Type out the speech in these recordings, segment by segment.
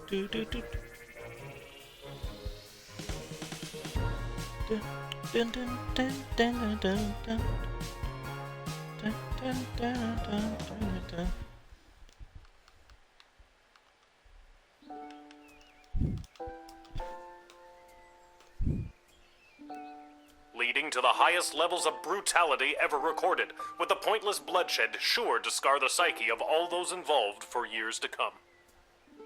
Do do do. Dun dun dun dun dun dun dun. Dun dun dun dun dun dun. Leading to the highest levels of brutality ever recorded, with the pointless bloodshed sure to scar the psyche of all those involved for years to come.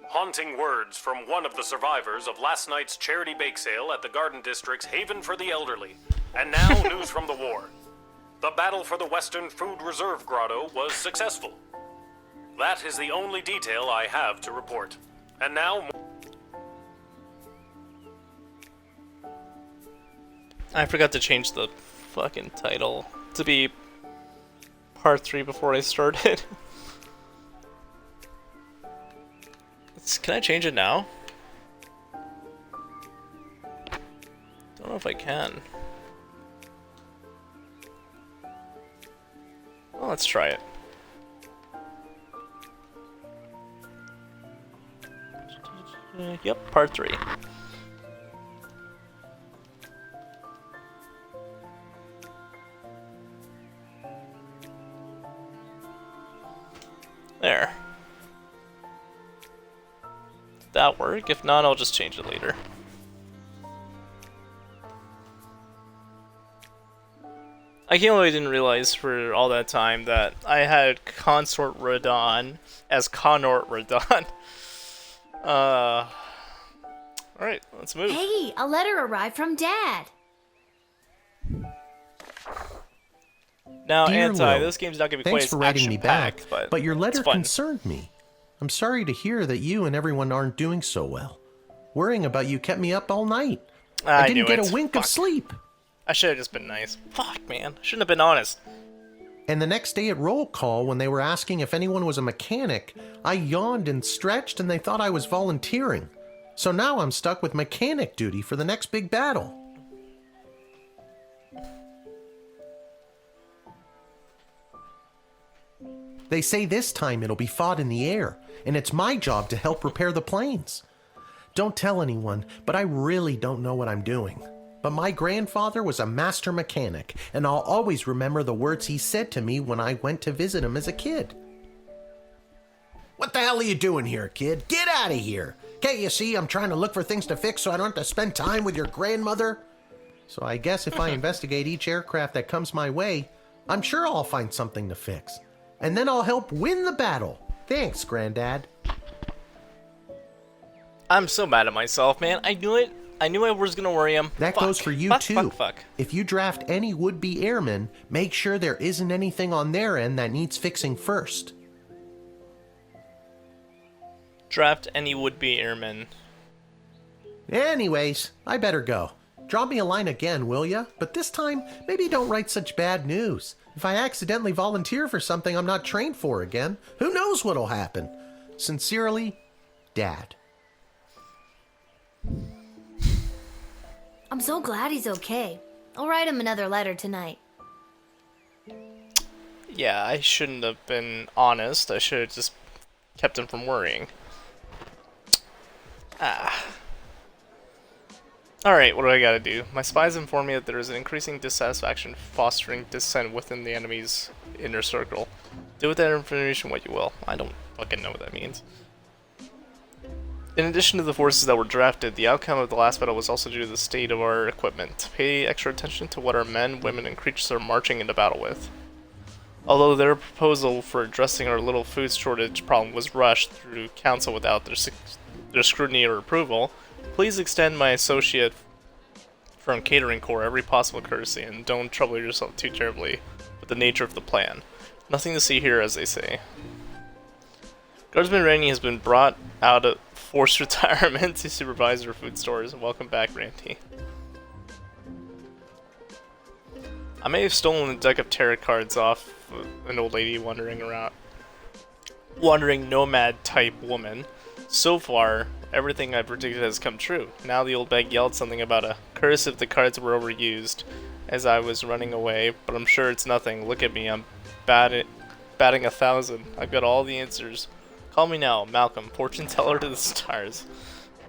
Haunting words from one of the survivors of last night's charity bake sale at the Garden District's Haven for the Elderly. And now, news from the war. The battle for the Western Food Reserve Grotto was successful. That is the only detail I have to report. And now... I forgot to change the fucking title to be part 3 before I started. Can I change it now? Don't know if I can. Well, let's try it. Yep, part 3. There. Did that work? If not, I'll just change it later. I can't believe I didn't realize for all that time that I had Consort Radon as Conort Radon. Alright, let's move. Hey, a letter arrived from Dad. Now, Dear Anti, Lil, this game's not going to be thanks quite for as writing me back, action-packed, but your letter it's fun. concerned me. I'm sorry to hear that you and everyone aren't doing so well. Worrying about you kept me up all night. I knew didn't get it. a wink of Fuck. sleep. I should have just been nice. Fuck, man. I shouldn't have been honest. And the next day at roll call, when they were asking if anyone was a mechanic, I yawned and stretched and they thought I was volunteering. So now I'm stuck with mechanic duty for the next big battle. They say this time it'll be fought in the air, and it's my job to help repair the planes. Don't tell anyone, but I really don't know what I'm doing. But my grandfather was a master mechanic, and I'll always remember the words he said to me when I went to visit him as a kid. What the hell are you doing here, kid? Get out of here! Can't you see I'm trying to look for things to fix so I don't have to spend time with your grandmother? So I guess if I investigate each aircraft that comes my way, I'm sure I'll find something to fix. And then I'll help win the battle. Thanks, Granddad. I'm so mad at myself, man. I knew it. I knew I was gonna worry him. That Fuck. goes for you, fuck, too. Fuck. If you draft any would-be airmen, make sure there isn't anything on their end that needs fixing first. Draft any would-be airmen. Anyways, I better go. Drop me a line again, will ya? But this time, maybe don't write such bad news. If I accidentally volunteer for something I'm not trained for again, who knows what'll happen? Sincerely, Dad. I'm so glad he's okay. I'll write him another letter tonight. Yeah, I shouldn't have been honest. I should have just kept him from worrying. Alright, what do I gotta do? My spies inform me that there is an increasing dissatisfaction fostering dissent within the enemy's inner circle. Do with that information what you will. I don't fucking know what that means. In addition to the forces that were drafted, the outcome of the last battle was also due to the state of our equipment. Pay extra attention to what our men, women, and creatures are marching into battle with. Although their proposal for addressing our little food shortage problem was rushed through council without their scrutiny or approval, please extend my associate from Catering Corps every possible courtesy and don't trouble yourself too terribly with the nature of the plan. Nothing to see here, as they say. Guardsman Randy has been brought out of forced retirement to supervise our food stores. Welcome back, Randy. I may have stolen a deck of tarot cards off an old lady wandering nomad type woman. So far, everything I predicted has come true. Now the old bag yelled something about a curse if the cards were overused as I was running away, but I'm sure it's nothing. Look at me, I'm batting 1,000. I've got all the answers. Call me now, Malcolm, fortune teller to the stars.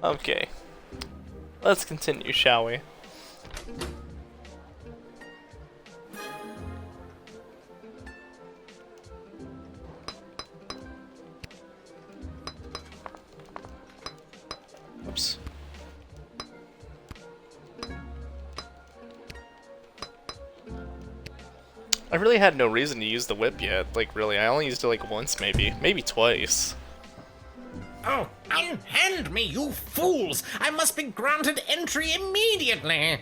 Okay. Let's continue, shall we? Oops. I really had no reason to use the whip yet. Like, really, I only used it like once, maybe twice. Oh, unhand me, you fools! I must be granted entry immediately!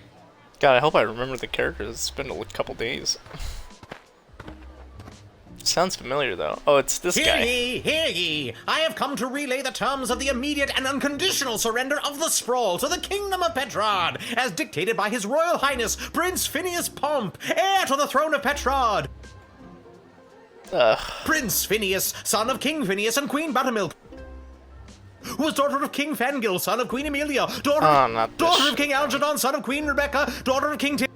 God, I hope I remember the characters. It's been a couple days. Sounds familiar, though. Oh, it's this guy. Hear ye! I have come to relay the terms of the immediate and unconditional surrender of the sprawl to the Kingdom of Petrard, as dictated by His Royal Highness, Prince Phineas Pomp, heir to the throne of Petrard! Prince Phineas, son of King Phineas and Queen Buttermilk, who was daughter of King Fangil, son of Queen Amelia, daughter of King Algernon, son of Queen Rebecca, daughter of King Tim.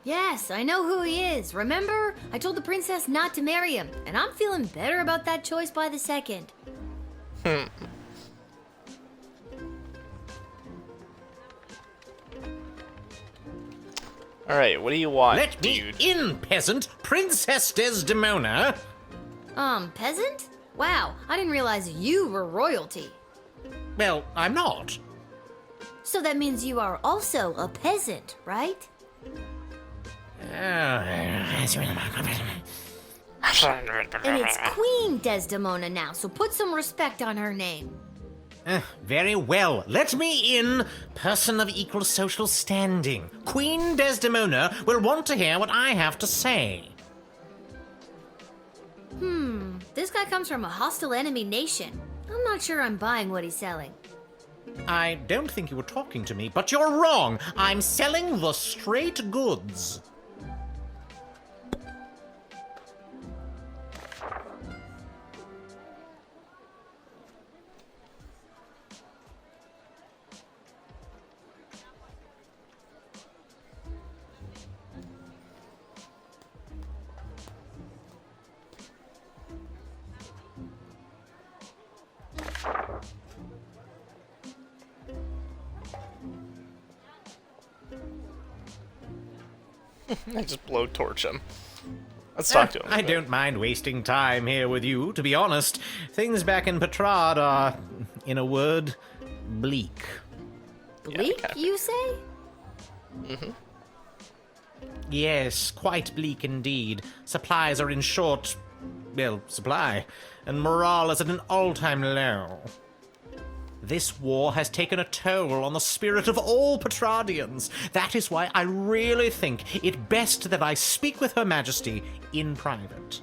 Yes, I know who he is. Remember? I told the princess not to marry him, and I'm feeling better about that choice by the second. Alright, what do you want, Let dude? me in, peasant, Princess Desdemona. Peasant? Wow, I didn't realize you were royalty. Well, I'm not. So that means you are also a peasant, right? Uh, And it's Queen Desdemona now, so put some respect on her name. Very well. Let me in, person of equal social standing. Queen Desdemona will want to hear what I have to say. This guy comes from a hostile enemy nation. I'm not sure I'm buying what he's selling. I don't think you were talking to me, but you're wrong. I'm selling the straight goods. I just blowtorch him. Let's talk to him. I don't mind wasting time here with you, to be honest. Things back in Petrard are, in a word, bleak. Bleak, you say? Yes, quite bleak indeed. Supplies are in short, supply, and morale is at an all-time low. This war has taken a toll on the spirit of all Petrardians. That is why I really think it best that I speak with Her Majesty in private.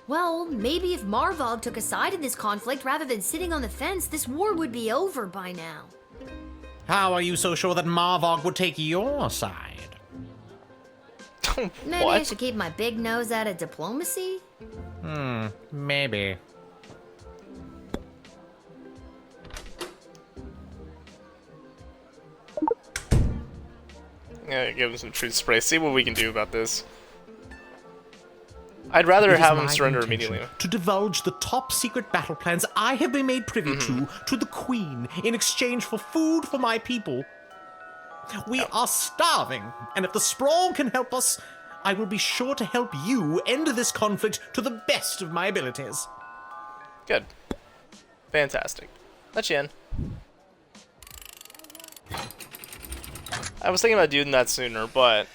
Well, maybe if Marvog took a side in this conflict rather than sitting on the fence, this war would be over by now. How are you so sure that Marvog would take your side? Maybe I should keep my big nose out of diplomacy? Maybe. Yeah, give him some truth spray. See what we can do about this. I'd rather have him surrender immediately. To divulge the top secret battle plans I have been made privy to the Queen in exchange for food for my people. We are starving, and if the sprawl can help us, I will be sure to help you end this conflict to the best of my abilities. Good. Fantastic. Let you in. I was thinking about doing that sooner, but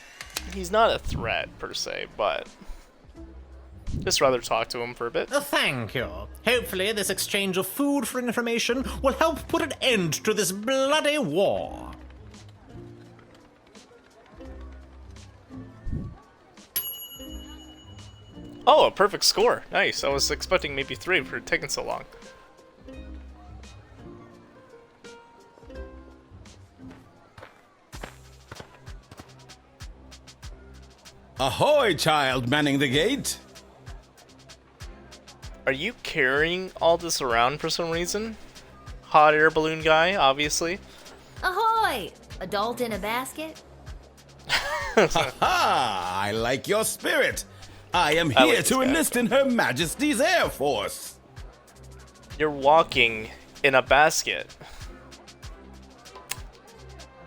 he's not a threat per se, but just rather talk to him for a bit. Thank you. Hopefully this exchange of food for information will help put an end to this bloody war. Oh, a perfect score. Nice. I was expecting maybe 3 for taking so long. Ahoy, child manning the gate! Are you carrying all this around for some reason? Hot air balloon guy, obviously. Ahoy! Adult in a basket? Ha! I like your spirit. I am I like here this to guy. enlist in Her Majesty's Air Force. You're walking in a basket.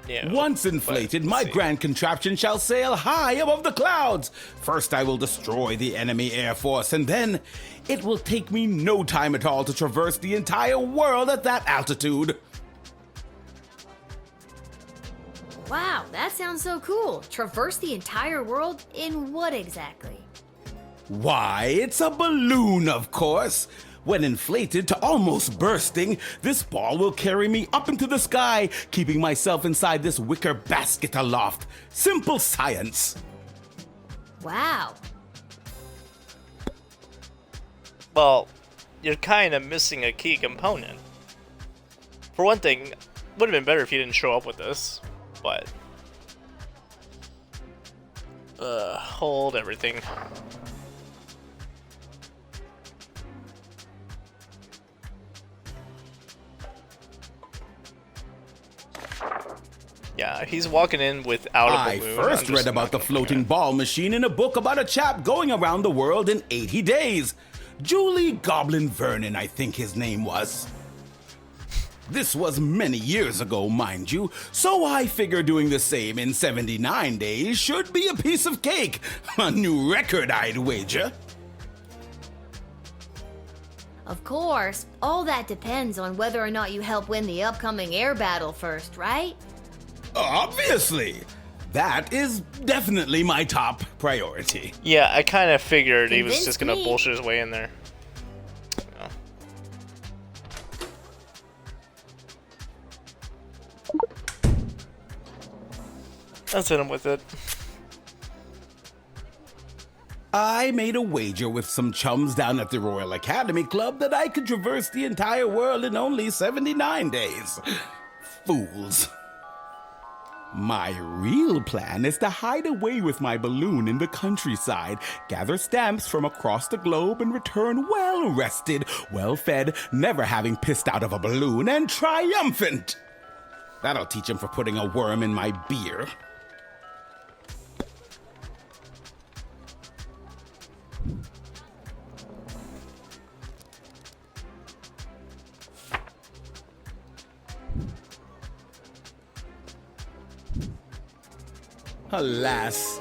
Yeah. Once inflated, let's my see. grand contraption shall sail high above the clouds. First, I will destroy the enemy air force, and then it will take me no time at all to traverse the entire world at that altitude. Wow, that sounds so cool. Traverse the entire world in what exactly? Why, it's a balloon, of course. When inflated to almost bursting, this ball will carry me up into the sky, keeping myself inside this wicker basket aloft. Simple science. Wow. Well, you're kind of missing a key component. For one thing, would have been better if you didn't show up with this, but hold everything. Yeah, he's walking in without a I balloon. first I'm just read about not the gonna floating commit. ball machine in a book about a chap going around the world in 80 days. Julie Goblin Vernon, I think his name was. This was many years ago, mind you, so I figure doing the same in 79 days should be a piece of cake. A new record, I'd wager. Of course, all that depends on whether or not you help win the upcoming air battle first, right? Obviously. That is definitely my top priority. Yeah, I kind of figured he was Convinced just gonna me. bullshit his way in there. Yeah. Let's hit him with it. I made a wager with some chums down at the Royal Academy Club that I could traverse the entire world in only 79 days. Fools. My real plan is to hide away with my balloon in the countryside, gather stamps from across the globe, and return well rested, well fed, never having pissed out of a balloon, and triumphant. That'll teach him for putting a worm in my beer. Alas,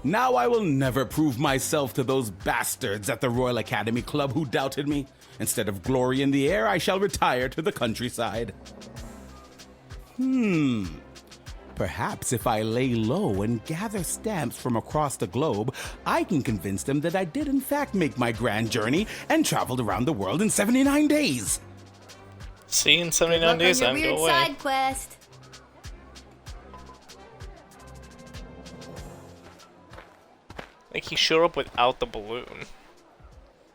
now I will never prove myself to those bastards at the Royal Academy Club who doubted me. Instead of glory in the air, I shall retire to the countryside. Perhaps if I lay low and gather stamps from across the globe, I can convince them that I did in fact make my grand journey and traveled around the world in 79 days. See, in Good 79 luck on days, your I'm weird go away. side quest. Like he showed up without the balloon.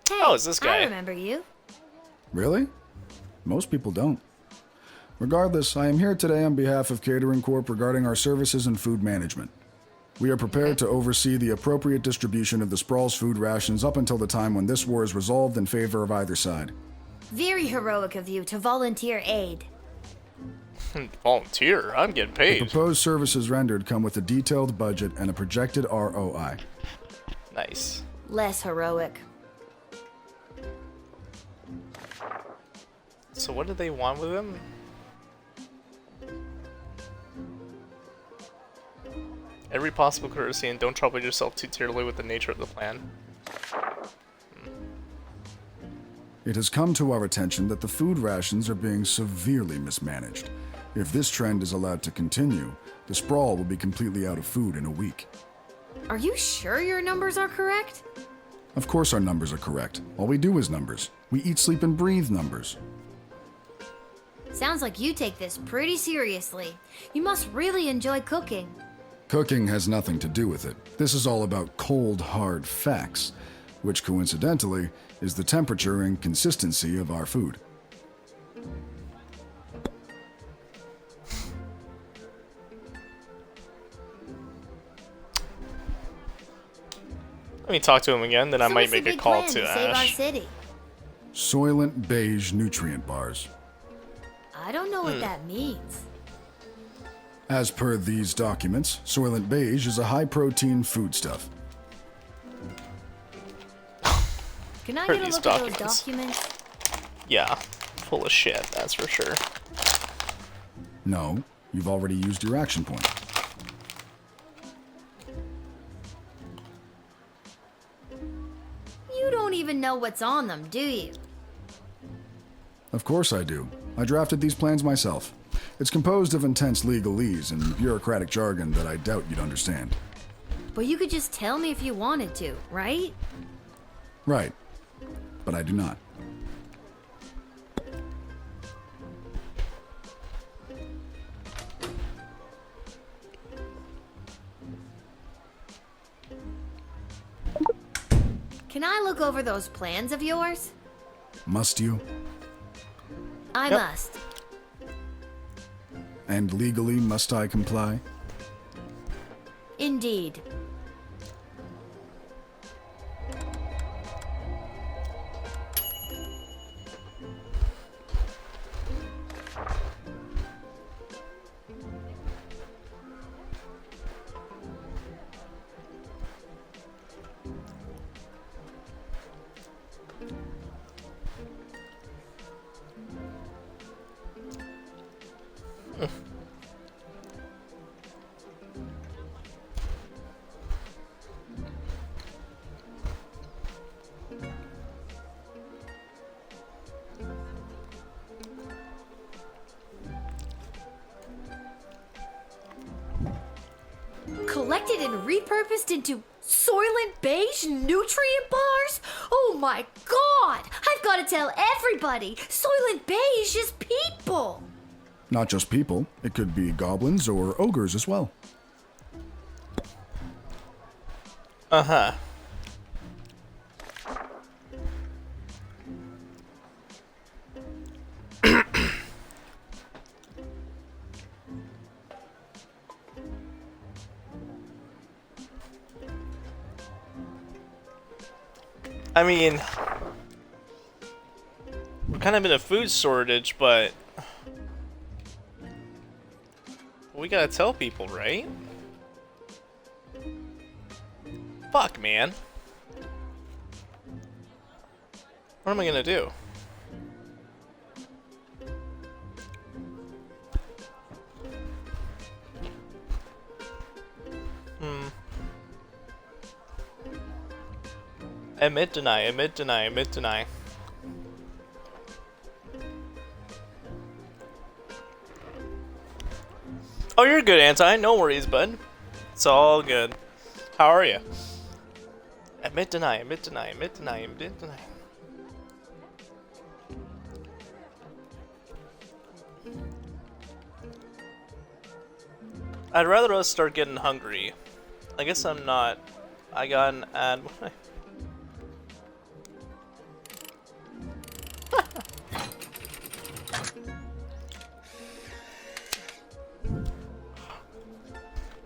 Hey, Oh, it's this guy. I remember you. Really? Most people don't. Regardless, I am here today on behalf of Catering Corp regarding our services and food management. We are prepared to oversee the appropriate distribution of the Sprawl's food rations up until the time when this war is resolved in favor of either side. Very heroic of you to volunteer aid. Volunteer? I'm getting The paid. proposed services rendered come with a detailed budget and a projected ROI. Nice. Less heroic. So what did they want with him? Every possible courtesy and don't trouble yourself too terribly with the nature of the plan. It has come to our attention that the food rations are being severely mismanaged. If this trend is allowed to continue, the Sprawl will be completely out of food in a week. Are you sure your numbers are correct? Of course our numbers are correct. All we do is numbers. We eat, sleep, and breathe numbers. Sounds like you take this pretty seriously. You must really enjoy cooking. Cooking has nothing to do with it. This is all about cold, hard facts, which coincidentally is the temperature and consistency of our food. Let me talk to him again, then I So might what's the make a big call plan to save our Ash. city? Soylent Beige nutrient bars. I don't know what that means. As per these documents, Soylent Beige is a high-protein foodstuff. Can I Per get a these look at those documents. documents? Yeah, full of shit, that's for sure. No, you've already used your action point. You don't even know what's on them, do you? Of course I do. I drafted these plans myself. It's composed of intense legalese and bureaucratic jargon that I doubt you'd understand. But you could just tell me if you wanted to, right? Right. But I do not. Can I look over those plans of yours? Must you? I Yep. must. And legally must I comply? Indeed. Collected and repurposed into Soylent Beige nutrient bars? Oh my god! I've got to tell everybody! Soylent Beige is people! Not just people. It could be goblins or ogres as well. Uh-huh. I mean, we're kind of in a food shortage, but we gotta tell people, right? Fuck, man. What am I gonna do? Admit, deny, admit, deny, admit, deny. Oh, you're good, Anti. No worries, bud. It's all good. How are you? Admit, deny, admit, deny, admit, deny, admit, deny. I'd rather us start getting hungry. I guess I'm not. I got an ad.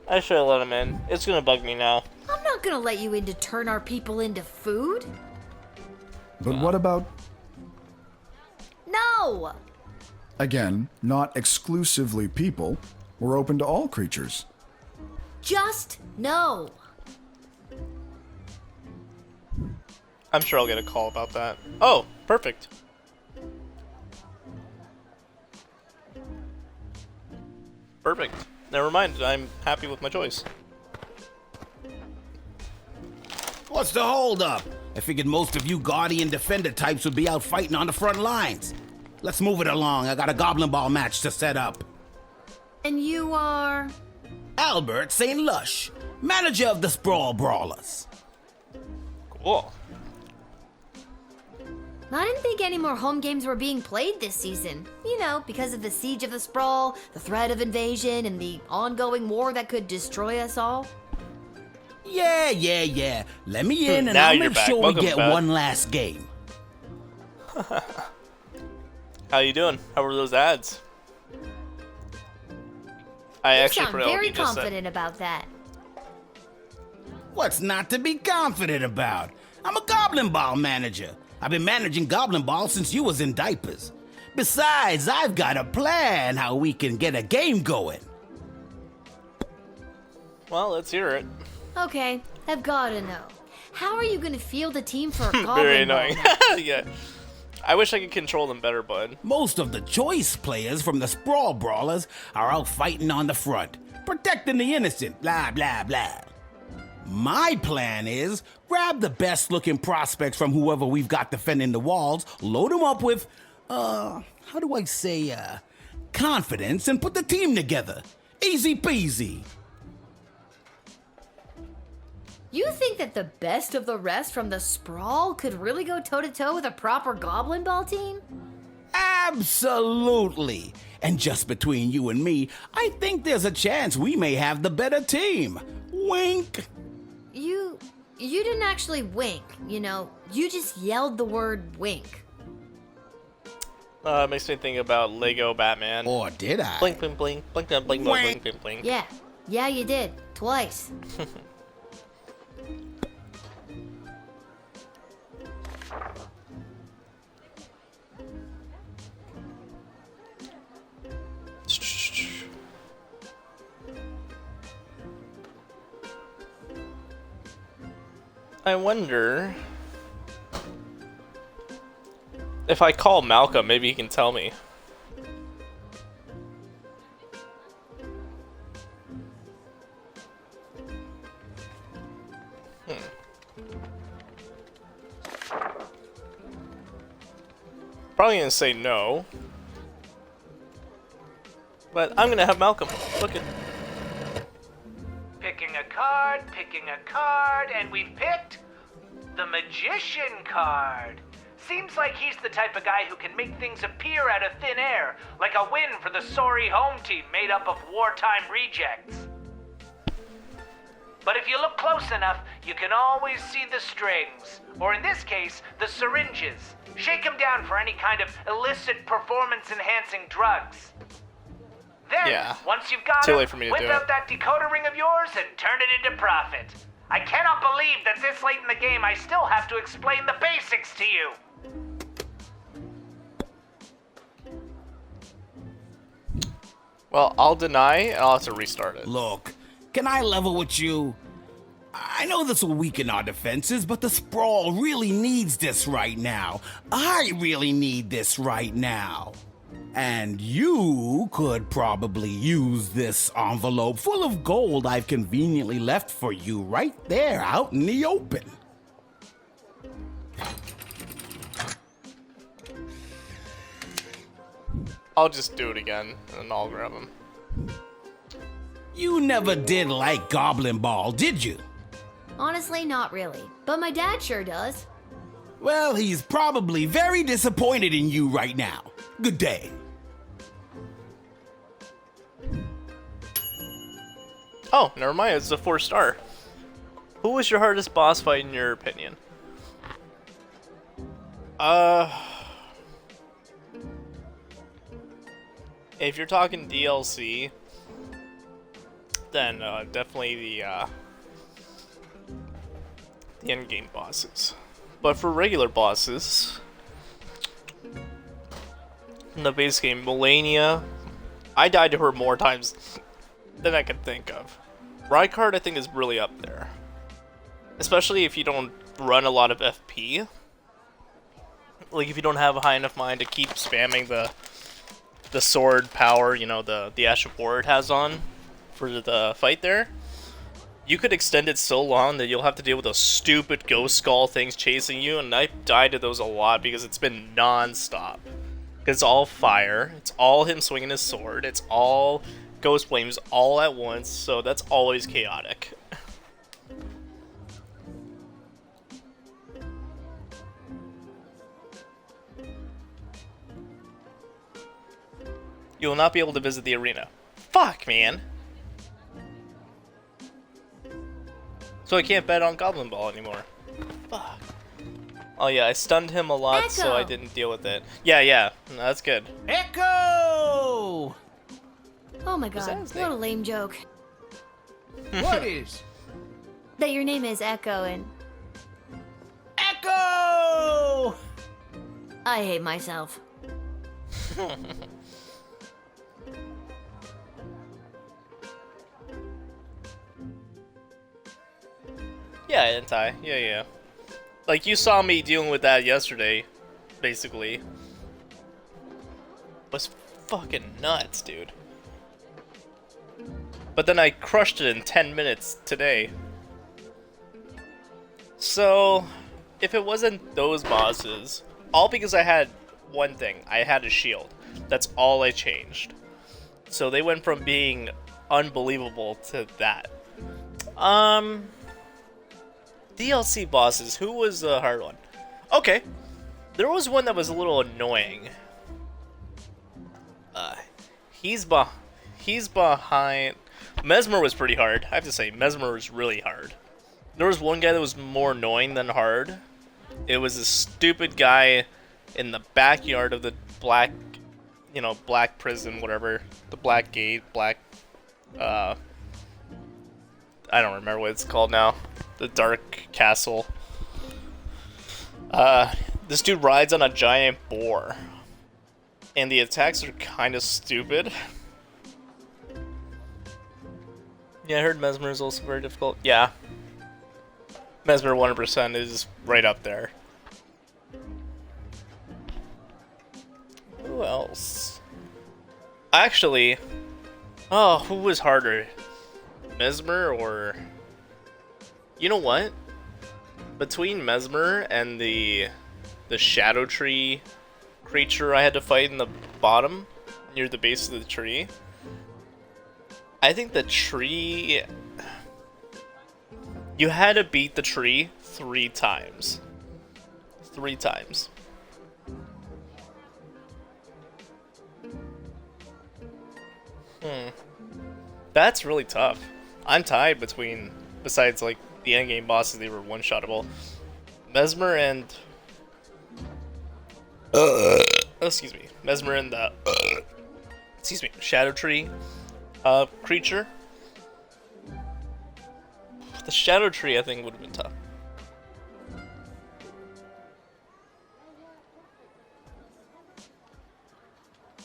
I should have let him in. It's gonna bug me now. I'm not gonna let you in to turn our people into food. But what about, No! again, not exclusively people? We're open to all creatures. Just no. I'm sure I'll get a call about that. Oh, perfect. Perfect. Never mind, I'm happy with my choice. What's the holdup? I figured most of you Guardian Defender types would be out fighting on the front lines. Let's move it along. I got a Goblin Ball match to set up. And you are? Albert St. Lush, manager of the Sprawl Brawlers. Cool. I didn't think any more home games were being played this season. You know, because of the siege of the Sprawl, the threat of invasion, and the ongoing war that could destroy us all. Yeah. Let me in and Now I'll you're make back. sure we Welcome get back. one last game. How you doing? How were those ads? I You actually sound forgot what very you just said. confident about that. What's not to be confident about? I'm a Goblin Ball manager. I've been managing Goblin Ball since you was in diapers. Besides, I've got a plan how we can get a game going. Well, let's hear it. Okay, I've gotta know. How are you gonna field a team for a goblin Very ball annoying. match? Yeah. I wish I could control them better, bud. Most of the choice players from the Sprawl Brawlers are out fighting on the front, protecting the innocent, blah, blah, blah. My plan is grab the best looking prospects from whoever we've got defending the walls, load them up with, how do I say, confidence, and put the team together. Easy peasy. You think that the best of the rest from the Sprawl could really go toe-to-toe with a proper goblin ball team? Absolutely. And just between you and me, I think there's a chance we may have the better team. Wink. You didn't actually wink, you know. You just yelled the word wink. Makes me think about Lego Batman. Or did I? Blink, blink, blink, blink, blink, blink, blink, blink, blink. Yeah, you did. Twice. I wonder if I call Malcolm, maybe he can tell me. Probably gonna say no. But I'm gonna have Malcolm. Look at. Picking a card, and we've picked the Magician card. Seems like he's the type of guy who can make things appear out of thin air, like a win for the sorry home team made up of wartime rejects. But if you look close enough, you can always see the strings, or in this case, the syringes. Shake him down for any kind of illicit performance-enhancing drugs. Then, Yeah. once you've got Too him, late for me to whip do out it. that decoder ring of yours and turn it into profit. I cannot believe that this late in the game I still have to explain the basics to you. Well, I'll deny, and I'll have to restart it. Look, can I level with you? I know this will weaken our defenses, but the Sprawl really needs this right now. I really need this right now. And you could probably use this envelope full of gold I've conveniently left for you right there out in the open. I'll just do it again, and I'll grab him. You never did like Goblin Ball, did you? Honestly, not really. But my dad sure does. Well, he's probably very disappointed in you right now. Good day. Oh, never mind, it's a 4-star. Who was your hardest boss fight in your opinion? If you're talking DLC, then definitely the end-game bosses. But for regular bosses, in the base game, Melania, I died to her more times than I can think of. Rykard, I think, is really up there. Especially if you don't run a lot of FP. Like, if you don't have a high enough mind to keep spamming the sword power, you know, the Ash of War it has on for the fight there. You could extend it so long that you'll have to deal with those stupid ghost skull things chasing you, and I died to those a lot because it's been non-stop. It's all fire, it's all him swinging his sword, it's all ghost flames all at once, so that's always chaotic. You will not be able to visit the arena. Fuck, man! So I can't bet on Goblin Ball anymore. Fuck. Oh yeah, I stunned him a lot, so I Echo! didn't deal with it. Yeah, that's good. Echo! Oh my that god, his what a name? lame joke. What is? That your name is Echo and Echo! I hate myself. Yeah, anti. Yeah, yeah. Like, you saw me dealing with that yesterday, basically. It was fucking nuts, dude. But then I crushed it in 10 minutes today. So, if it wasn't those bosses, all because I had one thing, I had a shield. That's all I changed. So they went from being unbelievable to that. DLC bosses, who was the hard one? Okay, there was one that was a little annoying. He's behind. Mesmer was pretty hard. I have to say, Mesmer was really hard. There was one guy that was more annoying than hard. It was a stupid guy in the backyard of the black, black prison, whatever. The black gate, I don't remember what it's called now. The dark castle. This dude rides on a giant boar. And the attacks are kind of stupid. Yeah, I heard Mesmer is also very difficult. Yeah. Mesmer 100% is right up there. Who else? Actually, who was harder? Mesmer or... You know what? Between Mesmer and the Shadow Tree creature I had to fight in the bottom, near the base of the tree, I think the tree... You had to beat the tree 3 times. 3 times. That's really tough. I'm tied between, besides like the endgame bosses, they were one-shottable. Mesmer and... excuse me. Mesmer and the... excuse me. Shadow Tree creature. The Shadow Tree, I think, would have been tough.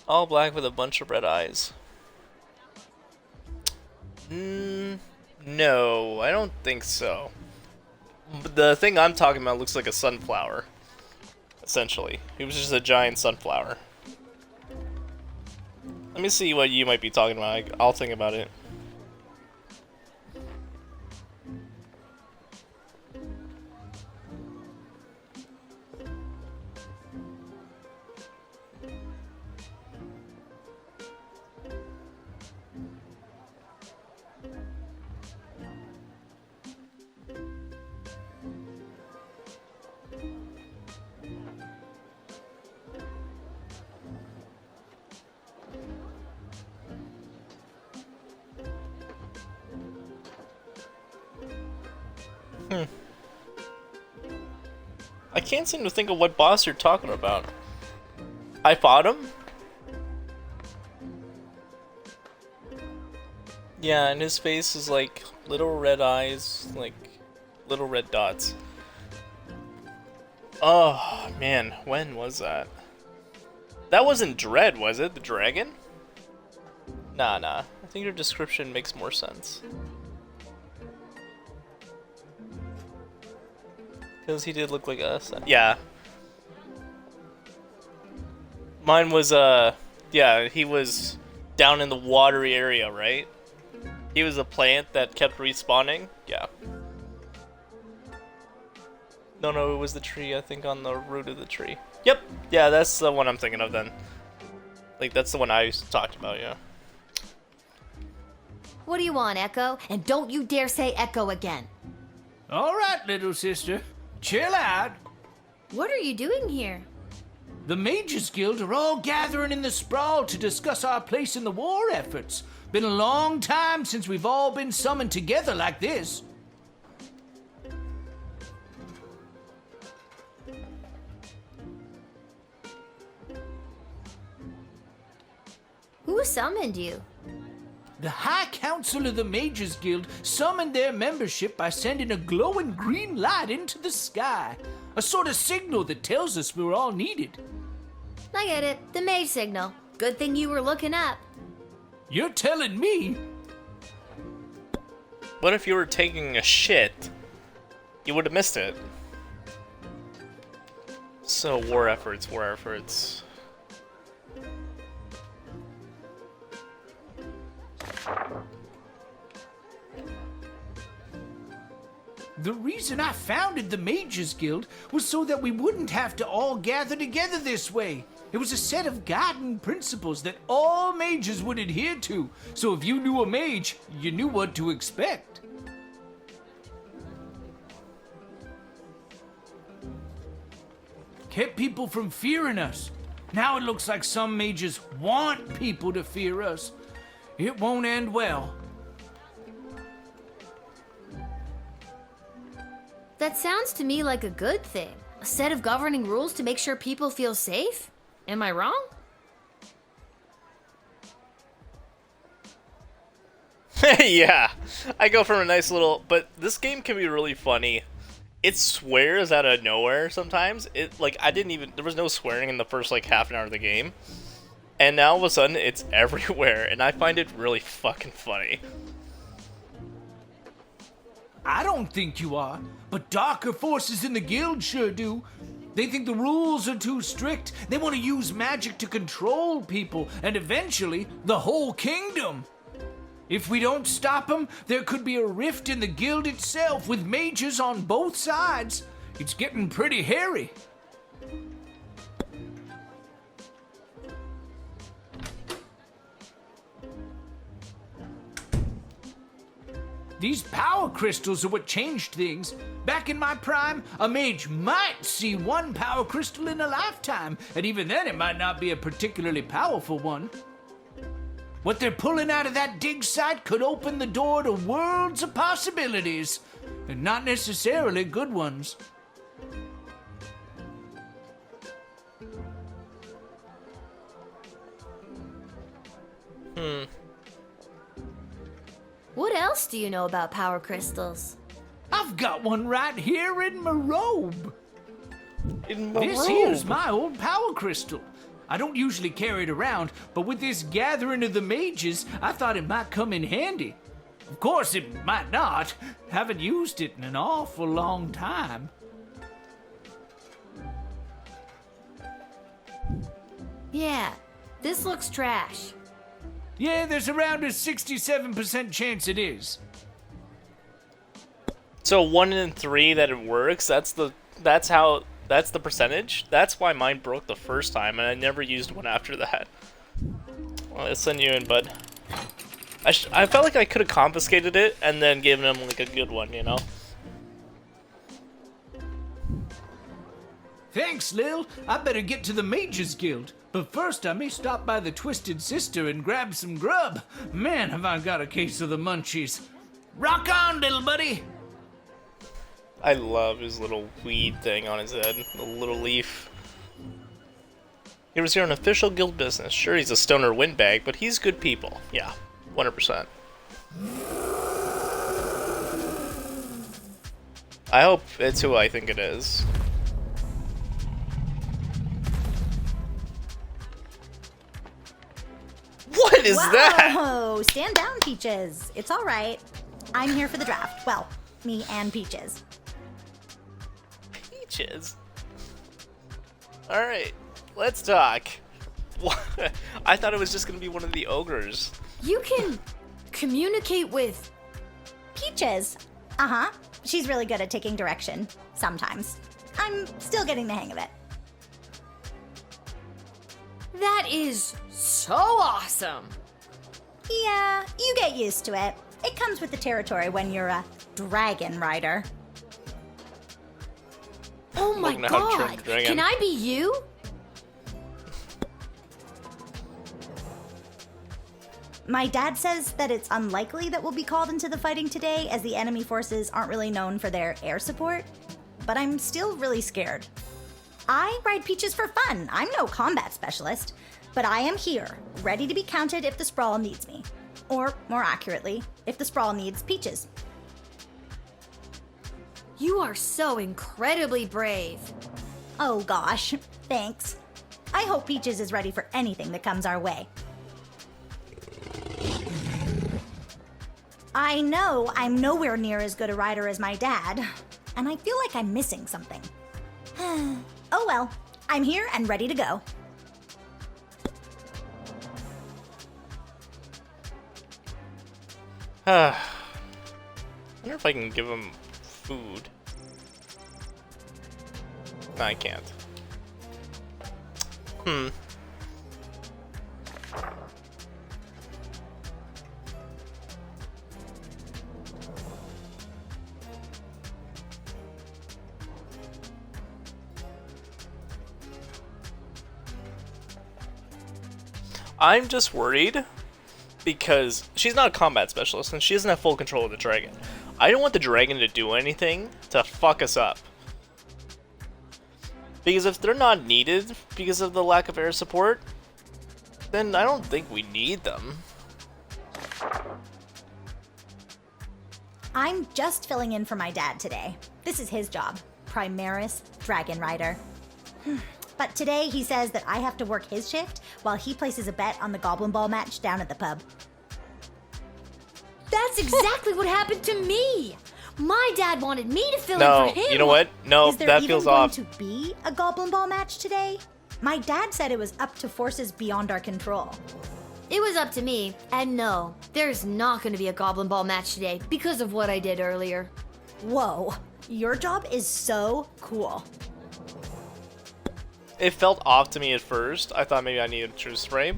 All black with a bunch of red eyes. No, I don't think so. But the thing I'm talking about looks like a sunflower. Essentially. He was just a giant sunflower. Let me see what you might be talking about. I'll think about it. I can't seem to think of what boss you're talking about. I fought him? Yeah, and his face is like little red eyes, like little red dots. Oh, man, when was that? That wasn't Dread, was it? The dragon? Nah. I think your description makes more sense. Because he did look like us. Yeah. Mine was, yeah, he was down in the watery area, right? He was a plant that kept respawning? Yeah. No, it was the tree, I think, on the root of the tree. Yep, yeah, that's the one I'm thinking of then. Like, that's the one I talked about, yeah. What do you want, Echo? And don't you dare say Echo again. All right, little sister. Chill out. What are you doing here? The Mages Guild are all gathering in the sprawl to discuss our place in the war efforts. Been a long time since we've all been summoned together like this. Who summoned you? The High Council of the Mages Guild summoned their membership by sending a glowing green light into the sky. A sort of signal that tells us we're all needed. I get it. The mage signal. Good thing you were looking up. You're telling me? What if you were taking a shit You would have missed it. So, war efforts, war efforts. The reason I founded the Mages Guild was so that we wouldn't have to all gather together this way. It was a set of guiding principles that all mages would adhere to, so if you knew a mage, you knew what to expect. Kept people from fearing us. Now it looks like some mages want people to fear us. It won't end well. That sounds to me like a good thing. A set of governing rules to make sure people feel safe? Am I wrong? Yeah, I go from a nice little, but this game can be really funny. It swears out of nowhere sometimes. There was no swearing in the first like half an hour of the game. And now all of a sudden it's everywhere, and I find it really fucking funny. I don't think you are, but darker forces in the guild sure do. They think the rules are too strict. They want to use magic to control people, and eventually, the whole kingdom. If we don't stop them, there could be a rift in the guild itself with mages on both sides. It's getting pretty hairy. These power crystals are what changed things. Back in my prime, a mage might see one power crystal in a lifetime, and even then it might not be a particularly powerful one. What they're pulling out of that dig site could open the door to worlds of possibilities, and not necessarily good ones. What else do you know about power crystals? I've got one right here in my robe. In my This robe. here's my old power crystal. I don't usually carry it around, but with this gathering of the mages, I thought it might come in handy. Of course, it might not. Haven't used it in an awful long time. Yeah, this looks trash. Yeah, there's around a 67% chance it is. So 1 in 3 that it works. That's the percentage. That's why mine broke the first time, and I never used one after that. Well, let's send you in, bud. I felt like I could have confiscated it and then given him like a good one, you know. Thanks, Lil. I better get to the Mages Guild. But first, I may stop by the Twisted Sister and grab some grub. Man, have I got a case of the munchies. Rock on, little buddy! I love his little weed thing on his head, the little leaf. He was here on official guild business. Sure, he's a stoner windbag, but he's good people. Yeah, 100%. I hope it's who I think it is. What is that? Whoa! Stand down, Peaches. It's all right. I'm here for the draft. Well, me and Peaches. Peaches. Alright, let's talk. I thought it was just gonna be one of the ogres. You can communicate with... Peaches. Uh-huh. She's really good at taking direction. Sometimes. I'm still getting the hang of it. That is so awesome! Yeah, you get used to it. It comes with the territory when you're a dragon rider. Oh my Looking at how to god! train dragon. Can I be you? My dad says that it's unlikely that we'll be called into the fighting today, as the enemy forces aren't really known for their air support. But I'm still really scared. I ride Peaches for fun. I'm no combat specialist. But I am here, ready to be counted if the Sprawl needs me. Or, more accurately, if the Sprawl needs Peaches. You are so incredibly brave. Oh gosh, thanks. I hope Peaches is ready for anything that comes our way. I know I'm nowhere near as good a rider as my dad. and I feel like I'm missing something. Oh well, I'm here and ready to go. I wonder if I can give him food. No, I can't. I'm just worried because she's not a combat specialist and she doesn't have full control of the dragon. I don't want the dragon to do anything to fuck us up. Because if they're not needed because of the lack of air support, then I don't think we need them. I'm just filling in for my dad today. This is his job, Primaris Dragon Rider. But today he says that I have to work his shift while he places a bet on the Goblin Ball match down at the pub. That's exactly what happened to me. My dad wanted me to fill No, in for him. you know what? No, Is there that even feels going off. to be a Goblin Ball match today? My dad said it was up to forces beyond our control. It was up to me, and no, there's not going to be a Goblin Ball match today because of what I did earlier. Whoa, your job is so cool. It felt off to me at first. I thought maybe I needed a true spray.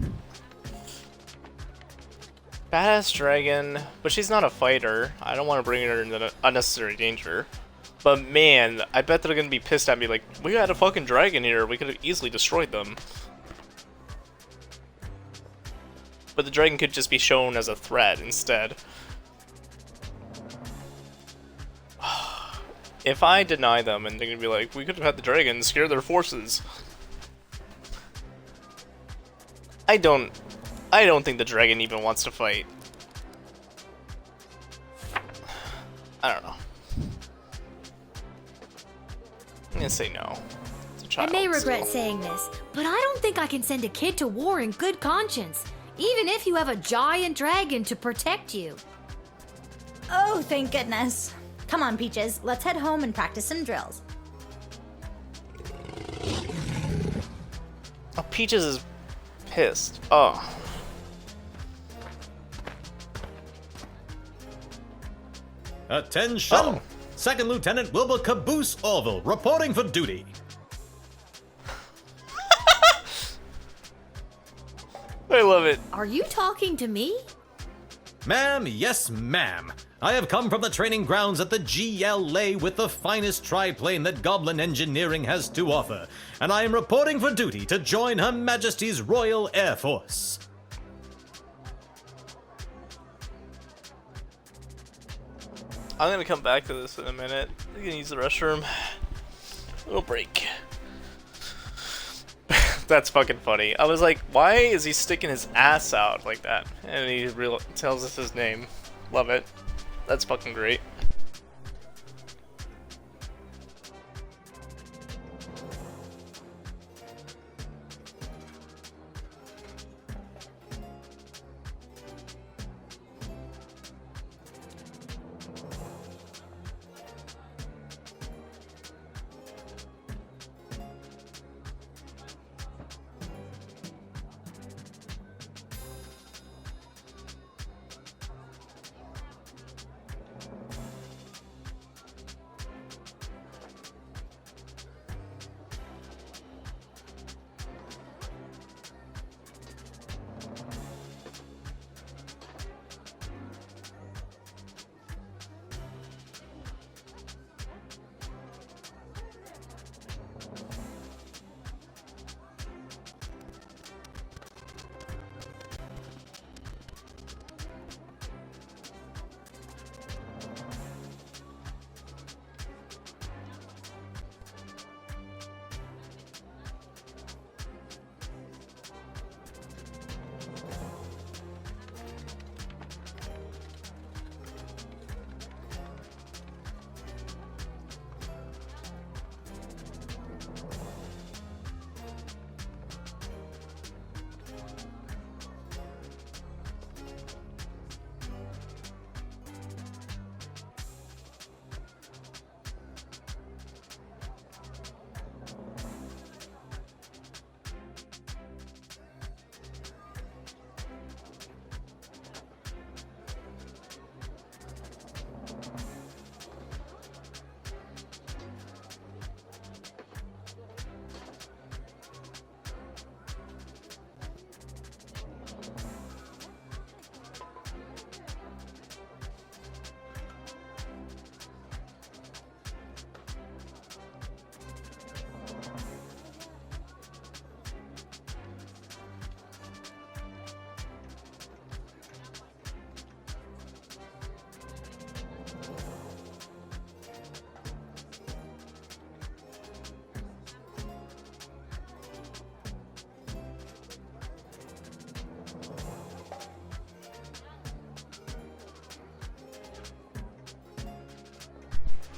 Badass dragon, but she's not a fighter. I don't want to bring her into unnecessary danger. But man, I bet they're gonna be pissed at me like, we had a fucking dragon here, we could have easily destroyed them. But the dragon could just be shown as a threat instead. If I deny them and they're gonna be like, we could have had the dragon scare their forces. I don't think the dragon even wants to fight. I don't know. I'm gonna say no. It's a I child. may regret saying this, but I don't think I can send a kid to war in good conscience, even if you have a giant dragon to protect you. Oh, thank goodness. Come on, Peaches, let's head home and practice some drills. Oh, Peaches is pissed. Oh. Attention! Oh. Second Lieutenant Wilbur Caboose Orville, reporting for duty. I love it. Are you talking to me? Ma'am, yes ma'am. I have come from the training grounds at the GLA with the finest triplane that Goblin Engineering has to offer, and I am reporting for duty to join Her Majesty's Royal Air Force. I'm gonna come back to this in a minute. I'm gonna use the restroom. Little break. That's fucking funny. I was like, why is he sticking his ass out like that? And he tells us his name. Love it. That's fucking great.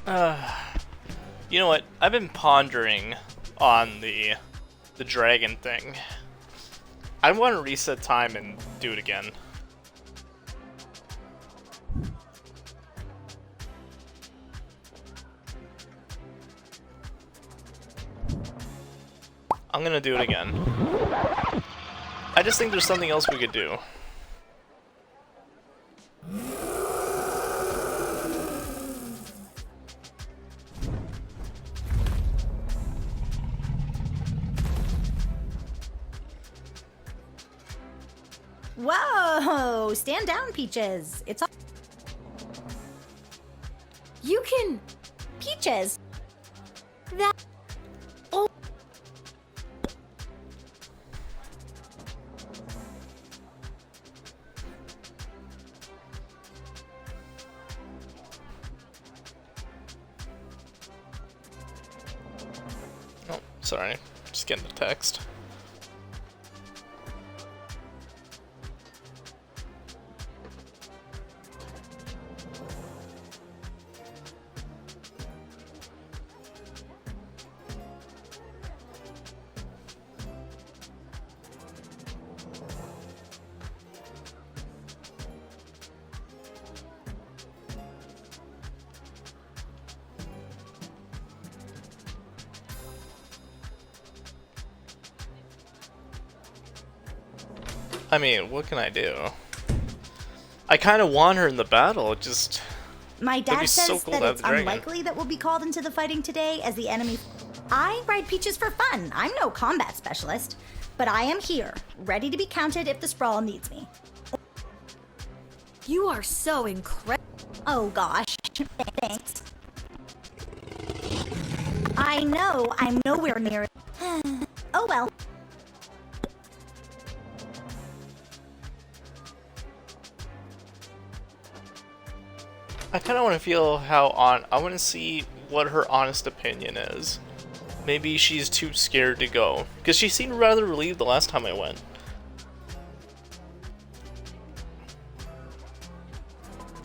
You know what? I've been pondering on the dragon thing. I want to reset time and do it again. I'm gonna do it again. I just think there's something else we could do. Whoa! Stand down, Peaches. It's all. You can. Peaches! That. Oh. Oh, sorry. Just getting the text. I mean, what can I do? I kind of want her in the battle, it just... My It'd be dad so says cool that to have it's the dragon. unlikely that we'll be called into the fighting today as the enemy. I ride Peaches for fun. I'm no combat specialist, but I am here, ready to be counted if the sprawl needs me. You are so incredible. Oh gosh, thanks. I know I'm nowhere near it. Oh well. I kind of want to feel how I want to see what her honest opinion is. Maybe she's too scared to go, because she seemed rather relieved the last time I went.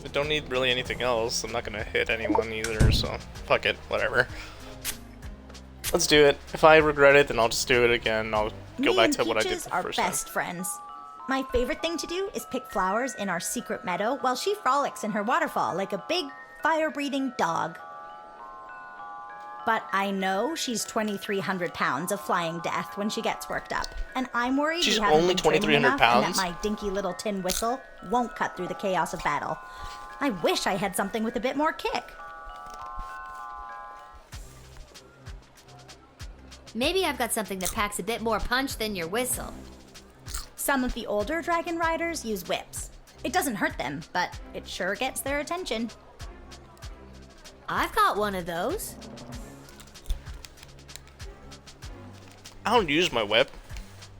I don't need really anything else. I'm not gonna hit anyone either, so fuck it, whatever. Let's do it. If I regret it, then I'll just do it again. I'll go back to what I did Peaches the are first time. best friends. My favorite thing to do is pick flowers in our secret meadow while she frolics in her waterfall like a big, fire-breathing dog. But I know she's 2,300 pounds of flying death when she gets worked up, and I'm worried She's we haven't only been training 2,300 enough and pounds? that my dinky little tin whistle won't cut through the chaos of battle. I wish I had something with a bit more kick. Maybe I've got something that packs a bit more punch than your whistle. Some of the older dragon riders use whips. It doesn't hurt them, but it sure gets their attention. I've got one of those. I don't use my whip.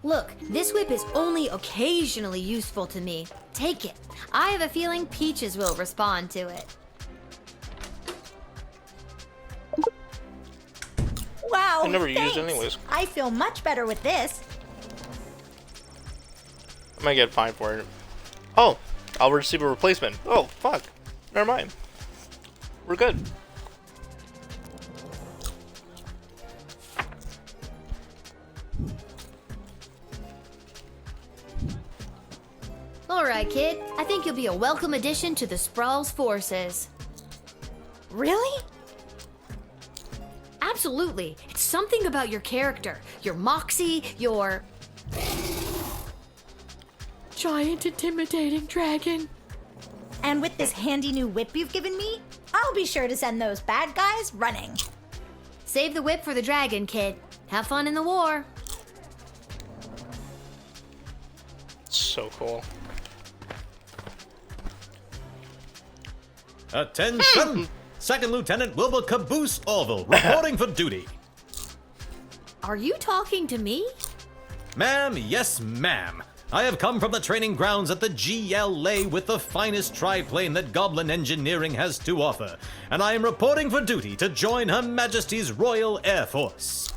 Look, this whip is only occasionally useful to me. Take it. I have a feeling Peaches will respond to it. Wow, I never used thanks. it anyways. I feel much better with this. I might get fined for it. Oh, I'll receive a replacement. Oh, fuck. Never mind. We're good. Alright, kid. I think you'll be a welcome addition to the Sprawl's forces. Really? Absolutely. It's something about your character, your moxie, your... giant intimidating dragon. And with this handy new whip you've given me, I'll be sure to send those bad guys running. Save the whip for the dragon, kid. Have fun in the war. So cool. Attention! Second Lieutenant Wilbur Caboose Orville, reporting for duty. Are you talking to me? Ma'am, yes ma'am. I have come from the training grounds at the GLA with the finest triplane that Goblin Engineering has to offer, and I am reporting for duty to join Her Majesty's Royal Air Force.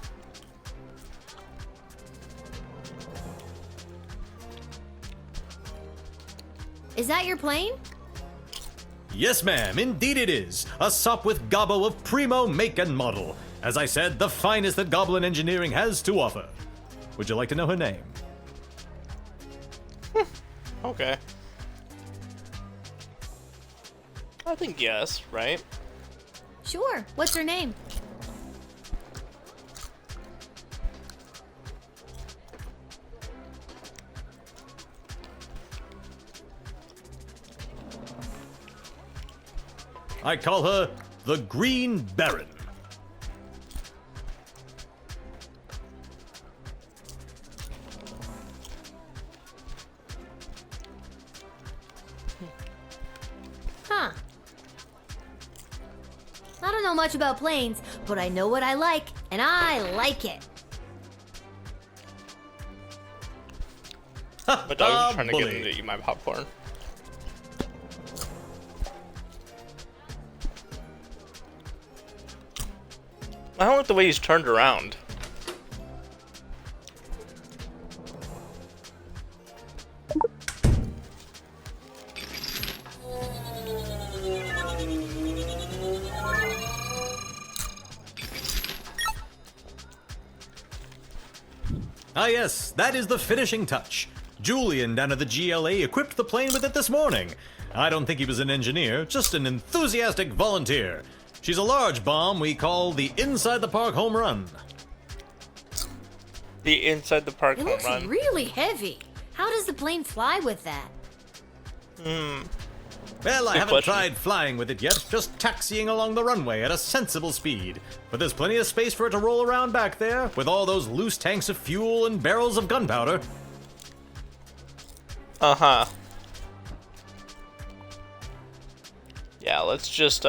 Is that your plane? Yes, ma'am, indeed it is. A sup with gobbo of primo make and model. As I said, the finest that Goblin Engineering has to offer. Would you like to know her name? Okay. I think yes, right? Sure. What's her name? I call her the Green Baron. Huh. I don't know much about planes, but I know what I like, and I like it. My dog's trying to get bully. him to eat my popcorn. I don't like the way he's turned around. Ah yes, that is the finishing touch. Julian down at the GLA equipped the plane with it this morning. I don't think he was an engineer, just an enthusiastic volunteer. She's a large bomb we call the Inside the Park Home Run. The inside the park It home looks run. really heavy. How does the plane fly with that? Well, I Good haven't question. tried flying with it yet, just taxiing along the runway at a sensible speed. But there's plenty of space for it to roll around back there, with all those loose tanks of fuel and barrels of gunpowder. Uh-huh. Yeah, let's just,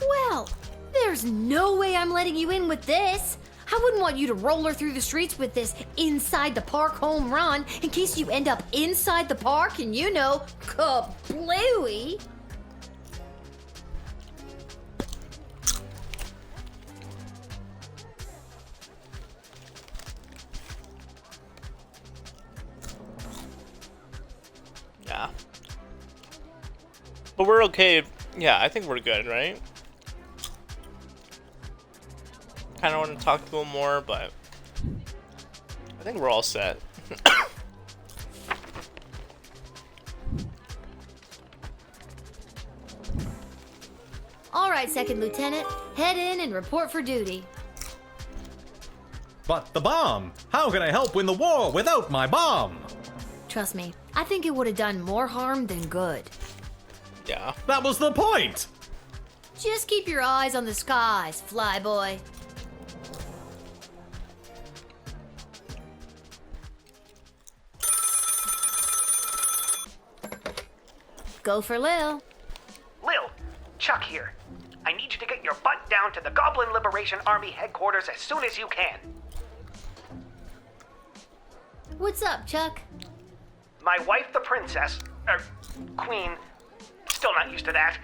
Well, there's no way I'm letting you in with this. I wouldn't want you to roller through the streets with this inside the park home run in case you end up inside the park and you know, kablooey. yeah. But we're okay. Yeah, I think we're good, right? Kind of want to talk to him more, but I think we're all set. All right, Second Lieutenant, head in and report for duty. But the bomb! How can I help win the war without my bomb? Trust me, I think it would have done more harm than good. Yeah. That was the point! Just keep your eyes on the skies, flyboy. Go for Lil. Lil, Chuck here. I need you to get your butt down to the Goblin Liberation Army headquarters as soon as you can. What's up, Chuck? My wife, the princess, queen, still not used to that.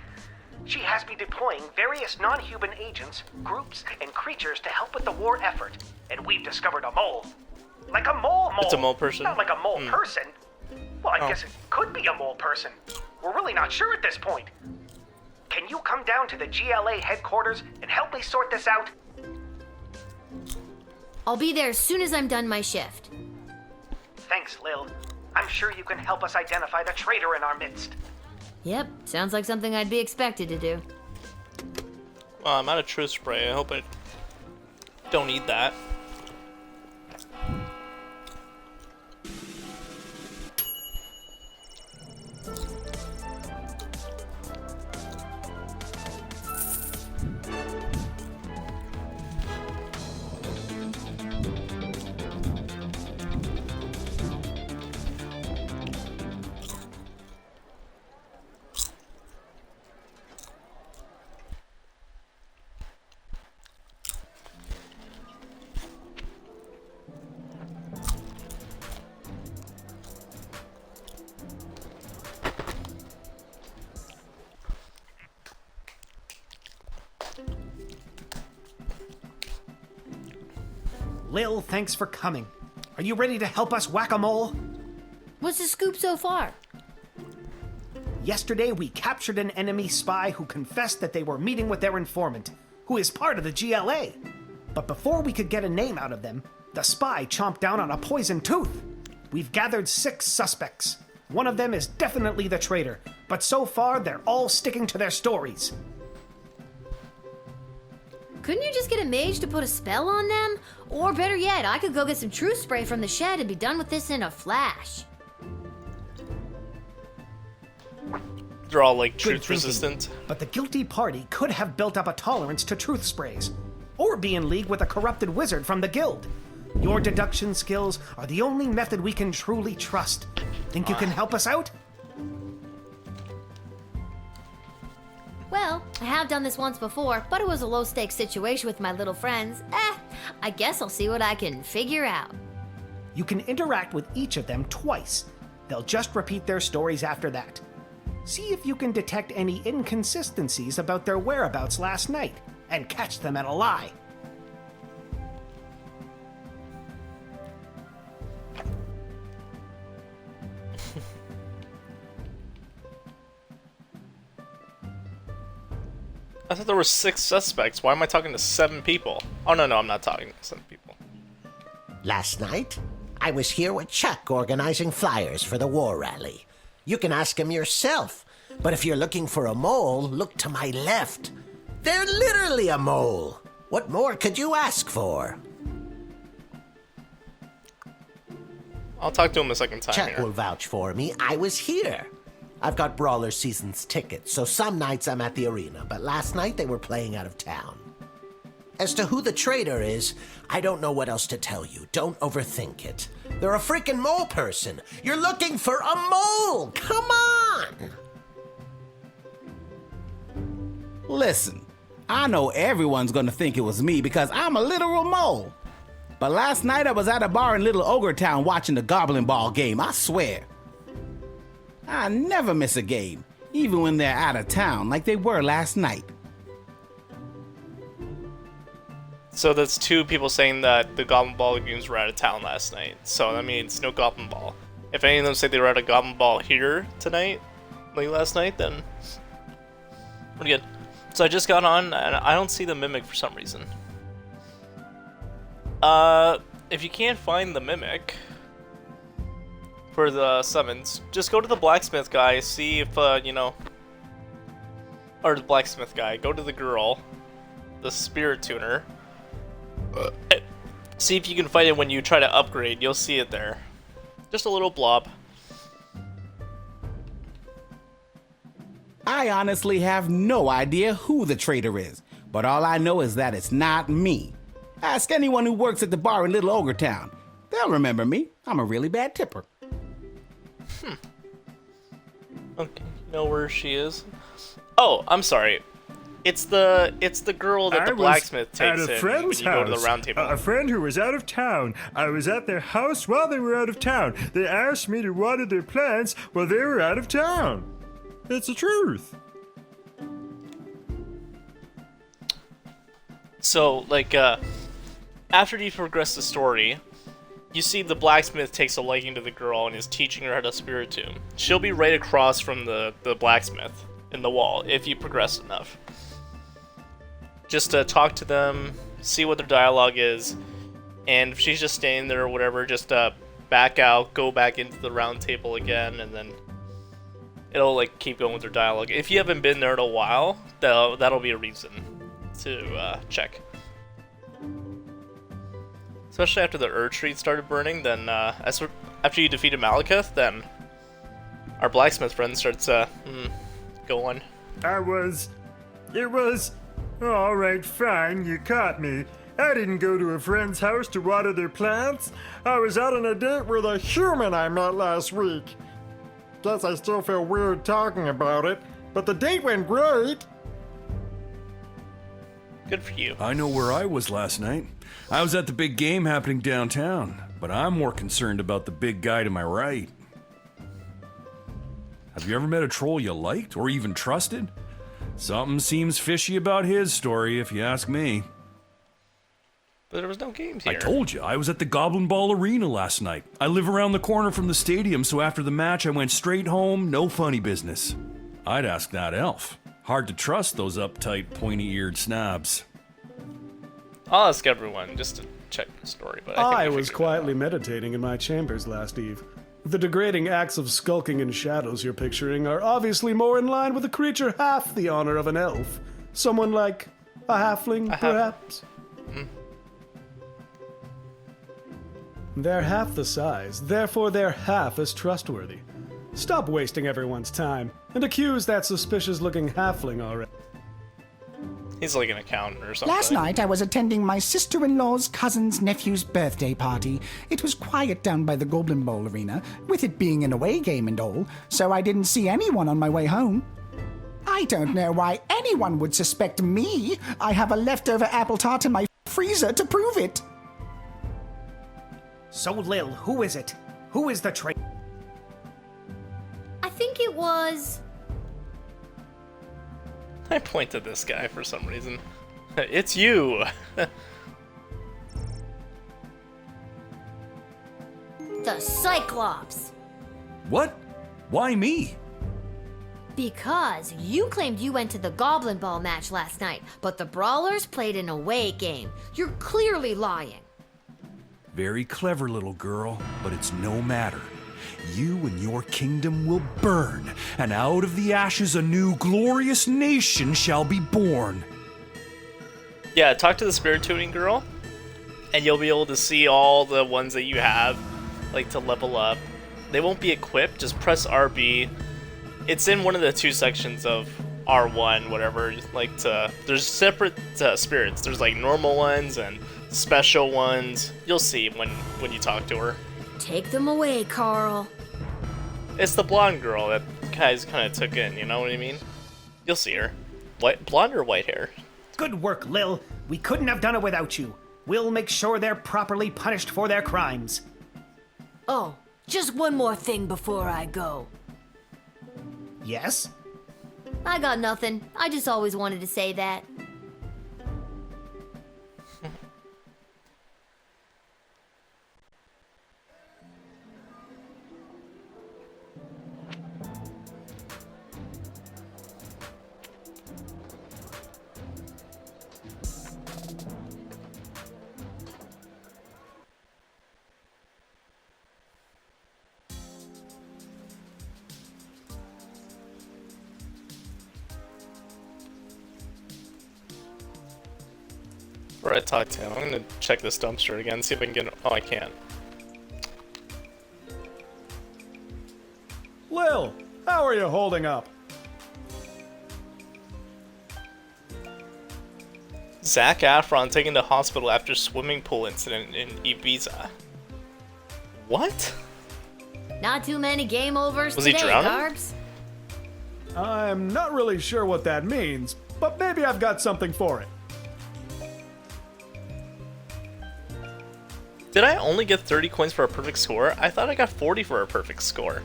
She has me deploying various non-human agents, groups, and creatures to help with the war effort. And we've discovered a mole. Like a mole. It's a mole person? Not like a mole person. Well, I Oh. guess it could be a mole person. We're really not sure at this point. Can you come down to the GLA headquarters and help me sort this out? I'll be there as soon as I'm done my shift. Thanks, Lil. I'm sure you can help us identify the traitor in our midst. Yep, sounds like something I'd be expected to do. Well, I'm out of truth spray. I hope I don't need that. Lil, thanks for coming. Are you ready to help us whack-a-mole? What's the scoop so far? Yesterday, we captured an enemy spy who confessed that they were meeting with their informant, who is part of the GLA. But before we could get a name out of them, the spy chomped down on a poisoned tooth. We've gathered 6 suspects. One of them is definitely the traitor, but so far they're all sticking to their stories. Couldn't you just get a mage to put a spell on them? Or better yet, I could go get some truth spray from the shed and be done with this in a flash. They're all like Good truth thinking. resistant. But the guilty party could have built up a tolerance to truth sprays, or be in league with a corrupted wizard from the guild. Your deduction skills are the only method we can truly trust. Think you can help us out? Well, I have done this once before, but it was a low-stakes situation with my little friends. I guess I'll see what I can figure out. You can interact with each of them twice. They'll just repeat their stories after that. See if you can detect any inconsistencies about their whereabouts last night, and catch them at a lie. I thought there were 6 suspects. Why am I talking to 7 people? Oh, no, I'm not talking to 7 people. Last night, I was here with Chuck organizing flyers for the war rally. You can ask him yourself, but if you're looking for a mole, look to my left. They're literally a mole. What more could you ask for? I'll talk to him a second time Chuck here. will vouch for me. I was here. I've got Brawler Seasons tickets, so some nights I'm at the arena, but last night they were playing out of town. As to who the traitor is, I don't know what else to tell you. Don't overthink it. They're a freaking mole person. You're looking for a mole! Come on! Listen, I know everyone's gonna think it was me because I'm a literal mole. But last night I was at a bar in Little Ogre Town watching the Goblin Ball game, I swear. I never miss a game, even when they're out of town like they were last night. So that's 2 people saying that the Goblin Ball games were out of town last night. So that means no Goblin Ball. If any of them say they were at a Goblin Ball here tonight, like last night, then pretty good. So I just got on, and I don't see the Mimic for some reason. If you can't find the Mimic for the summons, just go to the blacksmith guy, see if, or the blacksmith guy, go to the girl, the spirit tuner, see if you can find it when you try to upgrade, you'll see it there. Just a little blob. I honestly have no idea who the traitor is, but all I know is that it's not me. Ask anyone who works at the bar in Little Ogre Town. They'll remember me. I'm a really bad tipper. Okay, you know where she is? Oh, I'm sorry. It's the girl that the blacksmith takes in when you go to the round table. A friend who was out of town. I was at their house while they were out of town. They asked me to water their plants while they were out of town. It's the truth. So, like, after you progress the story, you see the blacksmith takes a liking to the girl and is teaching her how to spirit tomb. She'll be right across from the blacksmith in the wall if you progress enough. Just talk to them, see what their dialogue is, and if she's just standing there or whatever, just back out, go back into the round table again, and then it'll like keep going with their dialogue. If you haven't been there in a while, that'll be a reason to check. Especially after the Erd Street started burning, then after you defeated Malekith, then our blacksmith friend starts going. It was... Alright, fine, you caught me. I didn't go to a friend's house to water their plants. I was out on a date with a human I met last week. Guess I still feel weird talking about it, but the date went great. Good for you. I know where I was last night. I was at the big game happening downtown, but I'm more concerned about the big guy to my right. Have you ever met a troll you liked or even trusted? Something seems fishy about his story, if you ask me. But there was no games I here. told you, I was at the Goblin Ball Arena last night. I live around the corner from the stadium, so after the match I went straight home, no funny business. I'd ask that elf. Hard to trust those uptight, pointy-eared snobs. I'll ask everyone just to check the story, but I think I we was figured quietly meditating in my chambers last eve. The degrading acts of skulking in shadows you're picturing are obviously more in line with a creature half the honor of an elf. Someone like a halfling, perhaps? They're half the size, therefore they're half as trustworthy. Stop wasting everyone's time, and accuse that suspicious-looking halfling already. He's like an accountant or something. Last night I was attending my sister-in-law's cousin's nephew's birthday party. It was quiet down by the Goblin Bowl arena, with it being an away game and all, so I didn't see anyone on my way home. I don't know why anyone would suspect me. I have a leftover apple tart in my freezer to prove it. So, Lil, who is it? Who is the traitor? I think it was... I point to this guy for some reason. It's you! the Cyclops. What? Why me? Because you claimed you went to the Goblin Ball match last night, but the Brawlers played an away game. You're clearly lying. Very clever, little girl, but it's no matter. You and your kingdom will burn, and out of the ashes a new glorious nation shall be born. Yeah, talk to the spirit tuning girl, and you'll be able to see all the ones that you have, like to level up. They won't be equipped, just press RB. It's in one of the two sections of R1, whatever, like there's separate spirits. There's like normal ones and special ones. You'll see when you talk to her. Take them away, Carl. It's the blonde girl that guys kind of took in, you know what I mean? You'll see her. Blonde or white hair? Good work, Lil. We couldn't have done it without you. We'll make sure they're properly punished for their crimes. Oh, just one more thing before I go. Yes? I got nothing. I just always wanted to say that. Before I talk to him, I'm gonna check this dumpster again, see if I can get. Oh, I can't. Lil, how are you holding up? Zac Efron taken to hospital after swimming pool incident in Ibiza. What? Not too many game overs Was he today, drowning? Garbs. I'm not really sure what that means, but maybe I've got something for it. Did I only get 30 coins for a perfect score? I thought I got 40 for a perfect score.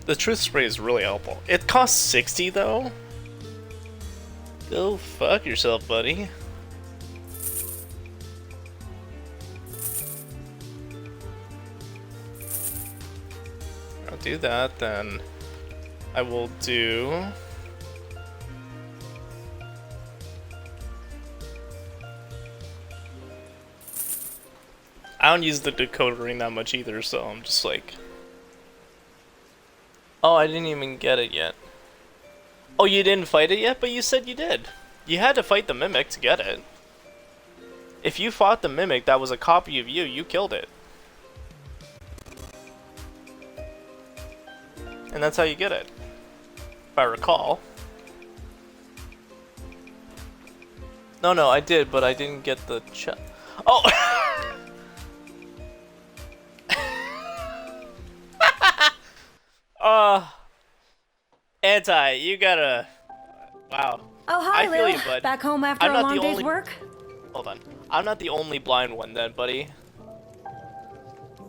The truth spray is really helpful. It costs 60 though. Go fuck yourself, buddy. I'll do that, then I will do... I don't use the decoder ring that much either, so I'm just like... Oh, I didn't even get it yet. Oh, you didn't fight it yet? But you said you did. You had to fight the Mimic to get it. If you fought the Mimic that was a copy of you, you killed it. And that's how you get it. If I recall. No, I did, but I didn't get the Oh! Anti, you gotta... Wow. Oh, hi, I feel Lil. you, bud. Back home after I'm a not long the day's only... work? Hold on. I'm not the only blind one then, buddy.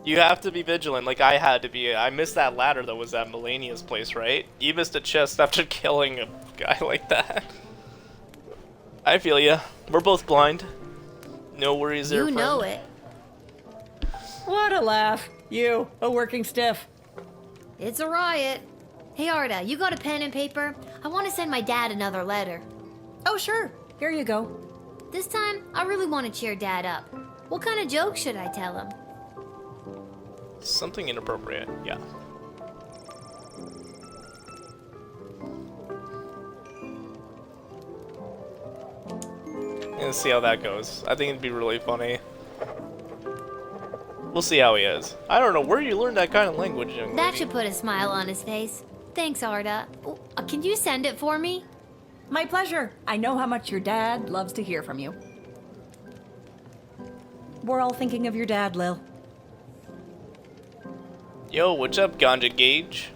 You have to be vigilant like I had to be. I missed that ladder that was at Melania's place, right? You missed a chest after killing a guy like that. I feel ya. We're both blind. No worries there, You know it. What a laugh. You, a working stiff. It's a riot. Hey, Arda, you got a pen and paper? I want to send my dad another letter. Oh, sure. Here you go. This time, I really want to cheer Dad up. What kind of joke should I tell him? Something inappropriate, yeah. And see how that goes. I think it'd be really funny. We'll see how he is. I don't know where you learned that kind of language, young That lady. should put a smile on his face. Thanks, Arda. Can you send it for me? My pleasure. I know how much your dad loves to hear from you. We're all thinking of your dad, Lil. Yo, what's up, Ganja Gage?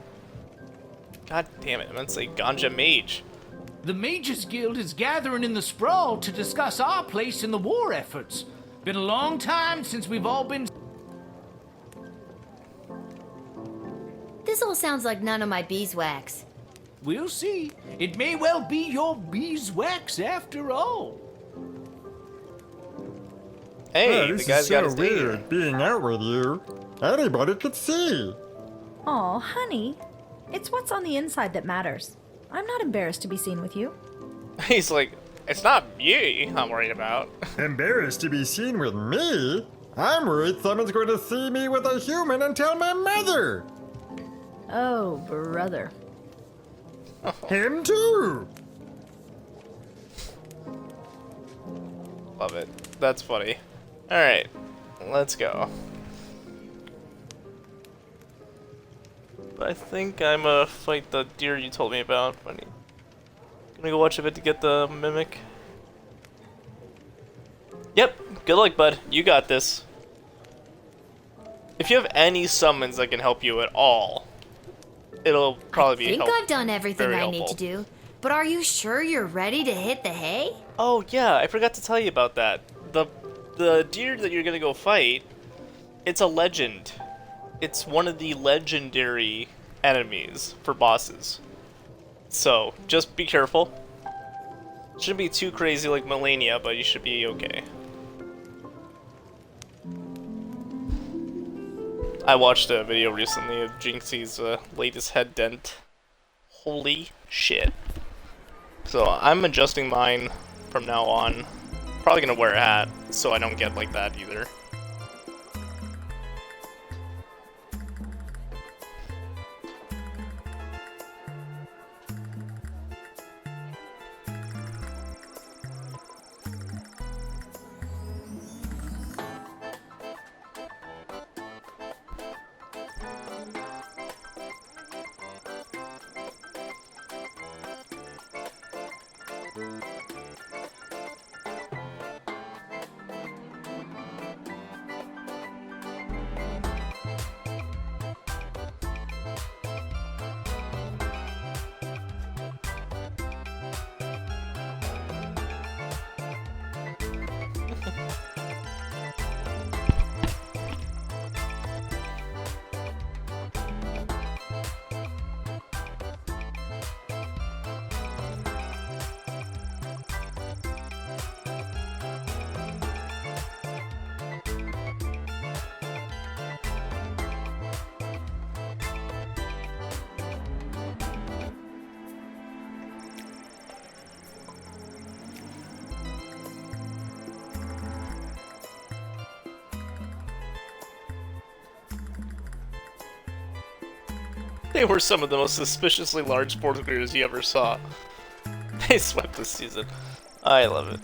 God damn it, I meant to say Ganja Mage. The Mages Guild is gathering in the sprawl to discuss our place in the war efforts. Been a long time since we've all been... This all sounds like none of my beeswax. We'll see. It may well be your beeswax after all. Hey, Oh, the guy's got his date. weird being out with you. Anybody could see. Aw, honey. It's what's on the inside that matters. I'm not embarrassed to be seen with you. He's like, it's not you I'm worried about. Embarrassed to be seen with me? I'm worried someone's going to see me with a human and tell my mother. Oh, brother. Him too. Love it. That's funny. Alright, let's go. But I think I'm gonna fight the deer you told me about. Gonna go watch a bit to get the mimic. Yep, good luck, bud. You got this. If you have any summons that can help you at all, it'll probably I be think I've done everything very I need to do. But are you sure you're ready to hit the hay? Oh yeah, I forgot to tell you about that. The deer that you're gonna go fight, it's a legend. It's one of the legendary enemies for bosses. So just be careful. Shouldn't be too crazy like Melania, but you should be okay. I watched a video recently of Jinxie's latest head dent. Holy shit. So I'm adjusting mine from now on. Probably gonna wear a hat so I don't get like that either. They were some of the most suspiciously large sports graders you ever saw. They swept this season. I love it.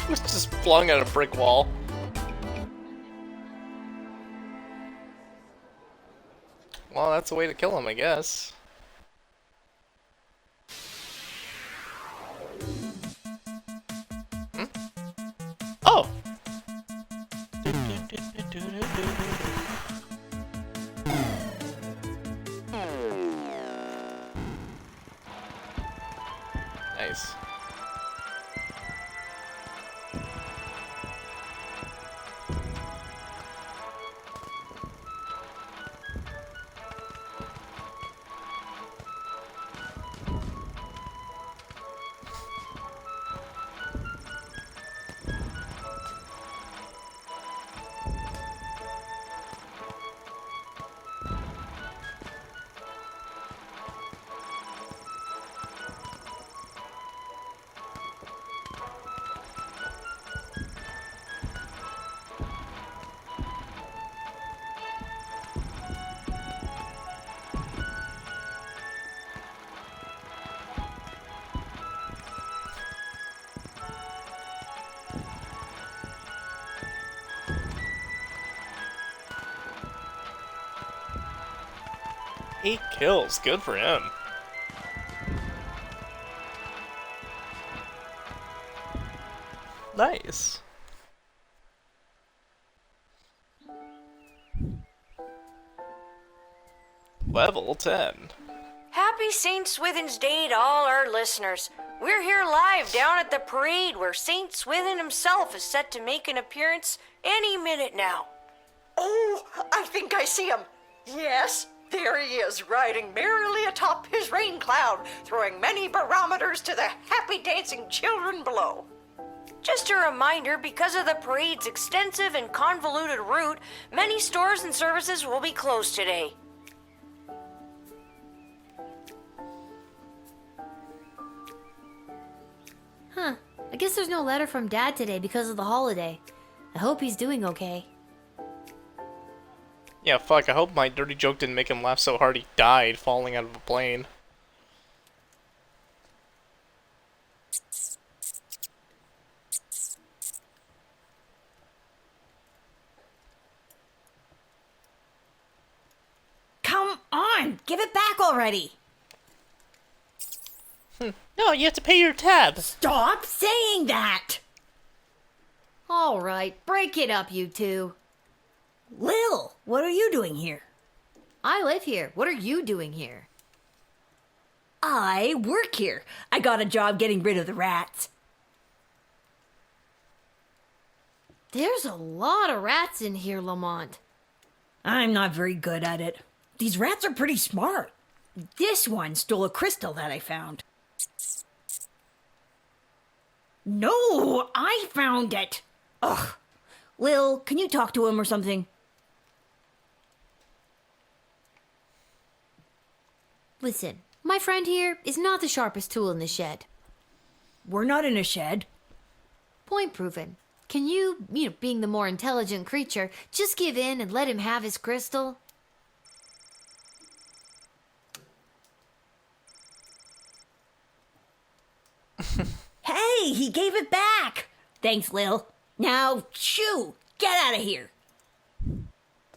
was just flung at a brick wall. Well, that's a way to kill him, I guess. Hmm? Oh! Nice. Eight kills, good for him. Nice. Level 10. Happy St. Swithin's Day to all our listeners. We're here live down at the parade where St. Swithin himself is set to make an appearance any minute now. Oh, I think I see him. Yes, there he is, riding merrily atop his rain cloud, throwing many barometers to the happy dancing children below. Just a reminder, because of the parade's extensive and convoluted route, many stores and services will be closed today. Huh. I guess there's no letter from Dad today because of the holiday. I hope he's doing okay. Yeah, fuck, I hope my dirty joke didn't make him laugh so hard he died falling out of a plane. Come on, give it back already. No, you have to pay your tab. Stop saying that. All right, break it up, you two. Lil, what are you doing here? I live here. What are you doing here? I work here. I got a job getting rid of the rats. There's a lot of rats in here, Lamont. I'm not very good at it. These rats are pretty smart. This one stole a crystal that I found. No, I found it. Ugh. Lil, can you talk to him or something? Listen, my friend here is not the sharpest tool in the shed. We're not in a shed. Point proven. Can you, being the more intelligent creature, just give in and let him have his crystal? Hey, he gave it back. Thanks, Lil. Now, shoo, get out of here.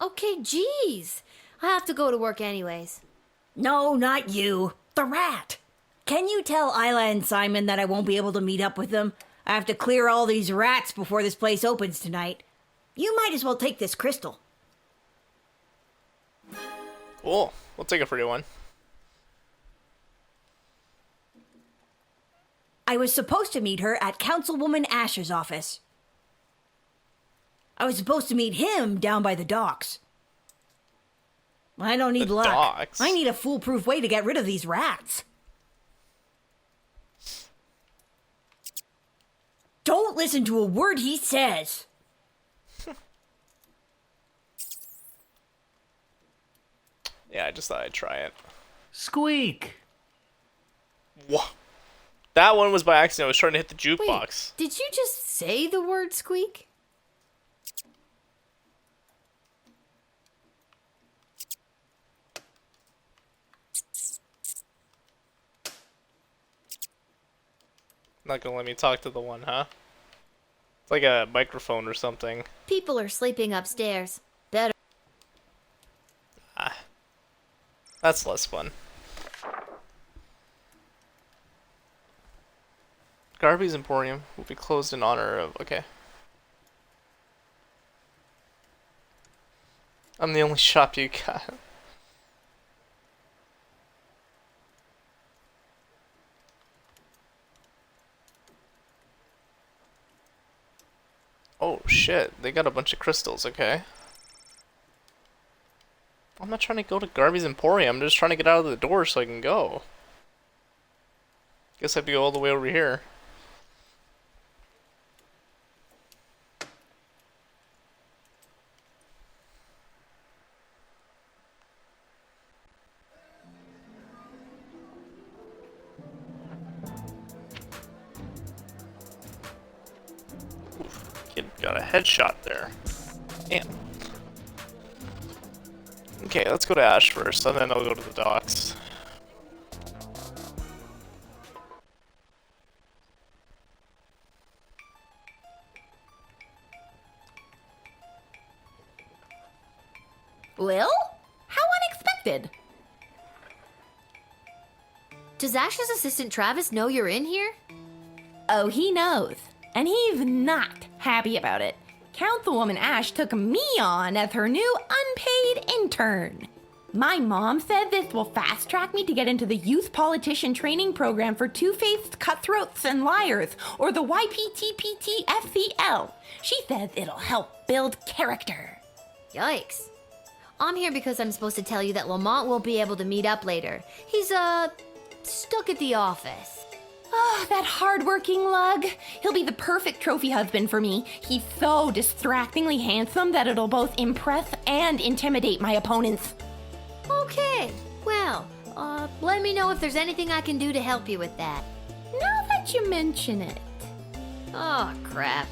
Okay, geez. I have to go to work anyways. No, not you. The rat. Can you tell Isla and Simon that I won't be able to meet up with them? I have to clear all these rats before this place opens tonight. You might as well take this crystal. Cool. We'll take a free one. I was supposed to meet her at Councilwoman Asher's office. I was supposed to meet him down by the docks. I don't need luck. Docks? I need a foolproof way to get rid of these rats. Don't listen to a word he says. Yeah, I just thought I'd try it. Squeak. What? That one was by accident. I was trying to hit the jukebox. Wait, did you just say the word squeak? Not gonna let me talk to the one, huh? Like a microphone or something. People are sleeping upstairs. Better. That's less fun. Garby's Emporium will be closed in honor of... Okay. I'm the only shop you got. Oh shit, they got a bunch of crystals, okay. I'm not trying to go to Garby's Emporium, I'm just trying to get out of the door so I can go. Guess I have to go all the way over here. Kid got a headshot there. Damn. Okay, let's go to Ash first, and then I'll go to the docks. Lil? How unexpected! Does Ash's assistant Travis know you're in here? Oh, he knows. And he's not happy about it. Councilwoman Ash took me on as her new unpaid intern. My mom said this will fast track me to get into the youth politician training program for two-faced cutthroats and liars, or the YPTPTFCL. She says it'll help build character. Yikes. I'm here because I'm supposed to tell you that Lamont won't be able to meet up later. He's, stuck at the office. Oh, that hard-working lug. He'll be the perfect trophy husband for me. He's so distractingly handsome that it'll both impress and intimidate my opponents. Okay, well, let me know if there's anything I can do to help you with that. Now that you mention it. Oh, crap.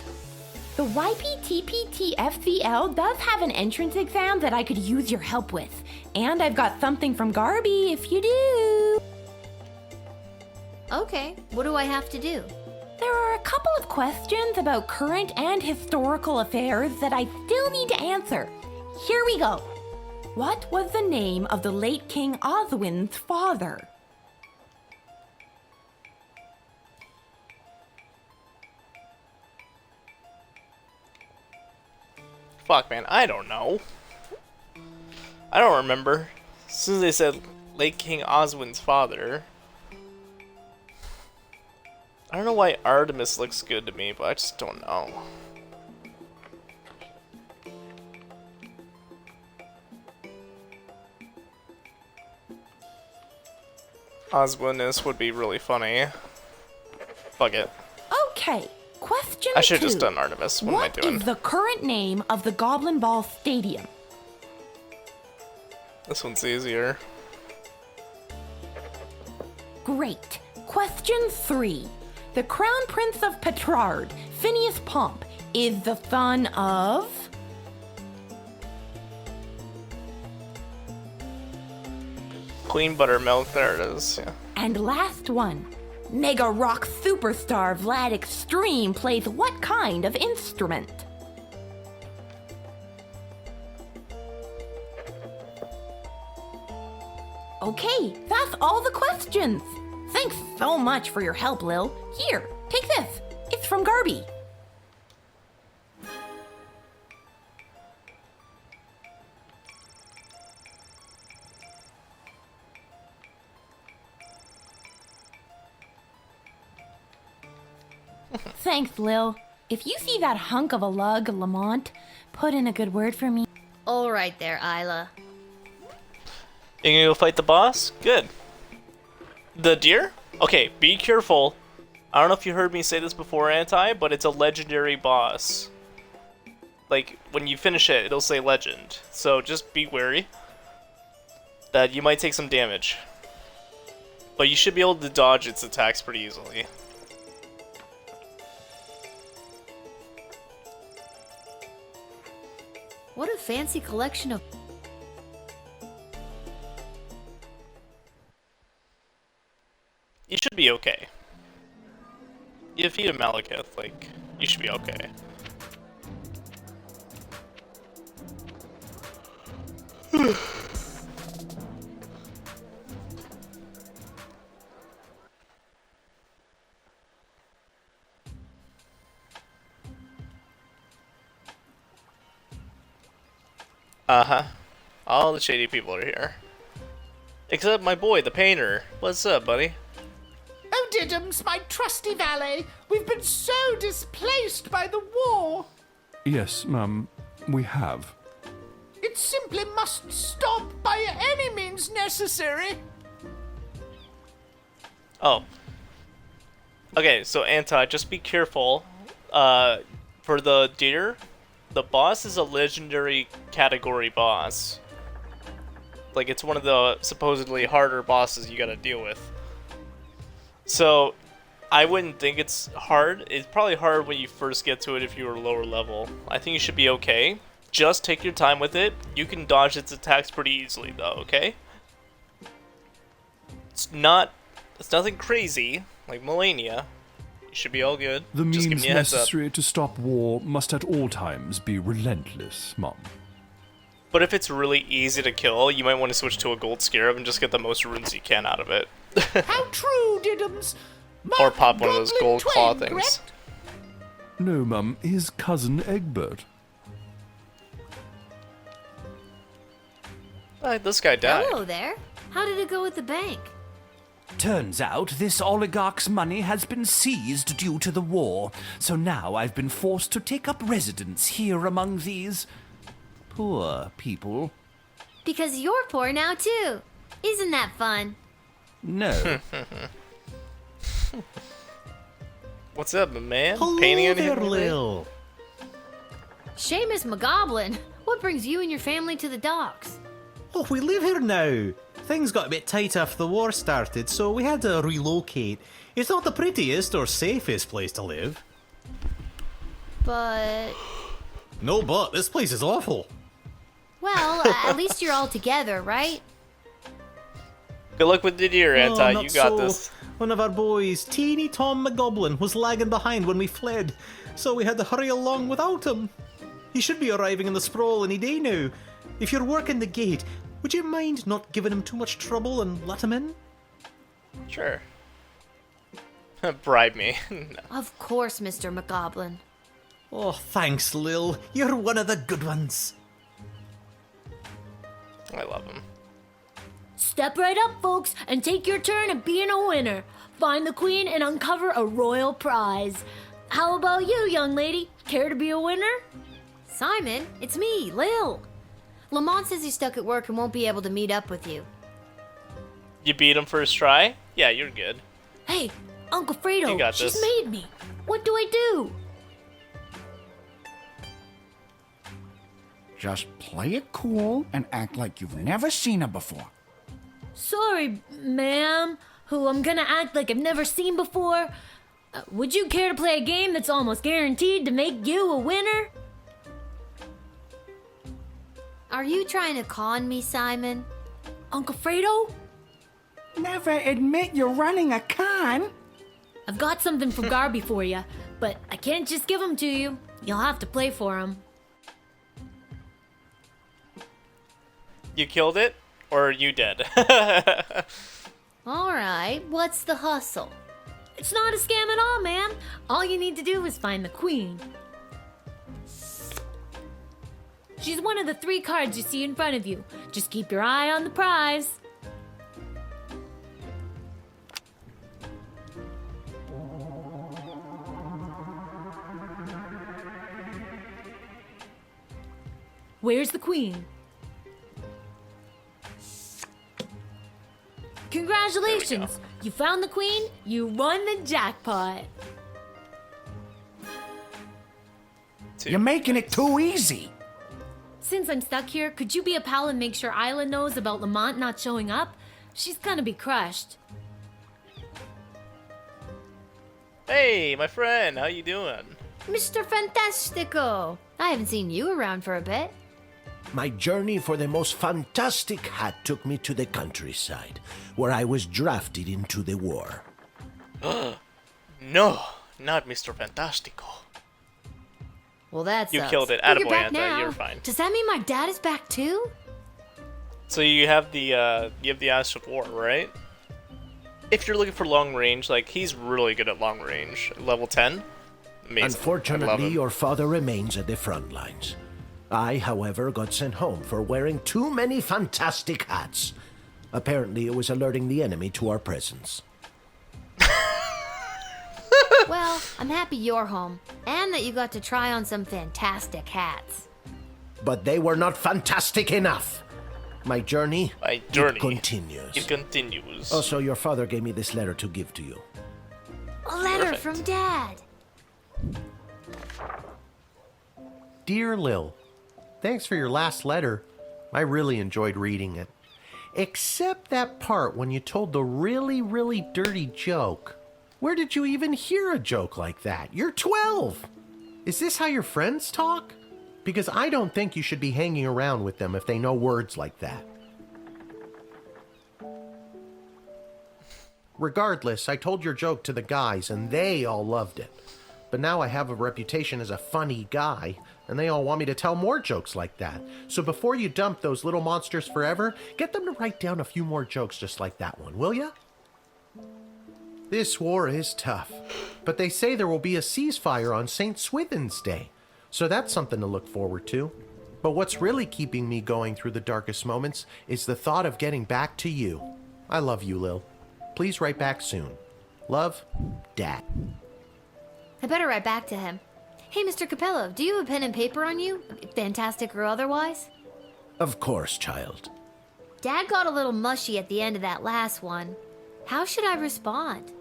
The YPTPTFCL does have an entrance exam that I could use your help with. And I've got something from Garby if you do. Okay, what do I have to do? There are a couple of questions about current and historical affairs that I still need to answer. Here we go. What was the name of the late King Oswin's father? Fuck, man, I don't know. I don't remember. As soon as they said late King Oswin's father... I don't know why Artemis looks good to me, but I just don't know. Oswinus would be really funny. Fuck it. Okay, question I should have two. just done Artemis. What am I doing? What is the current name of the Goblin Ball Stadium? This one's easier. Great. Question 3. The Crown Prince of Petrard, Phineas Pomp, is the son of... Queen Buttermilk, there it is, yeah. And last one. Mega rock superstar Vlad Extreme plays what kind of instrument? Okay, that's all the questions. Thanks so much for your help, Lil. Here, take this. It's from Garby. Thanks, Lil. If you see that hunk of a lug, Lamont, put in a good word for me. All right there, Isla. You gonna go fight the boss? Good. The deer? Okay, be careful. I don't know if you heard me say this before, Anti, but it's a legendary boss. Like, when you finish it, it'll say legend. So just be wary that you might take some damage. But you should be able to dodge its attacks pretty easily. What a fancy collection of... You should be okay. You defeat a Malekith, like, you should be okay. Uh-huh. All the shady people are here. Except my boy, the painter. What's up, buddy? Oh, Diddums, my trusty valet, we've been so displaced by the war. Yes, we have. It simply must stop by any means necessary. Oh. Okay, so Anti, just be careful. For the deer, the boss is a legendary category boss. Like, it's one of the supposedly harder bosses you gotta deal with. So, I wouldn't think it's hard. It's probably hard when you first get to it if you were lower level. I think you should be okay. Just take your time with it. You can dodge its attacks pretty easily though, okay? It's nothing crazy, like Melania. You should be all good. The Just means giving you a heads up. necessary to stop war must at all times be relentless, Mum. But if it's really easy to kill, you might want to switch to a gold scarab and just get the most runes you can out of it. How true, Diddums. Or pop one of those gold claw Twain, things. correct? No, Mum, his cousin Egbert. This guy died. Hello there. How did it go with the bank? Turns out this oligarch's money has been seized due to the war, so now I've been forced to take up residence here among these poor people. Because you're poor now too. Isn't that fun? No. What's up, my man? Hello Painting anything there, lately? Lil. Seamus McGoblin, what brings you and your family to the docks? Oh, we live here now. Things got a bit tight after the war started, so we had to relocate. It's not the prettiest or safest place to live. But, No, but this place is awful. well, at least you're all together, right? Good luck with the deer, Anti. not You got so. this. One of our boys, teeny Tom McGoblin, was lagging behind when we fled, so we had to hurry along without him. He should be arriving in the sprawl any day now. If you're working the gate, would you mind not giving him too much trouble and let him in? Sure. Bribe me. No. Of course, Mr. McGoblin. Oh, thanks, Lil. You're one of the good ones. I love him. Step right up, folks, and take your turn at being a winner. Find the queen and uncover a royal prize. How about you, young lady? Care to be a winner? Simon, it's me, Lil. Lamont says he's stuck at work and won't be able to meet up with you. You beat him first try? Yeah, you're good. Hey, Uncle You Fredo, got she's this. made me. What do I do? Just play it cool and act like you've never seen her before. Sorry, ma'am, who I'm gonna act like I've never seen before. Would you care to play a game that's almost guaranteed to make you a winner? Are you trying to con me, Simon? Uncle Fredo? Never admit you're running a con. I've got something from Garby for you, but I can't just give them to you. You'll have to play for them. You killed it? Or are you dead? Alright, what's the hustle? It's not a scam at all, ma'am. All you need to do is find the queen. She's one of the 3 cards you see in front of you. Just keep your eye on the prize. Where's the queen? Congratulations! You found the queen, you won the jackpot. You're making it too easy. Since I'm stuck here, could you be a pal and make sure Isla knows about Lamont not showing up? She's gonna be crushed. Hey, my friend, how you doing? Mr. Fantastico! I haven't seen you around for a bit. My journey for the most fantastic hat took me to the countryside, where I was drafted into the war. No, not Mr. Fantastico. Well, that's You killed it. Attaboy, You're back Anta. now. You're fine. Does that mean my dad is back too? So you have the Ash of War, right? If you're looking for long range, like he's really good at long range. Level 10. Amazing. Unfortunately, your father remains at the front lines. I, however, got sent home for wearing too many fantastic hats. Apparently, it was alerting the enemy to our presence. Well, I'm happy you're home, and that you got to try on some fantastic hats. But they were not fantastic enough. My journey, it continues. It continues. Also, your father gave me this letter to give to you. A letter from Dad. Dear Lil, thanks for your last letter. I really enjoyed reading it. Except that part when you told the really, really dirty joke. Where did you even hear a joke like that? You're 12! Is this how your friends talk? Because I don't think you should be hanging around with them if they know words like that. Regardless, I told your joke to the guys and they all loved it. But now I have a reputation as a funny guy, and they all want me to tell more jokes like that. So before you dump those little monsters forever, get them to write down a few more jokes just like that one, will ya? This war is tough, but they say there will be a ceasefire on St. Swithin's Day, so that's something to look forward to. But what's really keeping me going through the darkest moments is the thought of getting back to you. I love you, Lil. Please write back soon. Love, Dad. I better write back to him. Hey, Mr. Capello, do you have a pen and paper on you? Fantastic or otherwise? Of course, child. Dad got a little mushy at the end of that last one. How should I respond?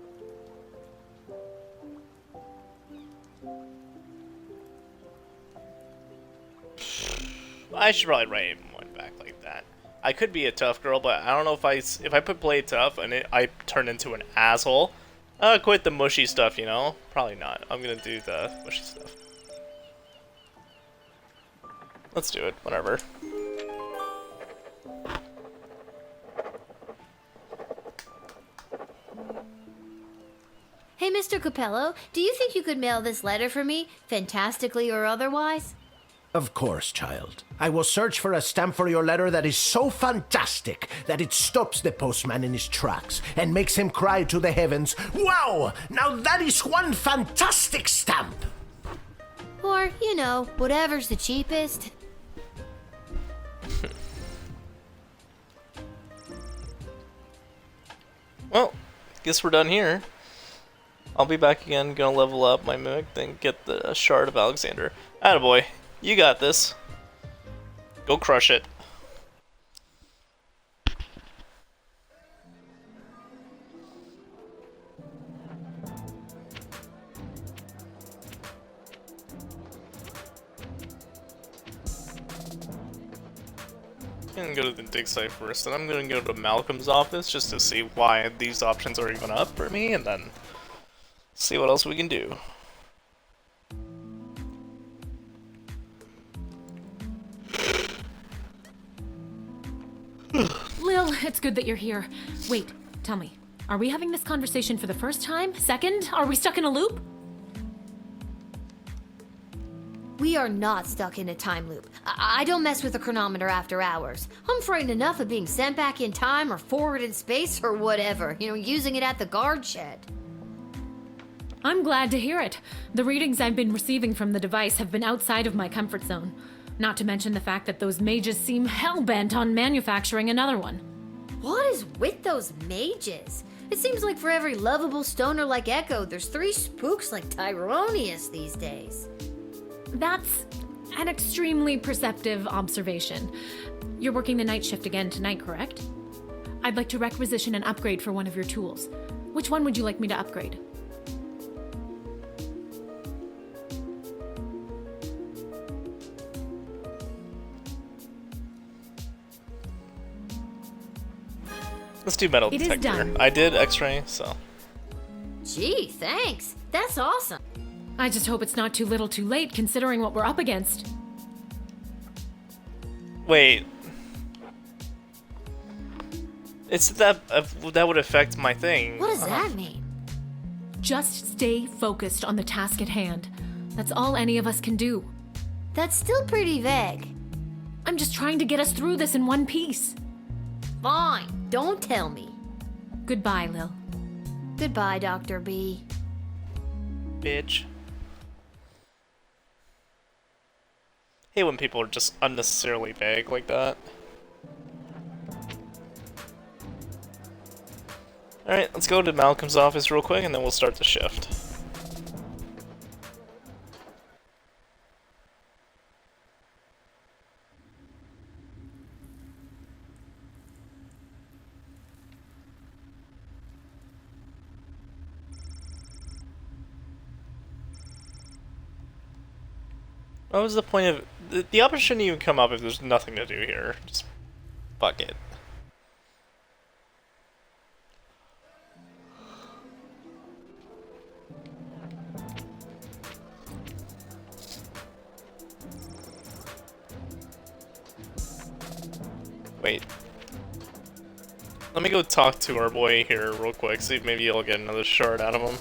I should probably write one back like that. I could be a tough girl, but I don't know if I put play tough and I turn into an asshole. Quit the mushy stuff, you know? Probably not. I'm gonna do the mushy stuff. Let's do it. Whatever. Hey, Mr. Capello, do you think you could mail this letter for me, fantastically or otherwise? Of course, child. I will search for a stamp for your letter that is so fantastic that it stops the postman in his tracks and makes him cry to the heavens, "Wow! Now that is one fantastic stamp!" Or, you know, whatever's the cheapest. Well, guess we're done here. I'll be back again, gonna level up my mimic, then get the Shard of Alexander. Attaboy, you got this. Go crush it. I'm gonna go to the dig site first, and I'm gonna go to Malcolm's office just to see why these options are even up for me, and then see what else we can do. Lil, it's good that you're here. Wait, tell me, are we having this conversation for the first time? Second? Are we stuck in a loop? We are not stuck in a time loop. I don't mess with the chronometer after hours. I'm frightened enough of being sent back in time or forward in space or whatever, you know, using it at the guard shed. I'm glad to hear it. The readings I've been receiving from the device have been outside of my comfort zone. Not to mention the fact that those mages seem hell-bent on manufacturing another one. What is with those mages? It seems like for every lovable stoner like Echo, there's 3 spooks like Tyronius these days. That's an extremely perceptive observation. You're working the night shift again tonight, correct? I'd like to requisition an upgrade for one of your tools. Which one would you like me to upgrade? Let's do metal It is detector. done. I did X-ray, so. Gee, thanks. That's awesome. I just hope it's not too little too late considering what we're up against. Wait. It's that would affect my thing. What does that mean? Just stay focused on the task at hand. That's all any of us can do. That's still pretty vague. I'm just trying to get us through this in one piece. fine. Don't tell me. Goodbye, Lil. Goodbye, Dr. B. Bitch. Hate when people are just unnecessarily vague like that. Alright, let's go to Malcolm's office real quick and then we'll start the shift. What was the point of... The option shouldn't even come up if there's nothing to do here. Just fuck it. Wait. Let me go talk to our boy here real quick, see if maybe he'll get another shard out of him.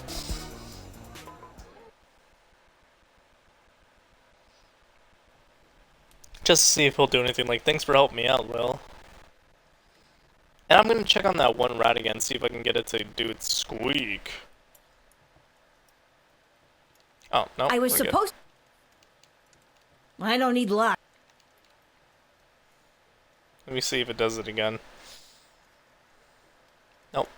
Just to see if he'll do anything like, thanks for helping me out, Lil. And I'm gonna check on that one rat again, see if I can get it to do its squeak. Oh, no. I was supposed. I don't need luck. Let me see if it does it again. Nope.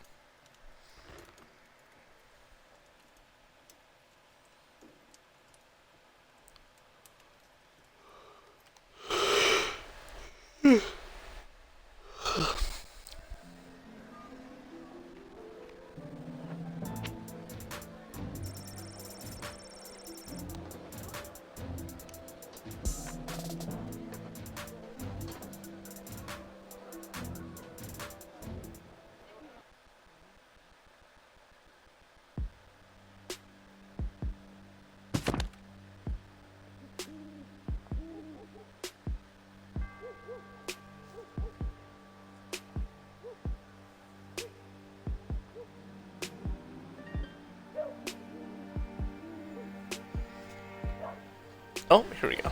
Oh, here we go.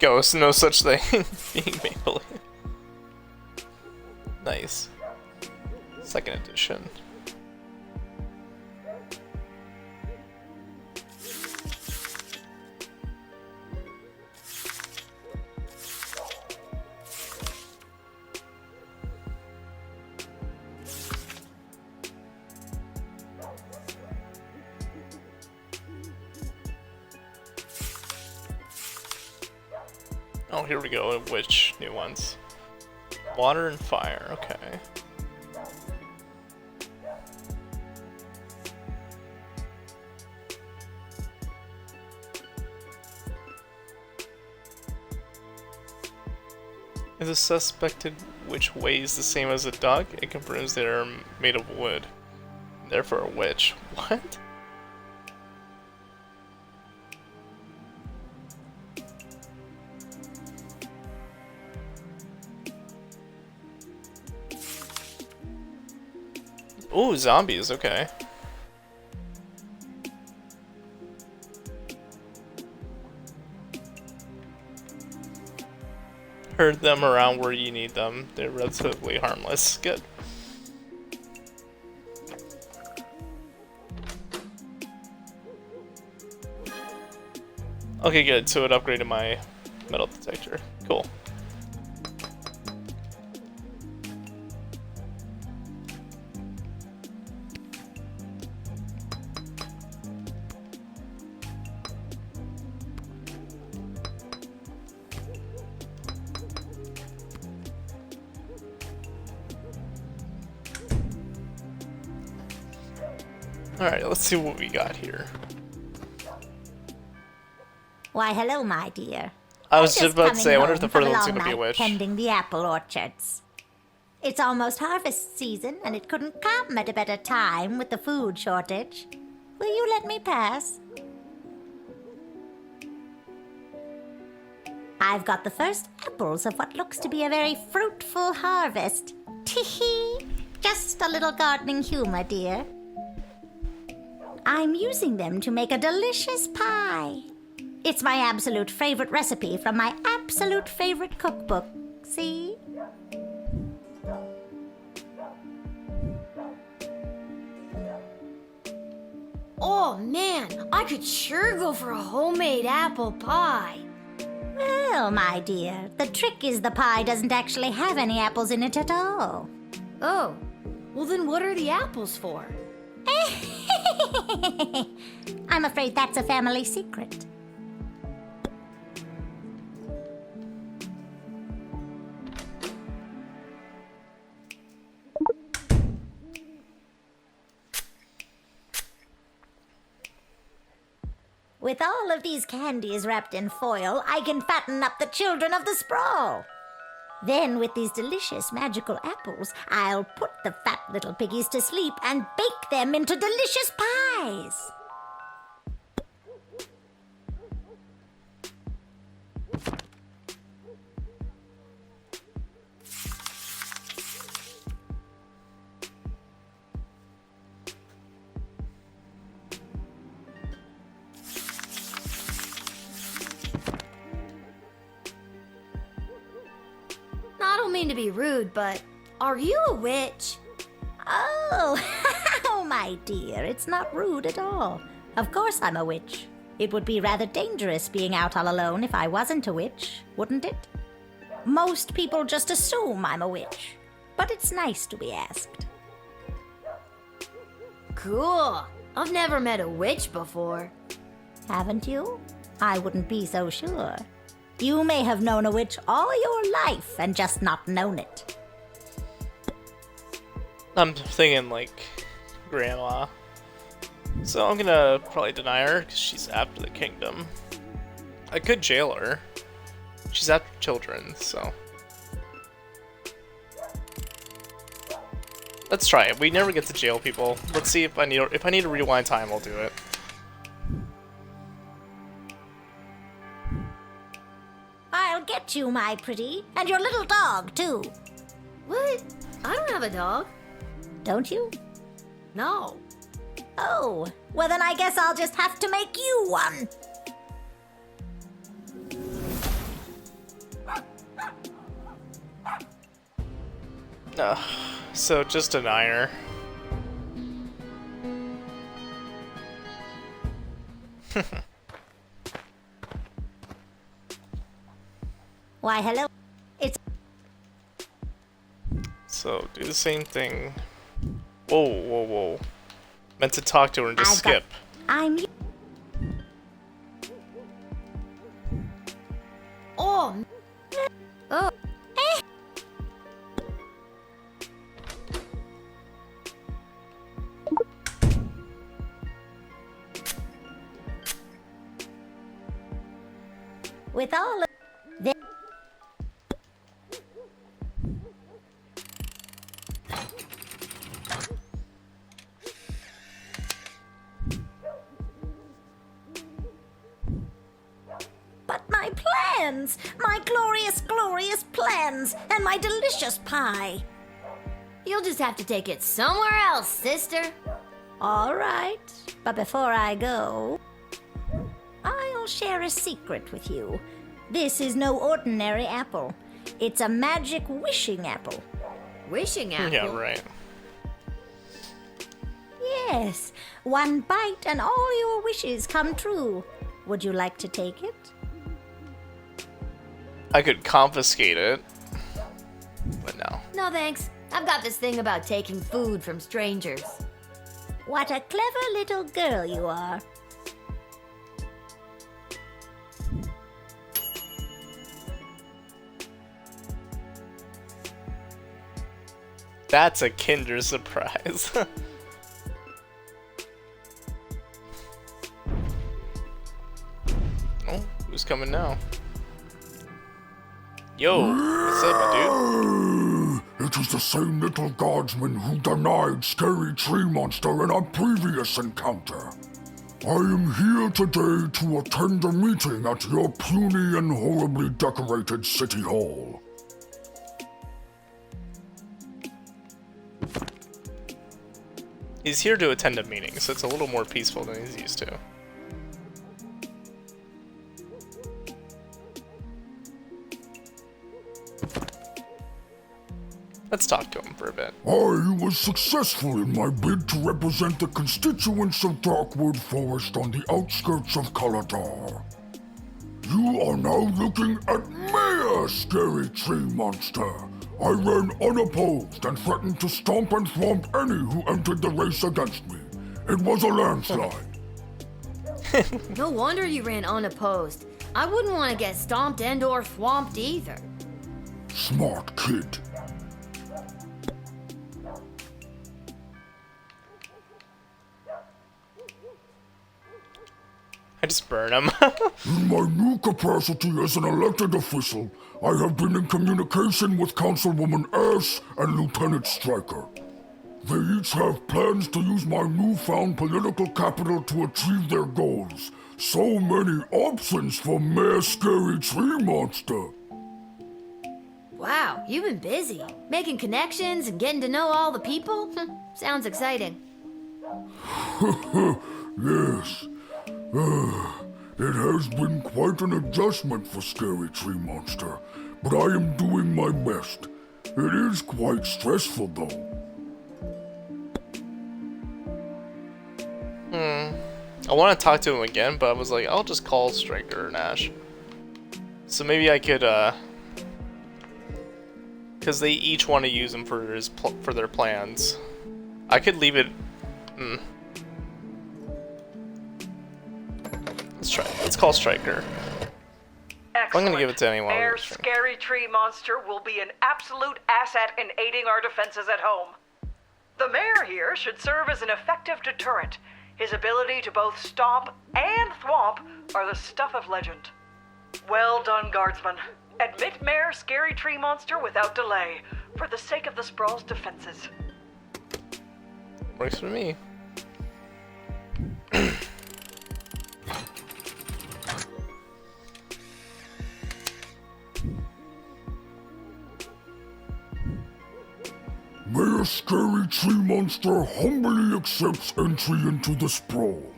Ghost, no such thing. Being Maple. Nice. Second edition. Oh, here we go. Which new ones? Water and fire. Okay. Is a suspected witch weighs the same as a duck? It confirms they are made of wood. Therefore a witch. What? Ooh, zombies, okay. Herd them around where you need them. They're relatively harmless. Good. Okay, good. So it upgraded my metal detector. Cool. Alright, let's see what we got here. Why, hello, my dear. I was just about to say, I wonder if the further further one's gonna be a witch. Tending the apple orchards. It's almost harvest season, and it couldn't come at a better time with the food shortage. Will you let me pass? I've got the first apples of what looks to be a very fruitful harvest. Tee-hee! Just a little gardening humor, dear. I'm using them to make a delicious pie. It's my absolute favorite recipe from my absolute favorite cookbook. See? Oh man, I could sure go for a homemade apple pie. Well, my dear, the trick is the pie doesn't actually have any apples in it at all. Oh, well then what are the apples for? I'm afraid that's a family secret. With all of these candies wrapped in foil, I can fatten up the children of the sprawl. Then, with these delicious magical apples, I'll put the fat little piggies to sleep and bake them into delicious pies. I don't mean to be rude, but are you a witch? Oh, oh, my dear, it's not rude at all. Of course I'm a witch. It would be rather dangerous being out all alone if I wasn't a witch, wouldn't it? Most people just assume I'm a witch, but it's nice to be asked. Cool. I've never met a witch before. Haven't you? I wouldn't be so sure. You may have known a witch all your life and just not known it. I'm thinking like grandma. So I'm gonna probably deny her because she's after the kingdom. I could jail her. She's after children, so. Let's try it. We never get to jail people. Let's see if I need to rewind time, I'll do it. I'll get you, my pretty, and your little dog, too. What? I don't have a dog. Don't you? No. Oh, well then I guess I'll just have to make you one. So just deny her. Why, hello. It's... So do the same thing. Whoa, whoa, whoa. Meant to talk to her and just skip. I'm... Oh. Oh. With all of... the... But my plans! My glorious, glorious plans! And my delicious pie! You'll just have to take it somewhere else, sister. All right, but before I go, I'll share a secret with you. This is no ordinary apple. It's a magic wishing apple. Wishing apple? Yeah, right. Yes, one bite and all your wishes come true. Would you like to take it? I could confiscate it, but no. No thanks. I've got this thing about taking food from strangers. What a clever little girl you are. That's a Kinder surprise. Oh, who's coming now? Yo, what's up, my dude? It is the same Little Guardsman who denied Scary Tree Monster in our previous encounter. I am here today to attend a meeting at your puny and horribly decorated city hall. He's here to attend a meeting, so it's a little more peaceful than he's used to. Let's talk to him for a bit. I was successful in my bid to represent the constituents of Darkwood Forest on the outskirts of Kaladar. You are now looking at me, scary tree monster. I ran unopposed and threatened to stomp and thwomp any who entered the race against me. It was a landslide. No wonder you ran unopposed. I wouldn't want to get stomped and or thwomped either. Smart kid. I just burn him. In my new capacity as an elected official, I have been in communication with Councilwoman Ash and Lieutenant Stryker. They each have plans to use my newfound political capital to achieve their goals. So many options for Mayor Scary Tree Monster. Wow, you've been busy. Making connections and getting to know all the people? Sounds exciting. Yes. It has been quite an adjustment for Scary Tree Monster, but I am doing my best. It is quite stressful, though. I want to talk to him again, but I was like, I'll just call Stryker and Ash. So maybe I could, because they each want to use him for their plans. I could leave it. Let's try. Let's call Stryker. I'm gonna give it to anyone. Mayor Scary Tree Monster will be an absolute asset in aiding our defenses at home. The mayor here should serve as an effective deterrent. His ability to both stomp and thwomp are the stuff of legend. Well done, Guardsman. Admit Mayor Scary Tree Monster without delay, for the sake of the Sprawl's defenses. Works for me. Mayor Scary Tree Monster humbly accepts entry into the Sprawl.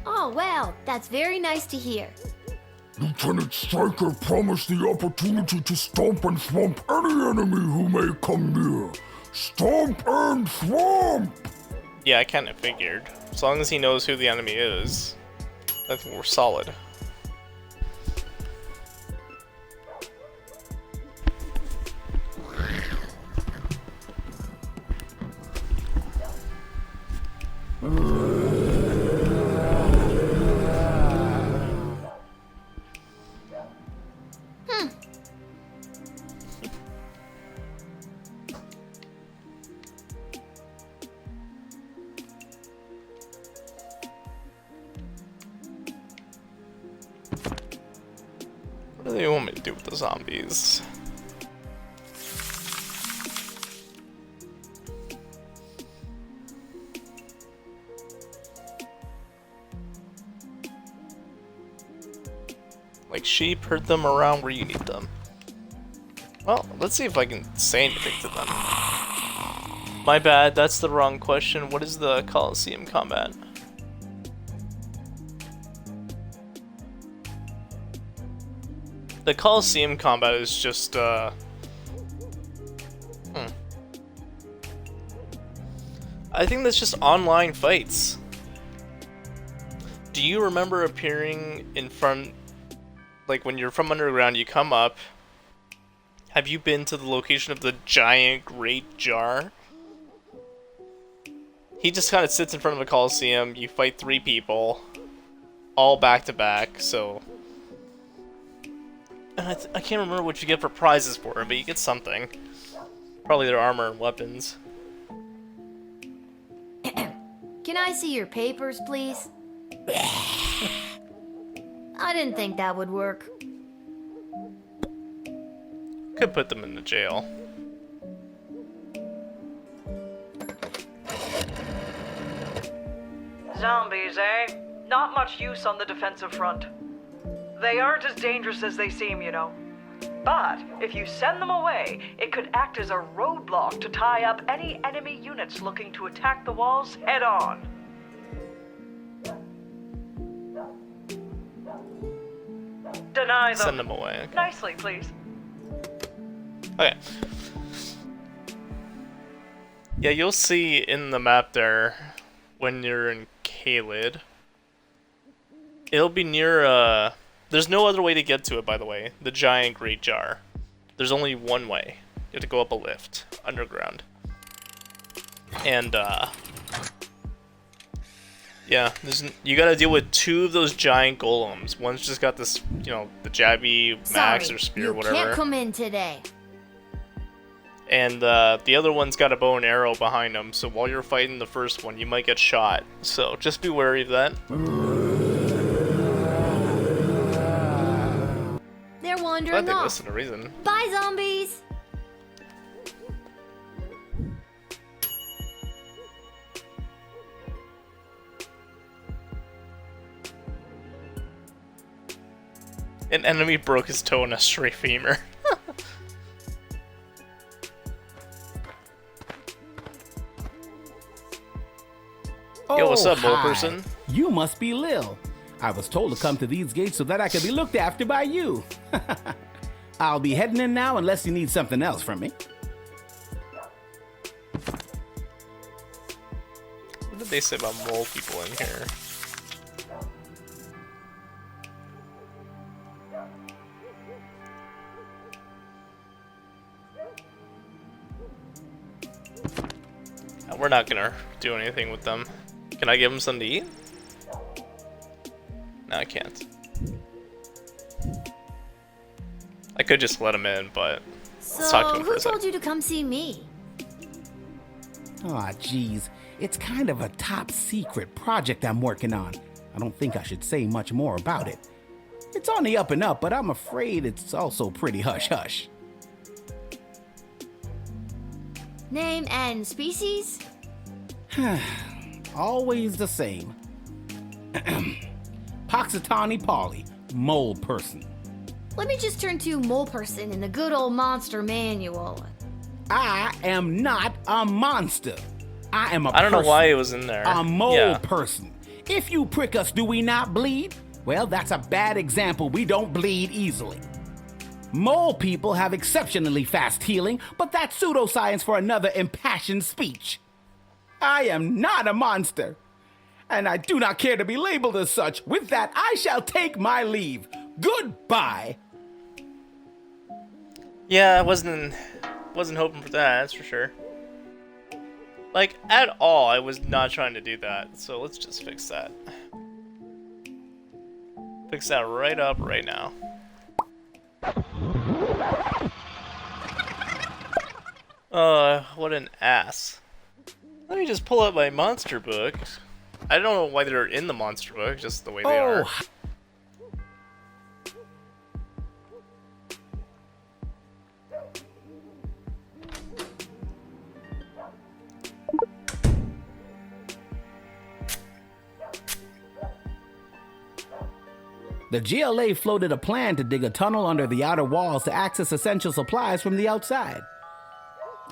Oh, well, that's very nice to hear. Lieutenant Stryker promised the opportunity to stomp and thwomp any enemy who may come near. Stomp and thwomp! Yeah, I kind of figured. As long as he knows who the enemy is, I think we're solid. What do they want me to do with the zombies? Like sheep, herd them around where you need them. Well, let's see if I can say anything to them. My bad, that's the wrong question. What is the Coliseum combat? The Coliseum combat is just, I think that's just online fights. Do you remember appearing in front, like when you're from underground, you come up. Have you been to the location of the giant great jar? He just kind of sits in front of a Coliseum, you fight 3 people, all back to back, so... And I can't remember what you get for prizes for it, but you get something. Probably their armor and weapons. Can I see your papers, please? I didn't think that would work. Could put them in the jail. Zombies, eh? Not much use on the defensive front. They aren't as dangerous as they seem, you know. But if you send them away, it could act as a roadblock to tie up any enemy units looking to attack the walls head on. Deny them. Send them away. Okay. Nicely, please. Okay. Yeah, you'll see in the map there when you're in Kaled. It'll be near there's no other way to get to it, by the way. The giant great jar. There's only one way. You have to go up a lift underground. And yeah, you gotta deal with 2 of those giant golems. One's just got this, you know, the jabby max or spear, you whatever. can't come in today. And the other one's got a bow and arrow behind him, so while you're fighting the first one, you might get shot. So just be wary of that. They're Glad wandering they off. listen to reason. Bye, zombies! An enemy broke his toe in a stray femur. Yo, what's up, mole hi. person? You must be Lil. I was told to come to these gates so that I could be looked after by you. I'll be heading in now unless you need something else from me. What did they say about mole people in here? We're not gonna do anything with them. Can I give them something to eat? No, I can't. I could just let them in, but let's talk to So, him for who a second. told you to come see me? Aw, geez. It's kind of a top secret project I'm working on. I don't think I should say much more about it. It's on the up and up, but I'm afraid it's also pretty hush-hush. Name and species? Always the same. Poxitani Polly, mole person. Let me just turn to mole person in the good old monster manual. I am not a monster. I am a I don't know person. why it was in there. A mole Yeah. person. If you prick us, do we not bleed? Well, that's a bad example. We don't bleed easily. Mole people have exceptionally fast healing, but that's pseudoscience for another impassioned speech. I am not a monster, and I do not care to be labeled as such. With that, I shall take my leave. Goodbye. Yeah, I wasn't hoping for that, that's for sure. Like, at all, I was not trying to do that, so let's just fix that. Fix that right up, right now. What an ass. Let me just pull up my monster book. I don't know why they're in the monster book, just the way they are. The GLA floated a plan to dig a tunnel under the outer walls to access essential supplies from the outside.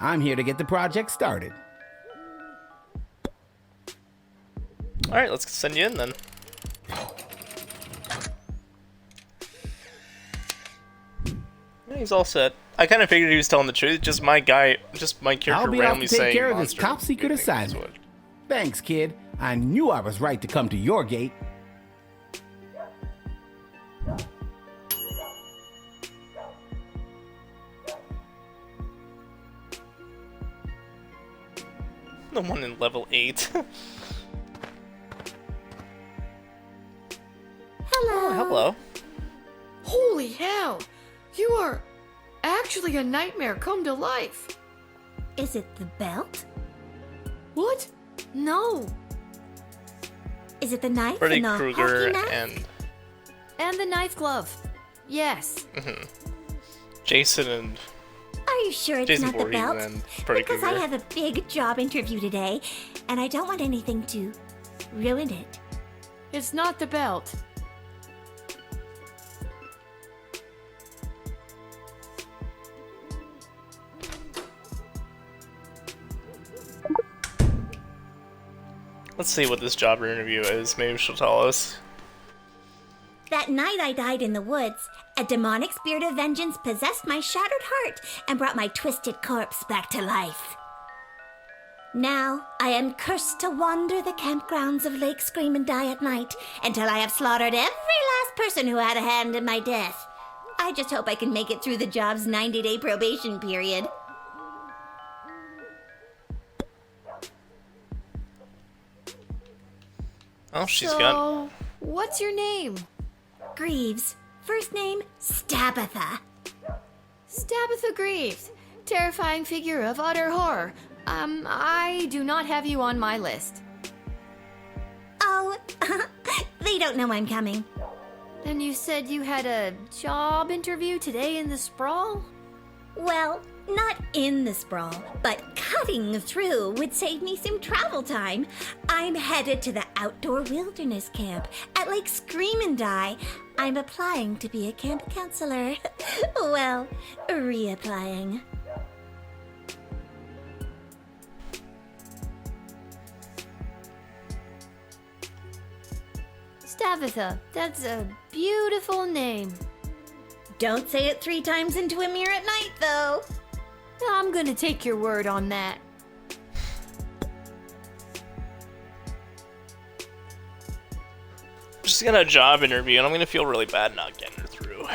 I'm here to get the project started. Alright, let's send you in then. Yeah, he's all set. I kind of figured he was telling the truth. Just my character I'll be off randomly to take saying care of this monster top secret things is assignment. what- Thanks, kid. I knew I was right to come to your gate. The one in level 8. Hello. Hello. Holy hell! You are actually a nightmare come to life. Is it the belt? What? No. Is it the knife Freddy and the Krueger hockey knife? And the knife glove. Yes. Jason and Are you sure it's Jason not the Voorhees belt? and Freddy Because I Krueger. have a big job interview today, and I don't want anything to ruin it. It's not the belt. Let's see what this job interview is. Maybe she'll tell us. That night I died in the woods, a demonic spirit of vengeance possessed my shattered heart and brought my twisted corpse back to life. Now I am cursed to wander the campgrounds of Lake Scream and Die at night until I have slaughtered every last person who had a hand in my death. I just hope I can make it through the job's 90-day probation period. Oh, she's so, got. What's your name? Greaves. First name, Stabitha. Stabitha Greaves. Terrifying figure of utter horror. I do not have you on my list. Oh, they don't know I'm coming. And you said you had a job interview today in the sprawl? Well, not in the sprawl, but cutting through would save me some travel time. I'm headed to the outdoor wilderness camp at Lake Scream and Die. I'm applying to be a camp counselor. Well, reapplying. Stabitha, that's a beautiful name. Don't say it 3 times into a mirror at night, though. I'm gonna take your word on that. She's got a job interview, and I'm gonna feel really bad not getting her through.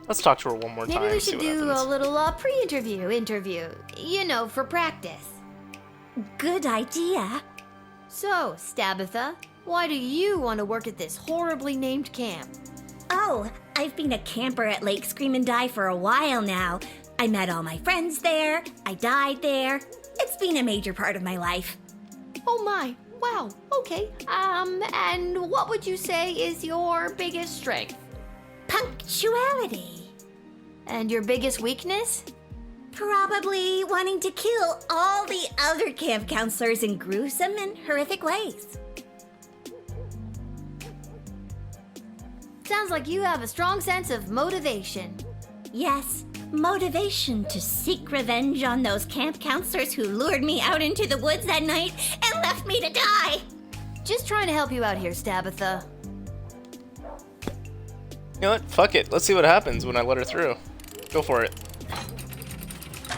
Let's talk to her one more time. Maybe we see should what do happens. a little pre-interview. You know, for practice. Good idea. So, Stabitha, why do you want to work at this horribly named camp? Oh, I've been a camper at Lake Scream and Die for a while now. I met all my friends there. I died there. It's been a major part of my life. Oh my, wow, okay. And what would you say is your biggest strength? Punctuality. And your biggest weakness? Probably wanting to kill all the other camp counselors in gruesome and horrific ways. Sounds like you have a strong sense of motivation. Yes, motivation to seek revenge on those camp counselors who lured me out into the woods that night and left me to die. Just trying to help you out here, Stabitha. You know what? Fuck it. Let's see what happens when I let her through. Go for it.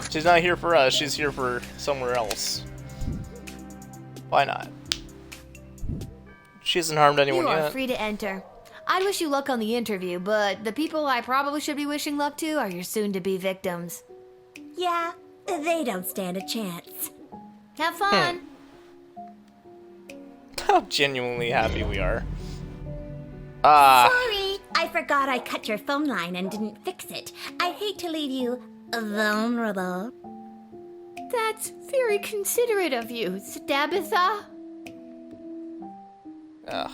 She's not here for us. She's here for somewhere else. Why not? She hasn't harmed anyone You are yet. free to enter. I'd wish you luck on the interview, but the people I probably should be wishing luck to are your soon-to-be victims. Yeah, they don't stand a chance. Have fun. How genuinely happy we are. Sorry, I forgot I cut your phone line and didn't fix it. I hate to leave you vulnerable. That's very considerate of you, Stabitha. Ugh.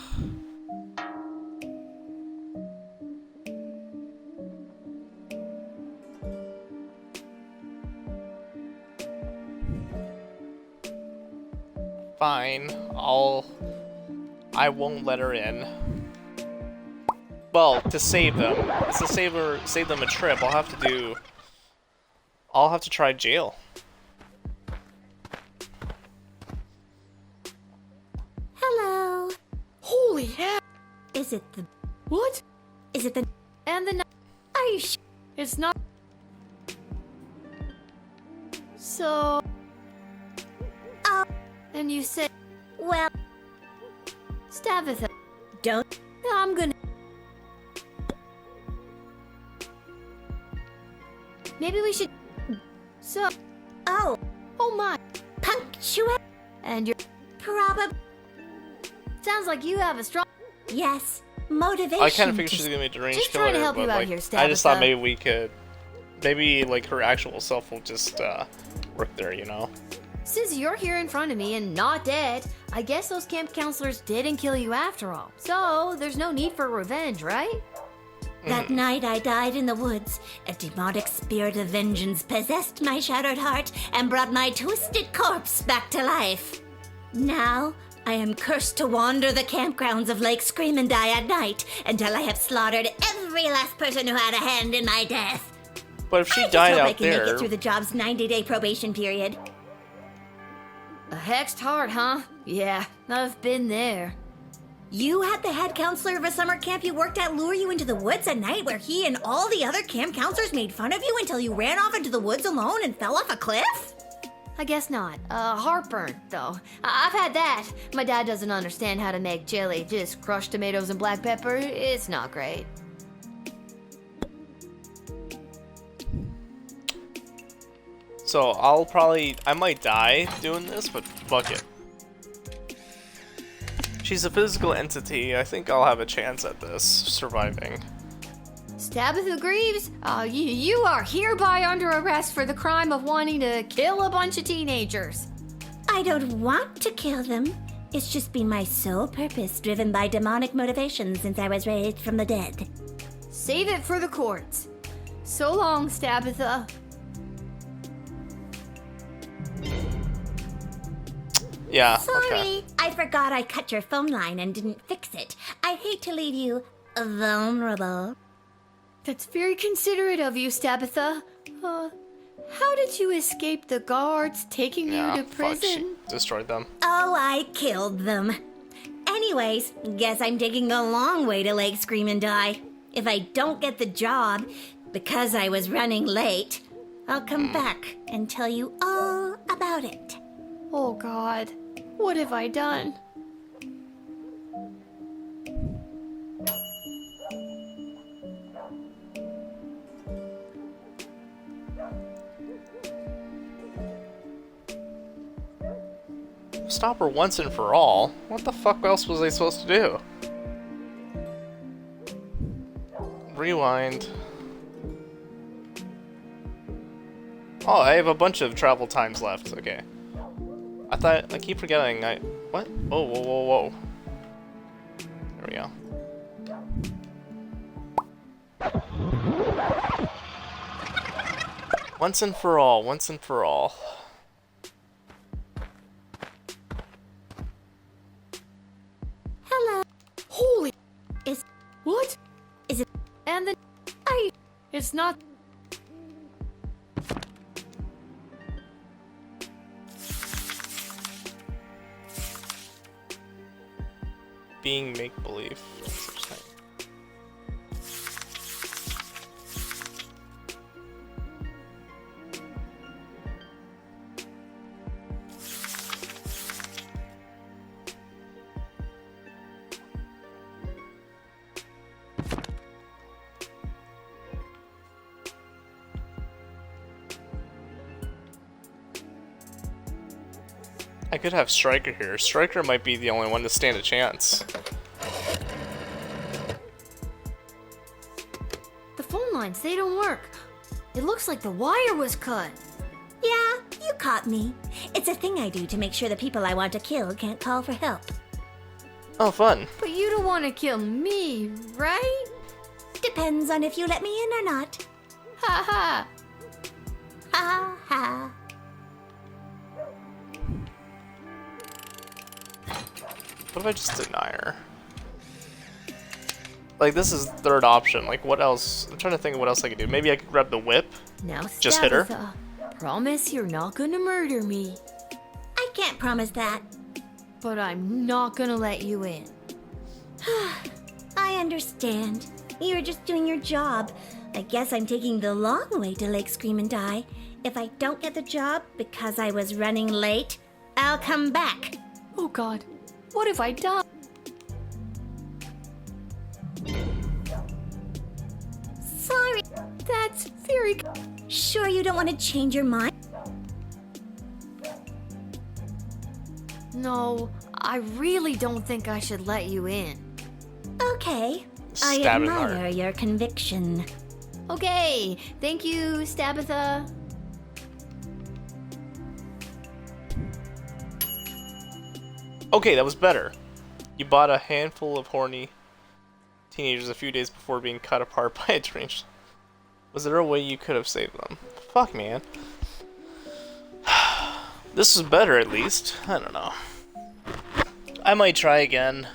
Fine, I won't let her in. Well, to save them. It's to save them a trip. I'll have to try jail. Hello. Holy hell. Is it the... What? Is it the... And the... Are you sure? It's not... So... Oh. And you say... Well... Stabitha. Don't... I'm gonna... Maybe we should... So... Oh. Oh my. Punctual... And you're... Probably... Sounds like you have a strong... Yes. Motivation. I kind of figured she's gonna be a deranged Just killer, trying to help but you out like, here, I just thought Stabitha. maybe we could... Maybe, like, her actual self will just, work there, you know? Since you're here in front of me and not dead, I guess those camp counselors didn't kill you after all. So, there's no need for revenge, right? That night I died in the woods. A demonic spirit of vengeance possessed my shattered heart and brought my twisted corpse back to life. Now, I am cursed to wander the campgrounds of Lake Scream and Die at night until I have slaughtered every last person who had a hand in my death. But if she I just died hope I out can make there... it through the job's 90-day probation period. A hexed heart, huh? Yeah, I've been there. You had the head counselor of a summer camp you worked at lure you into the woods at night where he and all the other camp counselors made fun of you until you ran off into the woods alone and fell off a cliff? I guess not. Heartburn, though. I've had that. My dad doesn't understand how to make jelly. Just crushed tomatoes and black pepper. It's not great. So I might die doing this, but fuck it. She's a physical entity. I think I'll have a chance at this, surviving. Stabitha Greaves, you are hereby under arrest for the crime of wanting to kill a bunch of teenagers. I don't want to kill them. It's just been my sole purpose, driven by demonic motivation since I was raised from the dead. Save it for the courts. So long, Stabitha. Yeah, Sorry, okay. I forgot I cut your phone line and didn't fix it. I hate to leave you vulnerable. That's very considerate of you, Stabitha. How did you escape the guards taking you to prison? She destroyed them. Oh, I killed them. Anyways, guess I'm taking a long way to Lake Scream and Die. If I don't get the job, because I was running late, I'll come back and tell you all about it. Oh God, what have I done? Stop her once and for all. What the fuck else was I supposed to do? Rewind. Oh, I have a bunch of travel times left. Okay. I keep forgetting. What? Whoa, whoa, whoa, whoa. There we go. Once and for all. Once and for all. Hello. Holy. Is what? Is it? And then are you? It's not. Being make-believe. Such thing. I could have Striker here. Striker might be the only one to stand a chance. The phone lines, they don't work. It looks like the wire was cut. Yeah, you caught me. It's a thing I do to make sure the people I want to kill can't call for help. Oh, fun. But you don't want to kill me, right? Depends on if you let me in or not. Ha ha. Ha ha. What if I just deny her? Like, this is third option. Like, what else? I'm trying to think of what else I could do. Maybe I could grab the whip. Now, just hit her. Promise you're not gonna murder me. I can't promise that. But I'm not gonna let you in. I understand. You're just doing your job. I guess I'm taking the long way to Lake Scream and Die. If I don't get the job because I was running late, I'll come back. Oh God, what if I die? Sorry. That's very... Sure you don't want to change your mind? No, I really don't think I should let you in. Okay. I Stab in admire heart. your conviction. Okay, thank you, Stabitha. Okay, that was better. You bought a handful of horny teenagers a few days before being cut apart by a deranged. Was there a way you could have saved them? Fuck, man. This is better, at least. I don't know. I might try again.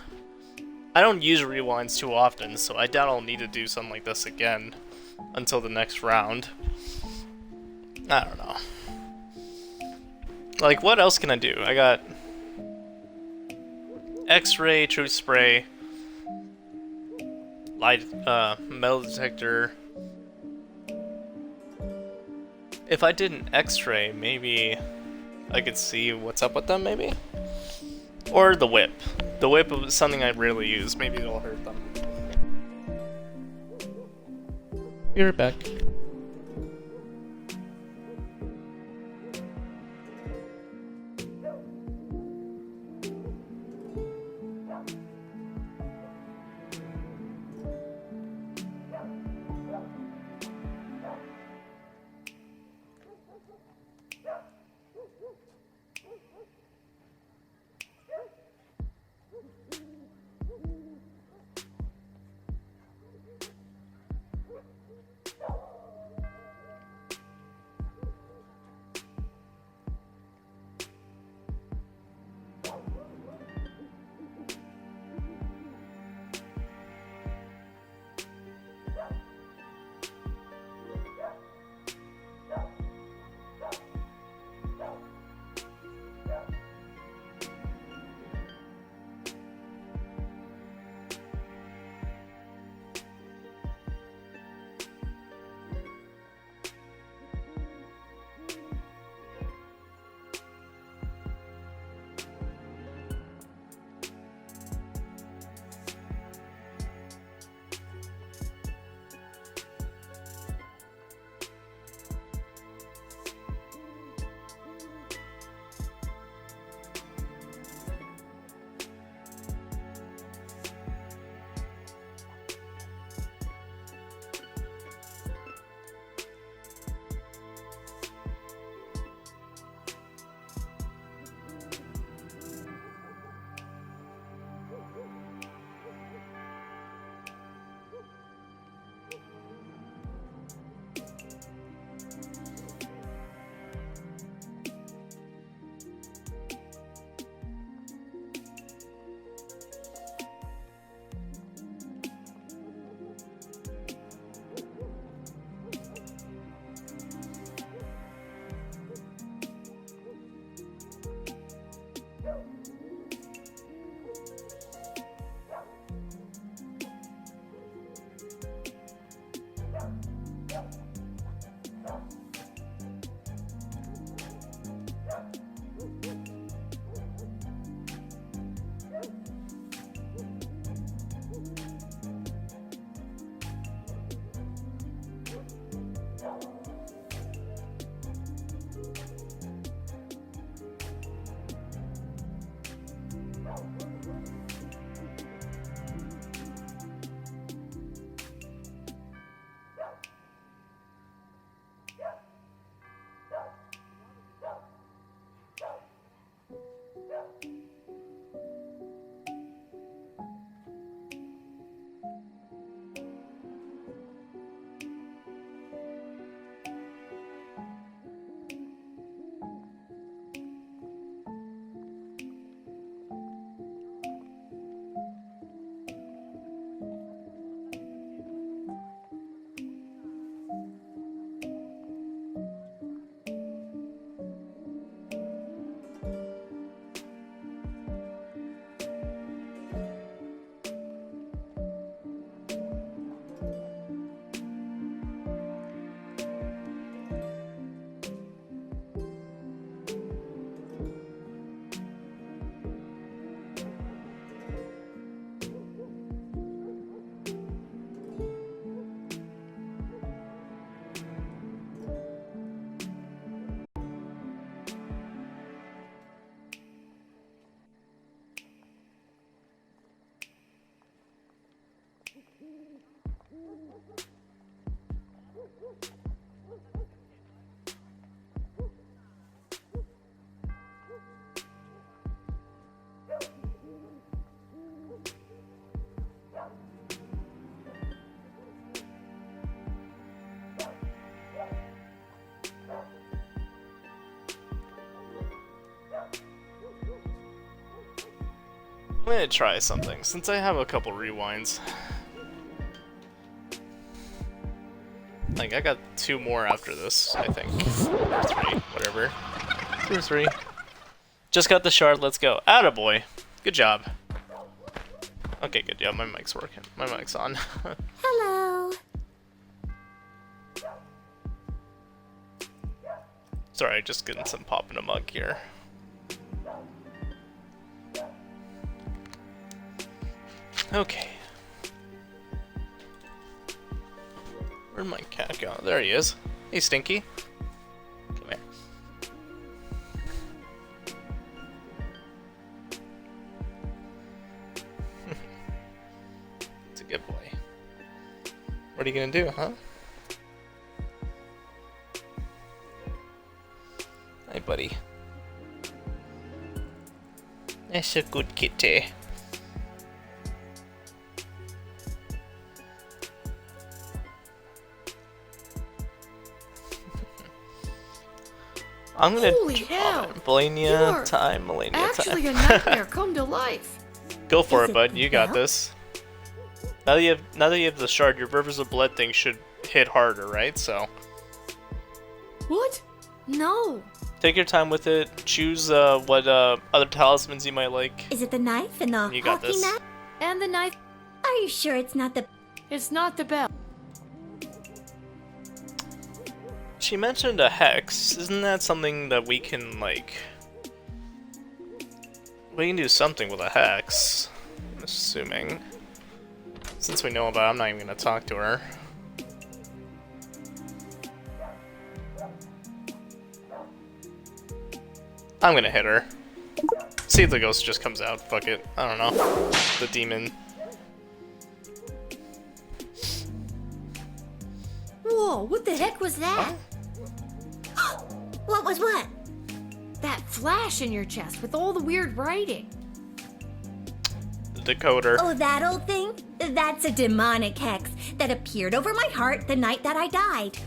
I don't use rewinds too often, so I doubt I'll need to do something like this again until the next round. I don't know. Like, what else can I do? I got X-ray, truth spray, light, metal detector. If I did an X-ray, maybe I could see what's up with them, maybe? Or the whip. The whip is something I rarely use. Maybe it'll hurt them. Be right back. I'm gonna try something, since I have a couple rewinds. Like, I got 2 more after this, I think. Or 3, whatever. 2 or 3. Just got the shard, let's go. Attaboy. Good job. Okay, good job. My mic's working. My mic's on. Hello. Sorry, just getting some pop in a mug here. Okay. Where'd my cat go? There he is. Hey, Stinky. Come here. It's a good boy. What are you gonna do, huh? Hi, buddy. That's a good kitty. I'm gonna Holy hell! Melania time, Melania time. Actually, a nightmare come to life. Go for it, bud. You got this. Now that you have the shard, your Rivers of Blood thing should hit harder, right? So What? No. take your time with it. Choose what other talismans you might like. Is it the knife and the You got hockey this. knife? And the knife. Are you sure it's not the... It's not the bell. She mentioned a hex. Isn't that something that we can like? We can do something with a hex. I'm assuming. Since we know about it, I'm not even gonna talk to her. I'm gonna hit her. See if the ghost just comes out. Fuck it. I don't know. The demon. Whoa, what the heck was that? What was what? That flash in your chest with all the weird writing. The decoder. Oh, that old thing? That's a demonic hex that appeared over my heart the night that I died.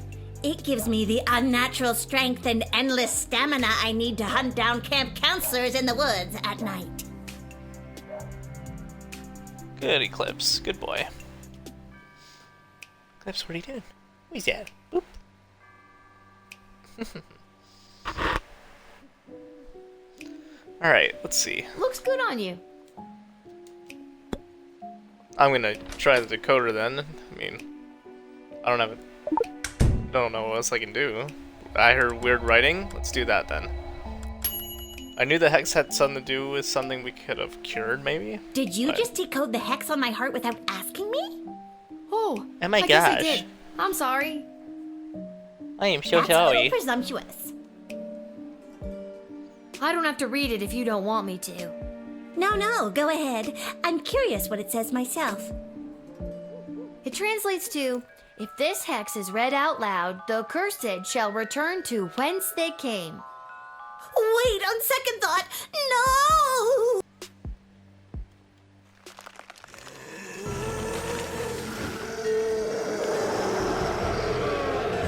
It gives me the unnatural strength and endless stamina I need to hunt down camp counselors in the woods at night. Good, Eclipse. Good boy. Eclipse, what are you doing? Where's that? Boop. Alright, let's see. Looks good on you. I'm gonna try the decoder then. I mean, I don't know what else I can do. I heard weird writing. Let's do that then. I knew the hex had something to do with something we could have cured, maybe? Did you But- just decode the hex on my heart without asking me? Oh, Oh my I guess I gosh. did. I'm sorry. I am so That's a sorry. little presumptuous. I don't have to read it if you don't want me to. No, go ahead. I'm curious what it says myself. It translates to, if this hex is read out loud, the cursed shall return to whence they came. Wait, on second thought, no!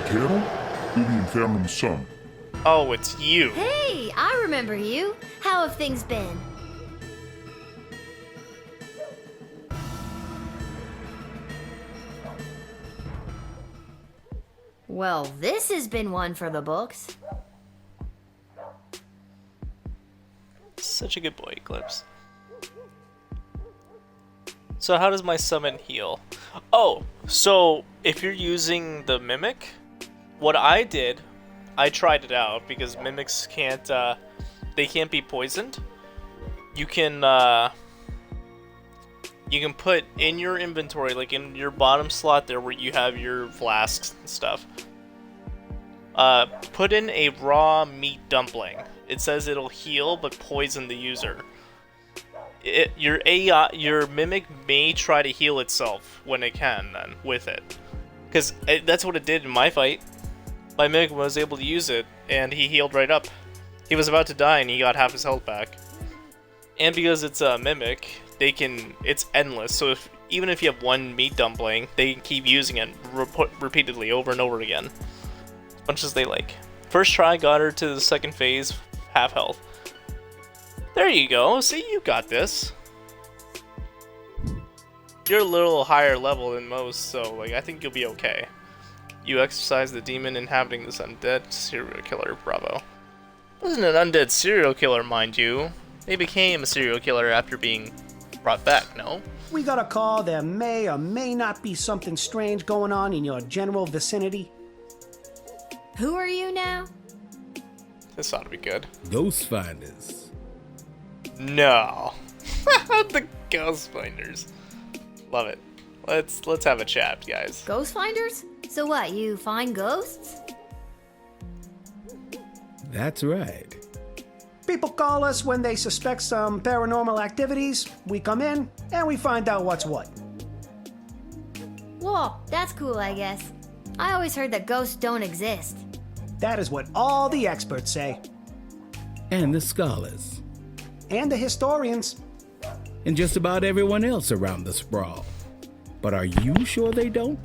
Carol? Baby Infernum's son. Oh, it's you. Hey, I remember you. How have things been? Well, this has been one for the books. Such a good boy, Eclipse. So how does my summon heal? Oh, so if you're using the Mimic, what I did, I tried it out because Mimics can't, they can't be poisoned. You can put in your inventory, like in your bottom slot there where you have your flasks and stuff, put in a raw meat dumpling. It says it'll heal but poison the user. Your AI, your Mimic may try to heal itself when it can then with it. Because that's what it did in my fight. My Mimic was able to use it and he healed right up. He was about to die and he got half his health back. And because it's a Mimic, it's endless. So even if you have one meat dumpling, they can keep using it repeatedly over and over again. As much as they like. First try got her to the second phase, half health. There you go. See, you got this. You're a little higher level than most, so like I think you'll be okay. You exorcise the demon inhabiting this undead serial killer. Bravo. Wasn't an undead serial killer, mind you. They became a serial killer after being brought back, no? We got a call there may or may not be something strange going on in your general vicinity. Who are you now? This ought to be good. Ghost finders. No. The ghost finders. Love it. Let's have a chat, guys. Ghost finders? So what, you find ghosts? That's right. People call us when they suspect some paranormal activities. We come in and we find out what's what. Whoa, that's cool, I guess. I always heard that ghosts don't exist. That is what all the experts say. And the scholars. And the historians. And just about everyone else around the sprawl. But are you sure they don't?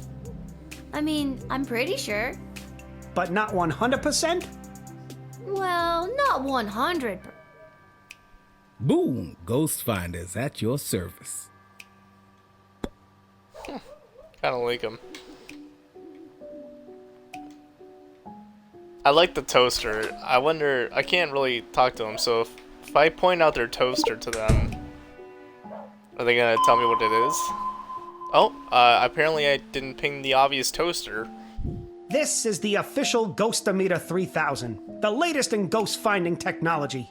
I mean, I'm pretty sure. But not 100%? Well, not 100. Boom! Ghost finders at your service. Kind of like them. I like the toaster. I wonder, I can't really talk to them, so if I point out their toaster to them, are they gonna tell me what it is? Oh, apparently I didn't ping the obvious toaster. This is the official Ghostometer 3000, the latest in ghost finding technology.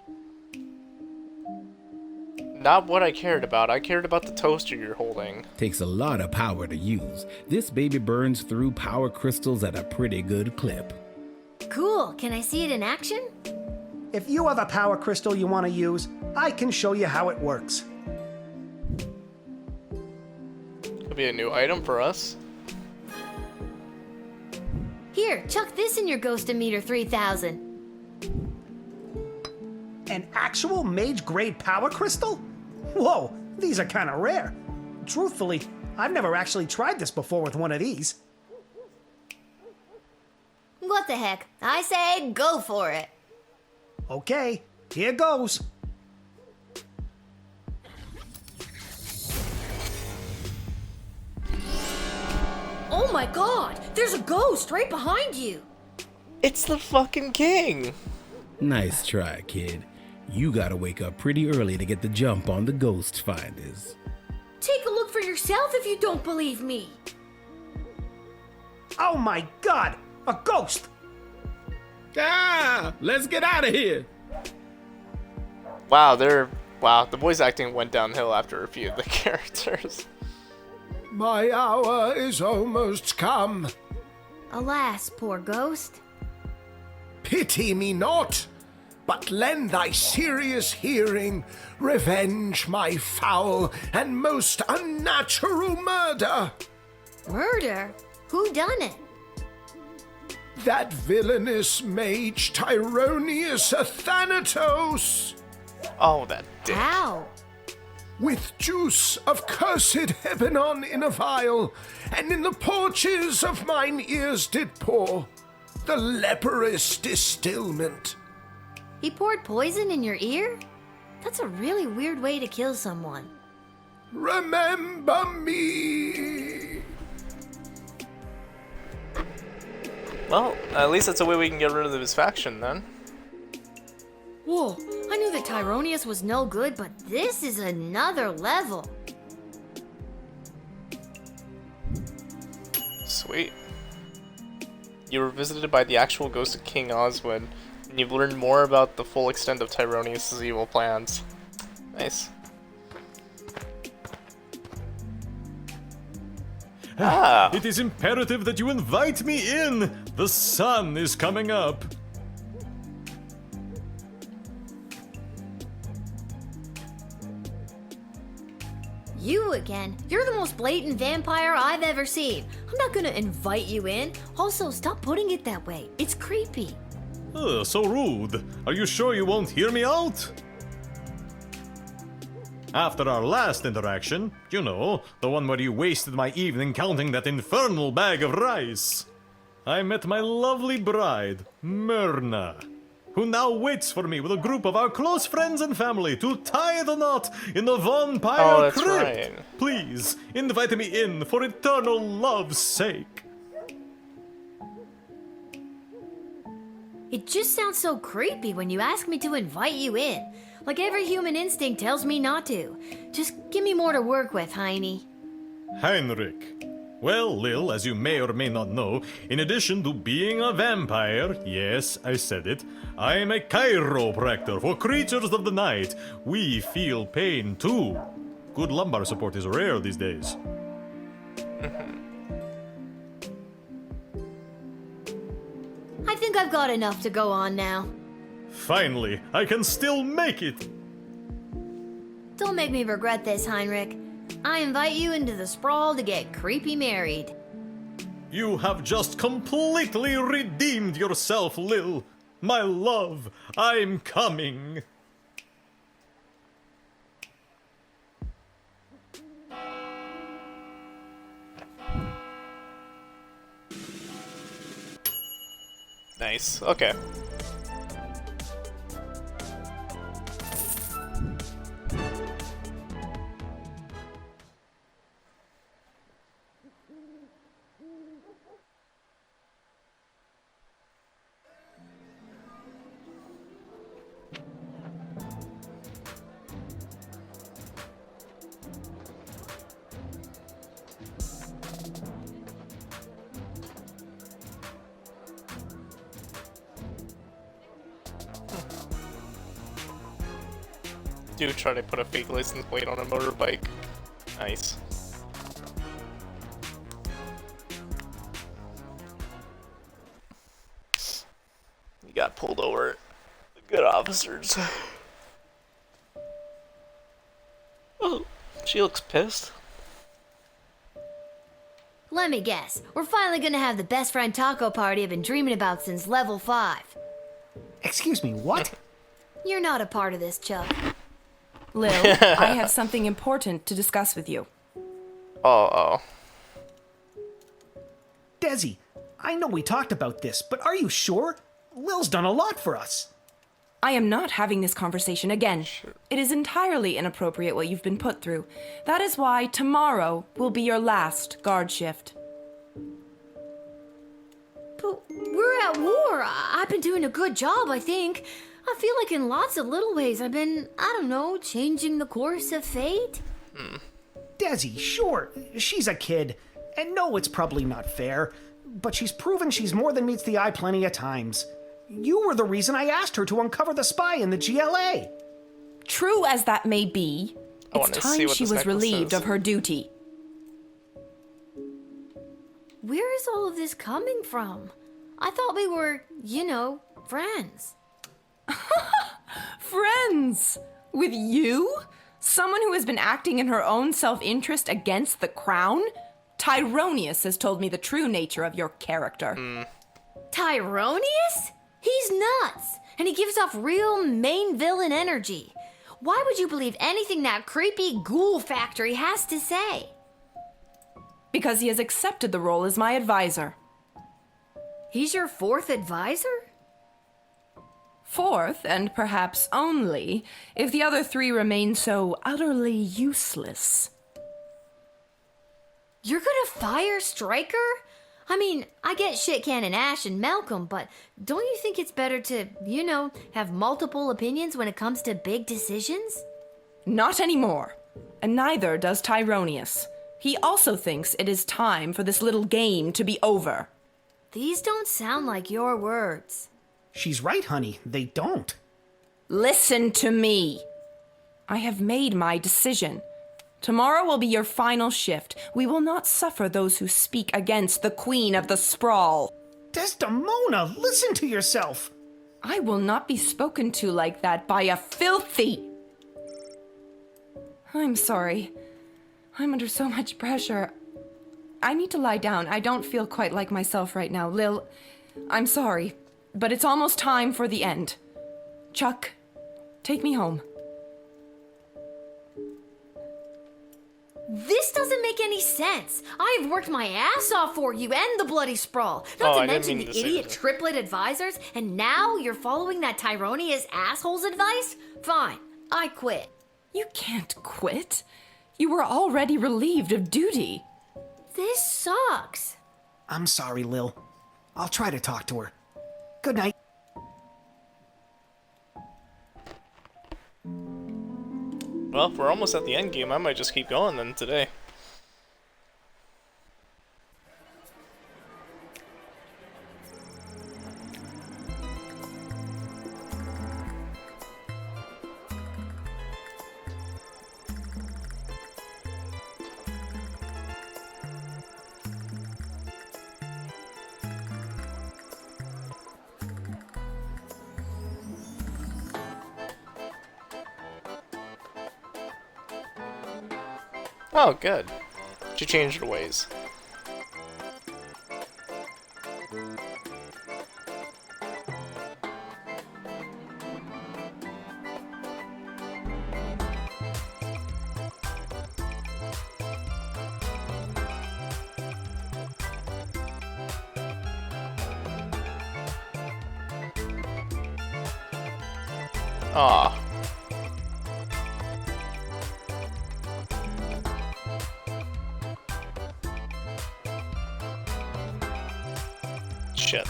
Not what I cared about. I cared about the toaster you're holding. Takes a lot of power to use. This baby burns through power crystals at a pretty good clip. Cool. Can I see it in action? If you have a power crystal you want to use, I can show you how it works. Could be a new item for us. Here, chuck this in your Ghostometer 3000. An actual mage-grade power crystal? Whoa, these are kind of rare. Truthfully, I've never actually tried this before with one of these. What the heck? I say go for it. Okay, here goes. Oh my god! There's a ghost right behind you! It's the fucking king! Nice try, kid. You gotta wake up pretty early to get the jump on the ghost finders. Take a look for yourself if you don't believe me. Oh my god! A ghost! Ah! Let's get out of here! Wow, the voice acting went downhill after a few of the characters. My hour is almost come. Alas, poor ghost. Pity me not, but lend thy serious hearing, revenge my foul and most unnatural murder. Murder? Who done it? That villainous mage Tyronius Athanatos. Oh, that dick. How? With juice of cursed Hebenon in a vial, and in the porches of mine ears did pour the leprous distilment. He poured poison in your ear? That's a really weird way to kill someone. Remember me. Well, at least that's a way we can get rid of his faction, then. Whoa, I knew that Tyronius was no good, but this is another level. Sweet. You were visited by the actual ghost of King Oswin, and you've learned more about the full extent of Tyronius' evil plans. Nice. Ah. It is imperative that you invite me in! The sun is coming up! You again? You're the most blatant vampire I've ever seen. I'm not gonna invite you in. Also, stop putting it that way. It's creepy. Ugh, so rude. Are you sure you won't hear me out? After our last interaction, you know, the one where you wasted my evening counting that infernal bag of rice, I met my lovely bride, Myrna, who now waits for me with a group of our close friends and family to tie the knot in the vampire crypt. Right. Please, invite me in for eternal love's sake. It just sounds so creepy when you ask me to invite you in. Like every human instinct tells me not to. Just give me more to work with, Heine. Heinrich. Well, Lil, as you may or may not know, in addition to being a vampire, yes, I said it, I am a chiropractor for creatures of the night. We feel pain too. Good lumbar support is rare these days. I think I've got enough to go on now. Finally, I can still make it! Don't make me regret this, Heinrich. I invite you into the sprawl to get creepy married. You have just completely redeemed yourself, Lil. My love, I'm coming. Nice. Okay. Do try to put a fake license plate on a motorbike. Nice. You got pulled over. Good officers. Oh, she looks pissed. Let me guess. We're finally gonna have the best friend taco party I've been dreaming about since level 5. Excuse me, what? You're not a part of this, Chuck. Lil, I have something important to discuss with you. Oh. Desi, I know we talked about this, but are you sure? Lil's done a lot for us. I am not having this conversation again. It is entirely inappropriate what you've been put through. That is why tomorrow will be your last guard shift. But we're at war. I've been doing a good job, I think. I feel like in lots of little ways I've been, I don't know, changing the course of fate. Desi, sure, she's a kid. And no, it's probably not fair. But she's proven she's more than meets the eye plenty of times. You were the reason I asked her to uncover the spy in the GLA. True as that may be, it's time she was relieved of her duty. Where is all of this coming from? I thought we were, friends. Friends? With you? Someone who has been acting in her own self-interest against the crown? Tyronius has told me the true nature of your character. Tyronius? He's nuts, and he gives off real main villain energy. Why would you believe anything that creepy ghoul factory has to say? Because he has accepted the role as my advisor. He's your 4th advisor? 4th, and perhaps only, if the other 3 remain so utterly useless. You're gonna fire Stryker? I mean, I get Shit Cannon Ash and Malcolm, but don't you think it's better to, have multiple opinions when it comes to big decisions? Not anymore. And neither does Tyronius. He also thinks it is time for this little game to be over. These don't sound like your words. She's right, honey. They don't. Listen to me. I have made my decision. Tomorrow will be your final shift. We will not suffer those who speak against the Queen of the Sprawl. Desdemona, listen to yourself. I will not be spoken to like that by a filthy... I'm sorry. I'm under so much pressure. I need to lie down. I don't feel quite like myself right now. Lil, I'm sorry, but it's almost time for the end. Chuck, take me home. This doesn't make any sense. I've worked my ass off for you and the bloody sprawl. Not to mention the idiot triplet advisors, and now you're following that Tyronius asshole's advice? Fine, I quit. You can't quit. You were already relieved of duty. This sucks. I'm sorry, Lil. I'll try to talk to her. Good night. Well, if we're almost at the end game, I might just keep going then today. Oh, good. She changed her ways. Aw. Shit.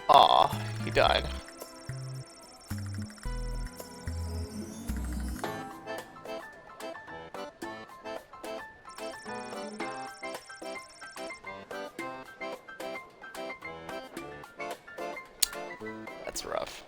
Aw, he died. That's rough.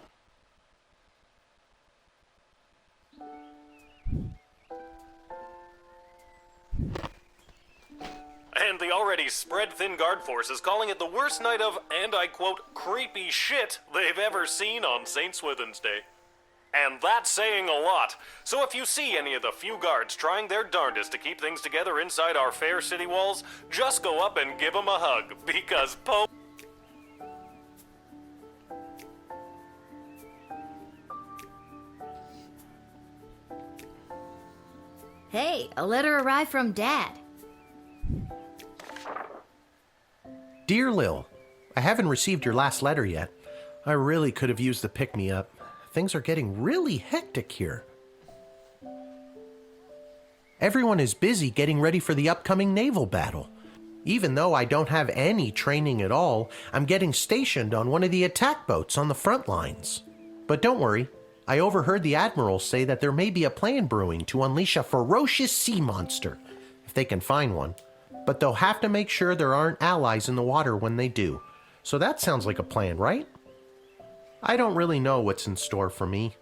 And the already spread-thin guard force is calling it the worst night of, and I quote, creepy shit they've ever seen on St. Swithin's Day. And that's saying a lot. So if you see any of the few guards trying their darndest to keep things together inside our fair city walls, just go up and give them a hug, because Hey, a letter arrived from Dad. Dear Lil, I haven't received your last letter yet. I really could have used the pick-me-up. Things are getting really hectic here. Everyone is busy getting ready for the upcoming naval battle. Even though I don't have any training at all, I'm getting stationed on one of the attack boats on the front lines. But don't worry, I overheard the Admiral say that there may be a plan brewing to unleash a ferocious sea monster, if they can find one. But they'll have to make sure there aren't allies in the water when they do. So that sounds like a plan, right? I don't really know what's in store for me,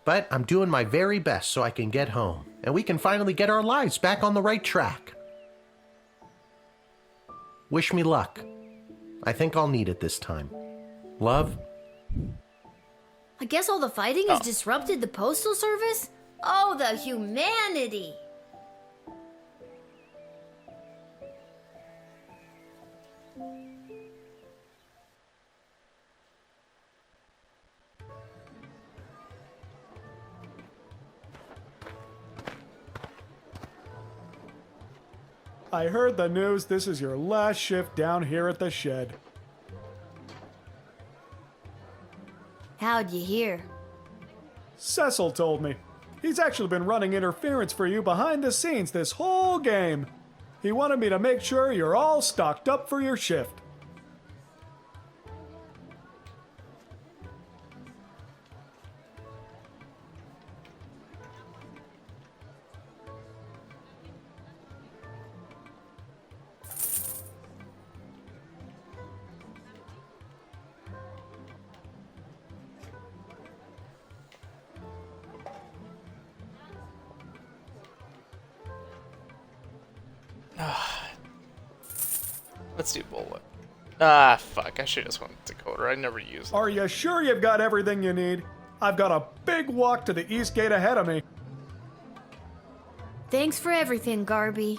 but I'm doing my very best so I can get home, and we can finally get our lives back on the right track. Wish me luck. I think I'll need it this time. Love. I guess all the fighting has disrupted the postal service? Oh, the humanity! I heard the news this is your last shift down here at the shed. How'd you hear? Cecil told me. He's actually been running interference for you behind the scenes this whole game. He wanted me to make sure you're all stocked up for your shift. Let's do bullet. Ah, fuck. I should just went decoder. I never used it. Are you sure you've got everything you need? I've got a big walk to the east gate ahead of me. Thanks for everything, Garby.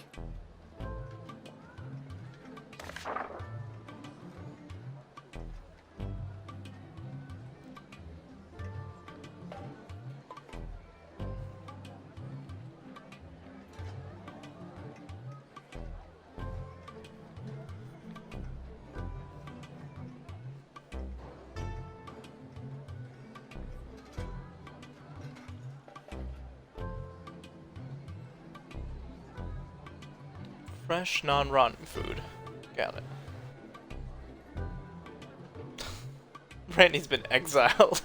Fresh, non-rotten food. Got it. Randy's been exiled.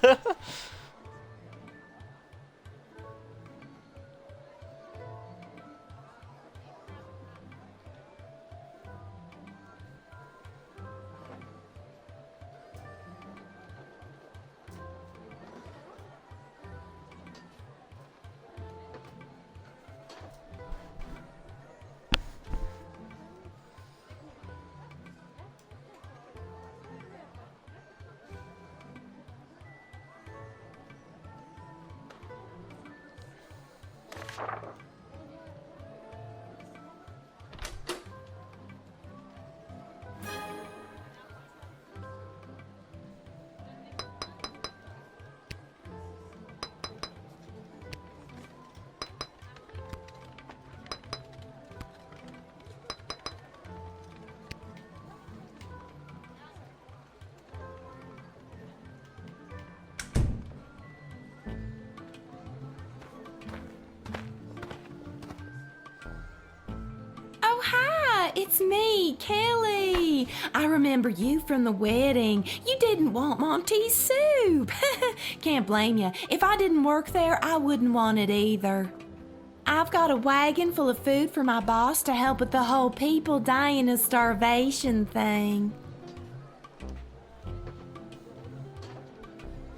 It's me, Kelly. I remember you from the wedding. You didn't want Monty's soup. Can't blame you. If I didn't work there, I wouldn't want it either. I've got a wagon full of food for my boss to help with the whole people dying of starvation thing.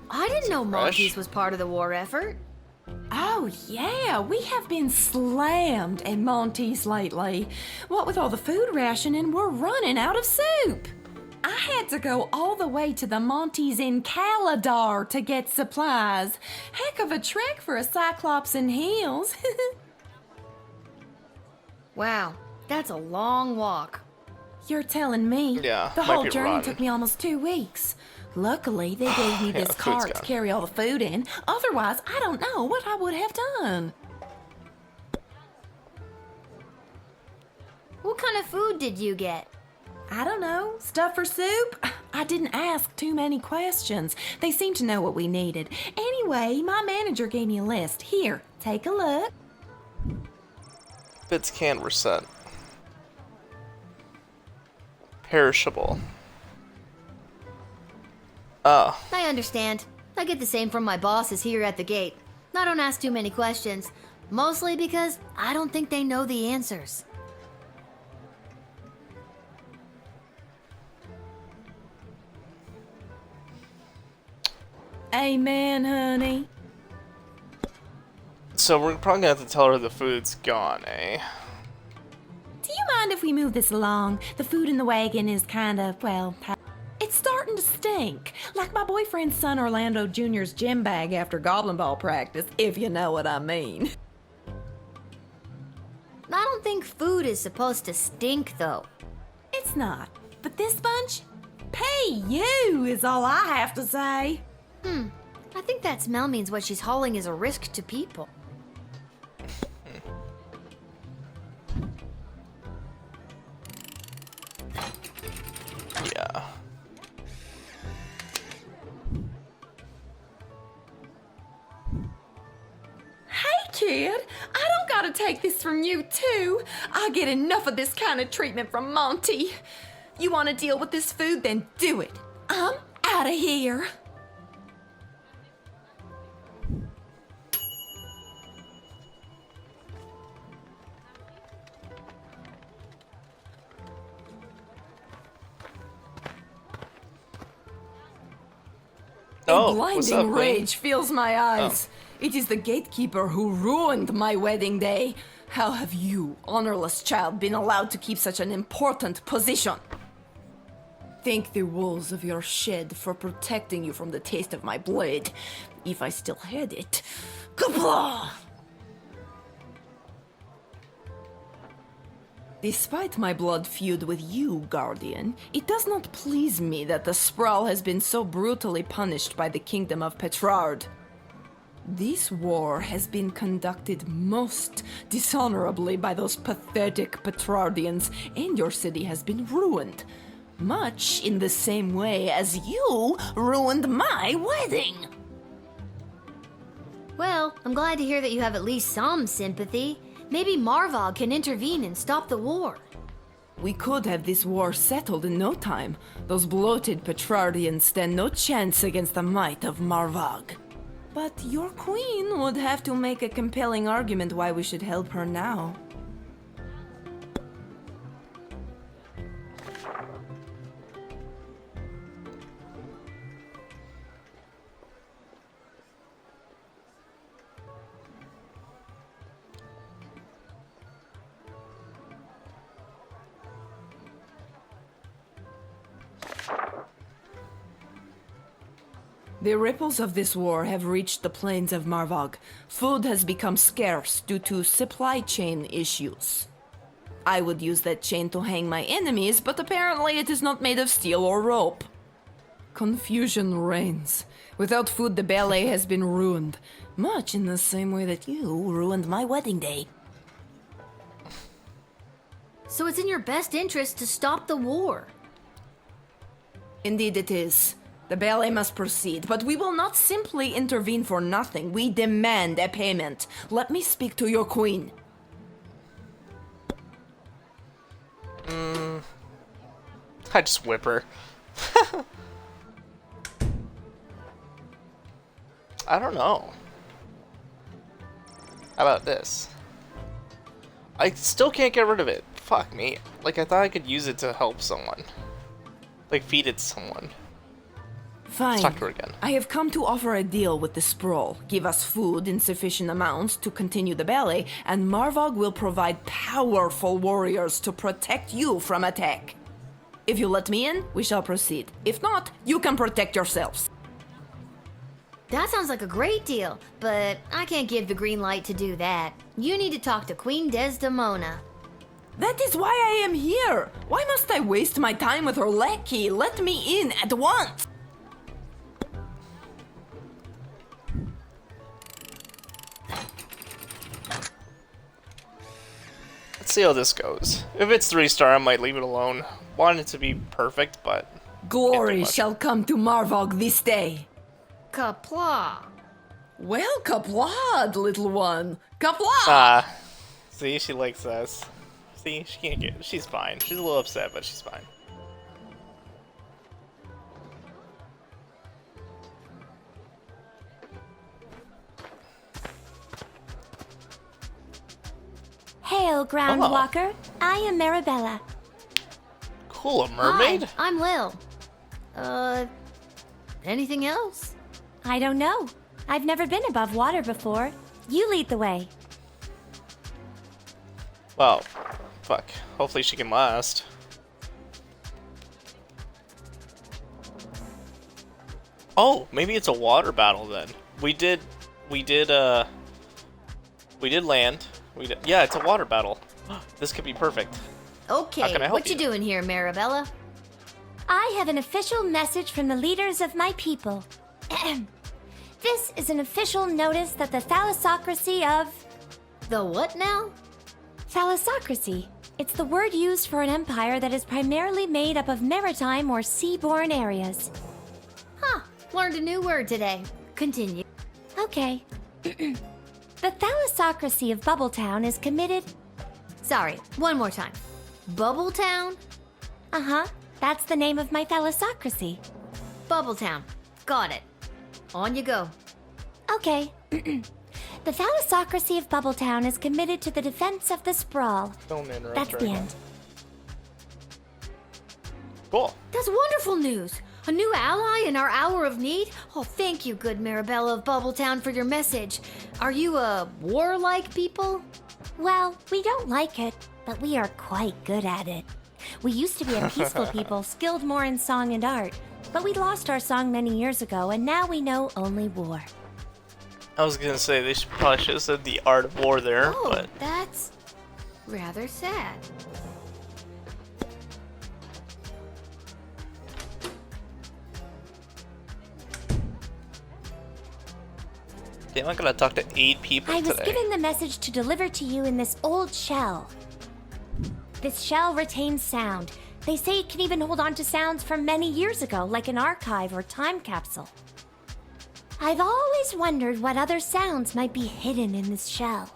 I didn't know Monty's was part of the war effort. Oh, yeah, we have been slammed at Monty's lately. What with all the food rationing, we're running out of soup. I had to go all the way to the Monty's in Caladar to get supplies. Heck of a trek for a Cyclops in heels. Wow, that's a long walk. You're telling me? Yeah, The might whole be journey rotten. took me almost 2 weeks. Luckily, they gave me Yeah, this the food's cart to gone. carry all the food in. Otherwise, I don't know what I would have done. What kind of food did you get? I don't know. Stuff for soup? I didn't ask too many questions. They seemed to know what we needed. Anyway, my manager gave me a list. Here, take a look. Bits can't reset. Perishable. Oh. I understand. I get the same from my bosses here at the gate. I don't ask too many questions. Mostly because I don't think they know the answers. Amen, honey. So we're probably gonna have to tell her the food's gone, eh? Do you mind if we move this along? The food in the wagon is kind of, well, it's starting to stink. Like my boyfriend's son Orlando Jr.'s gym bag after Goblin Ball practice, if you know what I mean. I don't think food is supposed to stink, though. It's not. But this bunch, pay you is all I have to say. I think that smell means what she's hauling is a risk to people. scared? I don't gotta take this from you, too. I get enough of this kind of treatment from Monty. You wanna deal with this food, then do it. I'm out of here. Oh, A blinding what's up, Queen? rage fills my eyes. It is the gatekeeper who ruined my wedding day. How have you, honorless child, been allowed to keep such an important position? Thank the walls of your shed for protecting you from the taste of my blade, if I still had it. Kapla! Despite my blood feud with you, Guardian, it does not please me that the Sprawl has been so brutally punished by the Kingdom of Petrard. This war has been conducted most dishonorably by those pathetic Petrardians, and your city has been ruined. Much in the same way as you ruined my wedding. Well, I'm glad to hear that you have at least some sympathy. Maybe Marvog can intervene and stop the war. We could have this war settled in no time. Those bloated Petrardians stand no chance against the might of Marvog. But your queen would have to make a compelling argument why we should help her now. The ripples of this war have reached the plains of Marvog. Food has become scarce due to supply chain issues. I would use that chain to hang my enemies, but apparently it is not made of steel or rope. Confusion reigns. Without food, the ballet has been ruined, much in the same way that you ruined my wedding day. So it's in your best interest to stop the war. Indeed it is. The ballet must proceed, but we will not simply intervene for nothing. We demand a payment. Let me speak to your queen. I just whip her. I don't know. How about this? I still can't get rid of it. Fuck me. Like, I thought I could use it to help someone. Like, feed it to someone. Fine. Let's talk to her again. I have come to offer a deal with the Sprawl. Give us food in sufficient amounts to continue the ballet, and Marvog will provide powerful warriors to protect you from attack. If you let me in, we shall proceed. If not, you can protect yourselves. That sounds like a great deal, but I can't give the green light to do that. You need to talk to Queen Desdemona. That is why I am here. Why must I waste my time with her lackey? Let me in at once. Let's see how this goes. If it's 3-star, I might leave it alone. Want it to be perfect, but... Glory shall come to Marvog this day. Kapla. Well, Kaplad, little one. Kaplad! Ah. See, she likes us. See, she can't get... She's fine. She's a little upset, but she's fine. Hail, Groundwalker. I am Marabella. Cool, a mermaid? Hi, I'm Lil. Anything else? I don't know. I've never been above water before. You lead the way. Well, fuck. Hopefully she can last. Oh, maybe it's a water battle then. We did land. Yeah, it's a water battle. This could be perfect. Okay, How can I help what you doing here, Marabella? I have an official message from the leaders of my people. This is an official notice that the thalassocracy of... The what now? Thalassocracy. It's the word used for an empire that is primarily made up of maritime or seaborne areas. Huh, learned a new word today. Continue. Okay. The thalassocracy of Bubbletown is committed. Sorry, one more time. Bubbletown? Uh-huh. That's the name of my thalassocracy. Bubbletown. Got it. On you go. Okay. The thalassocracy of Bubbletown is committed to the defense of the sprawl. Don't interrupt That's right the now. end. Cool. That's wonderful news. A new ally in our hour of need? Oh, thank you, good Marabella of Bubbletown, for your message. Are you a warlike people? Well, we don't like it, but we are quite good at it. We used to be a peaceful people, skilled more in song and art, but we lost our song many years ago, and now we know only war. I was gonna say they probably should have said the art of war there, Oh, but that's rather sad. damn, I'm gonna talk to 8 people I was today. given the message to deliver to you in this old shell. This shell retains sound. They say it can even hold on to sounds from many years ago, like an archive or time capsule. I've always wondered what other sounds might be hidden in this shell.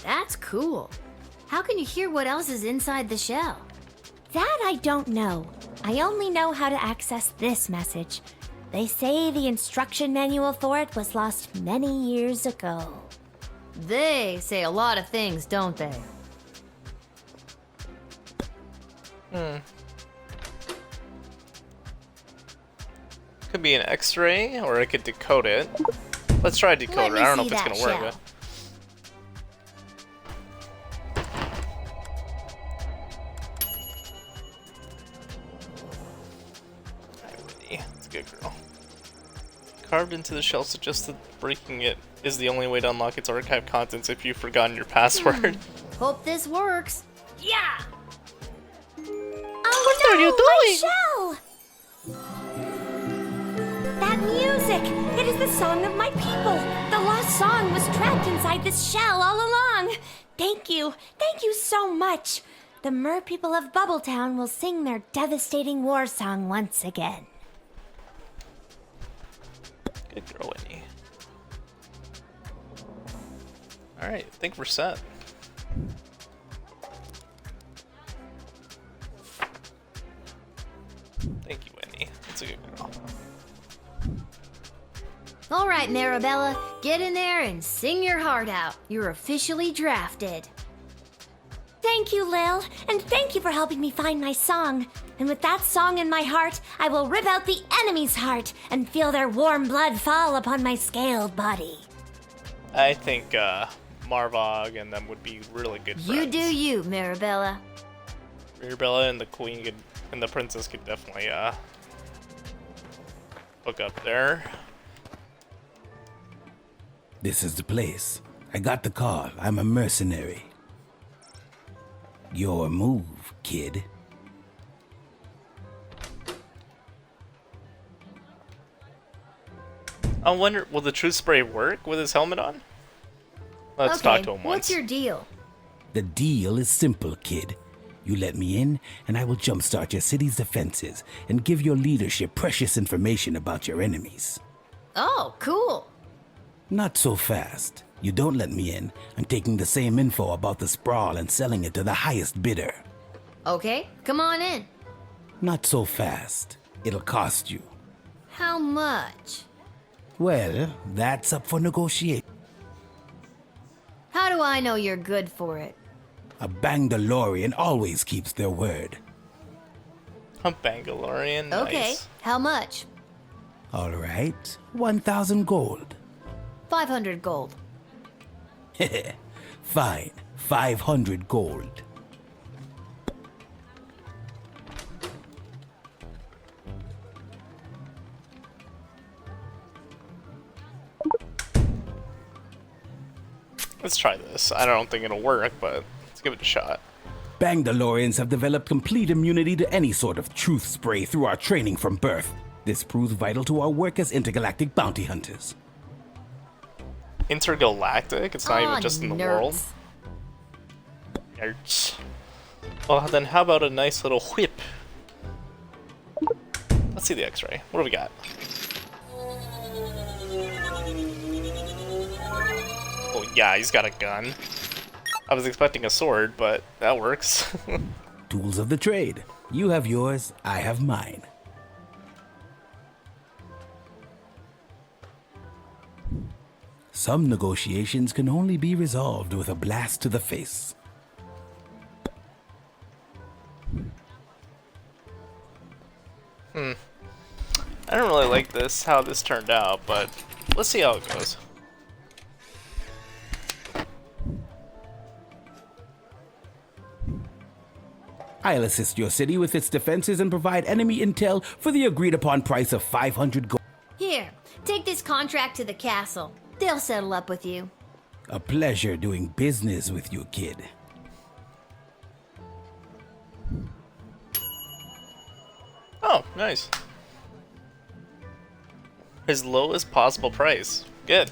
That's cool. How can you hear what else is inside the shell? That I don't know. I only know how to access this message. They say the instruction manual for it was lost many years ago. They say a lot of things, don't they? Could be an X-ray, or I could decode it. Let's try a decoder. me I don't know if see it's that gonna work. shell. But... That's a good girl. Carved into the shell suggests that breaking it is the only way to unlock its archive contents if you've forgotten your password. Hope this works. Yeah! Oh, what are you doing? My shell! That music! It is the song of my people! The lost song was trapped inside this shell all along! Thank you! Thank you so much! The mer people of Bubbletown will sing their devastating war song once again. Good girl, Whitney. Alright, I think we're set. Thank you, Whitney. That's a good girl. All right, Marabella, get in there and sing your heart out. You're officially drafted. Thank you, Lil, and thank you for helping me find my song. And with that song in my heart, I will rip out the enemy's heart and feel their warm blood fall upon my scaled body. I think Marvog and them would be really good friends. You do you, Marabella. Mirabella and the queen could, and the princess could definitely hook up there. This is the place. I got the call. I'm a mercenary. Your move, kid. I wonder, will the truth spray work with his helmet on? Let's talk to him once. What's your deal? The deal is simple, kid. You let me in, and I will jumpstart your city's defenses and give your leadership precious information about your enemies. Oh, cool. Not so fast. You don't let me in, I'm taking the same info about the sprawl and selling it to the highest bidder. Okay, come on in. Not so fast. It'll cost you. How much? Well, that's up for negotiation. How do I know you're good for it? A Bangalorian always keeps their word. A Bangalorian, Okay, nice. how much? All right, 1,000 gold. 500 gold. Fine, 500 gold. Let's try this. I don't think it'll work, but let's give it a shot. Bangalorians have developed complete immunity to any sort of truth spray through our training from birth. This proves vital to our work as intergalactic bounty hunters. Intergalactic? It's not even just in the world? Nerds. Well, then how about a nice little whip? Let's see the X-ray. What do we got? Yeah, he's got a gun. I was expecting a sword, but that works. Tools of the trade. You have yours, I have mine. Some negotiations can only be resolved with a blast to the face. I don't really like this, how this turned out, but let's see how it goes. I'll assist your city with its defenses and provide enemy intel for the agreed upon price of 500 gold. Here, take this contract to the castle. They'll settle up with you. A pleasure doing business with you, kid. Oh, nice. His lowest possible price. Good.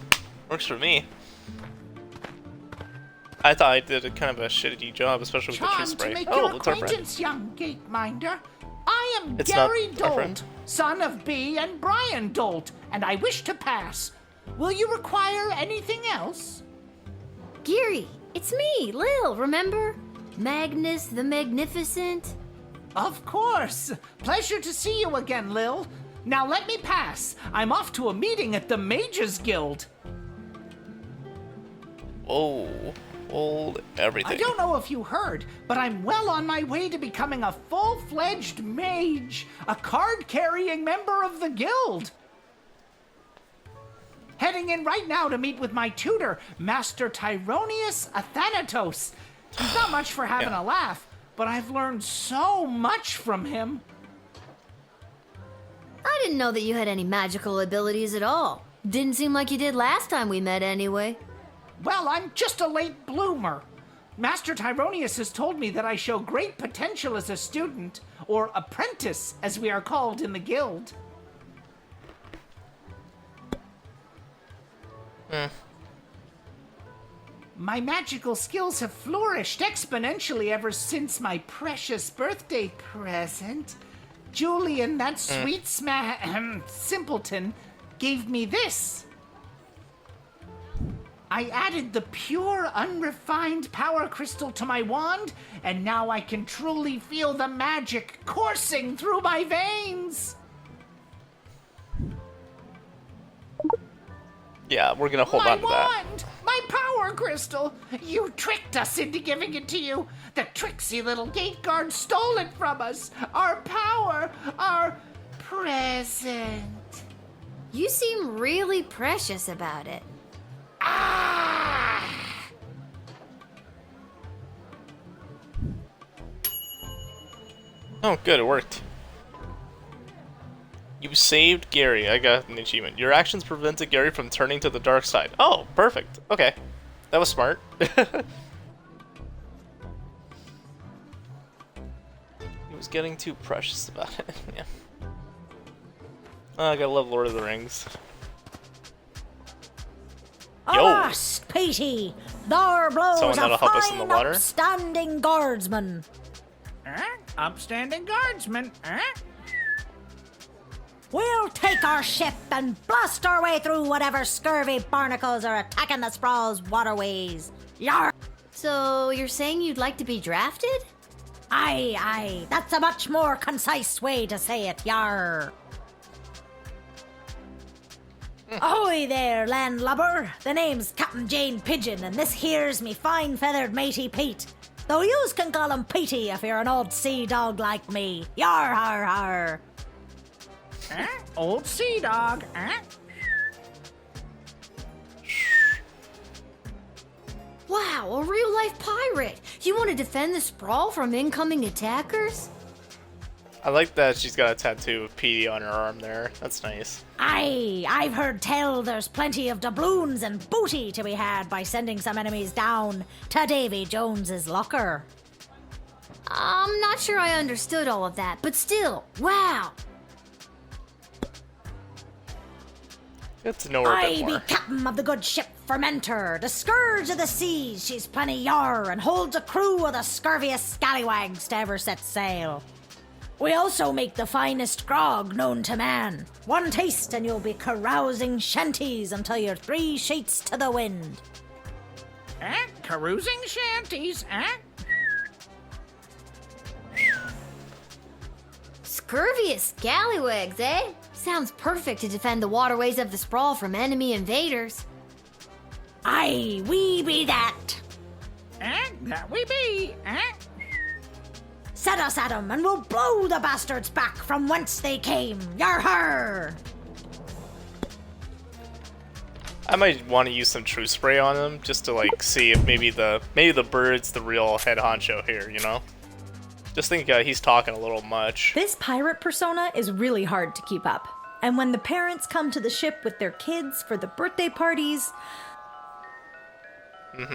Works for me. I thought I did a kind of a shitty job, especially with the tree Charmed spray. to make Oh, your it's our friend. acquaintance, young gateminder. I am It's not Gary our friend. Dolt, son of Bee and Brian Dolt, and I wish to pass. Will you require anything else? Gary, it's me, Lil, remember? Magnus the Magnificent. Of course. Pleasure to see you again, Lil. Now let me pass. I'm off to a meeting at the Mages Guild. Whoa. Hold everything. I don't know if you heard, but I'm well on my way to becoming a full-fledged mage, a card-carrying member of the guild. Heading in right now to meet with my tutor, Master Tyronius Athanatos. He's not much for having a laugh, but I've learned so much from him. I didn't know that you had any magical abilities at all. Didn't seem like you did last time we met anyway. Well, I'm just a late bloomer. Master Tyronius has told me that I show great potential as a student, or apprentice, as we are called in the guild. My magical skills have flourished exponentially ever since my precious birthday present. Julian, that sweet simpleton, gave me this. I added the pure, unrefined power crystal to my wand, and now I can truly feel the magic coursing through my veins. Yeah, we're gonna hold on to that. My wand! My power crystal! You tricked us into giving it to you! The tricksy little gate guard stole it from us! Our power! Our present! You seem really precious about it. Oh, good, it worked. You saved Gary. I got an achievement. Your actions prevented Gary from turning to the dark side. Oh, perfect. Okay. That was smart. He was getting too precious about it. Yeah. Oh, I gotta love Lord of the Rings. Yo! Avast, Petey! There blows Someone a that'll help us in the fine, water? upstanding guardsman. Upstanding guardsman, We'll take our ship and blast our way through whatever scurvy barnacles are attacking the sprawl's waterways. Yar! So, you're saying you'd like to be drafted? Aye. That's a much more concise way to say it, yar. Ahoy there, landlubber. The name's Captain Jane Pigeon, and this here's me fine-feathered matey Pete. Though yous can call him Petey if you're an old sea dog like me. Yar, har, har. Old sea dog, Wow, a real-life pirate! You want to defend the sprawl from incoming attackers? I like that she's got a tattoo of Petey on her arm there. That's nice. Aye, I've heard tell there's plenty of doubloons and booty to be had by sending some enemies down to Davy Jones's locker. I'm not sure I understood all of that, but still, wow! Good to know her a bit I more. be captain of the good ship Fermentor, the scourge of the seas. She's plenty yar and holds a crew of the scurviest scallywags to ever set sail. We also make the finest grog known to man. One taste and you'll be carousing shanties until you're 3 sheets to the wind. Carousing shanties, Scurvious scallywags, eh? Sounds perfect to defend the waterways of the Sprawl from enemy invaders. Aye, we be that. That we be, Set us at 'em, and we'll blow the bastards back from whence they came. Yar har! I might want to use some true spray on him just to like see if maybe the bird's the real head honcho here, you know? Just think he's talking a little much. This pirate persona is really hard to keep up. And when the parents come to the ship with their kids for the birthday parties,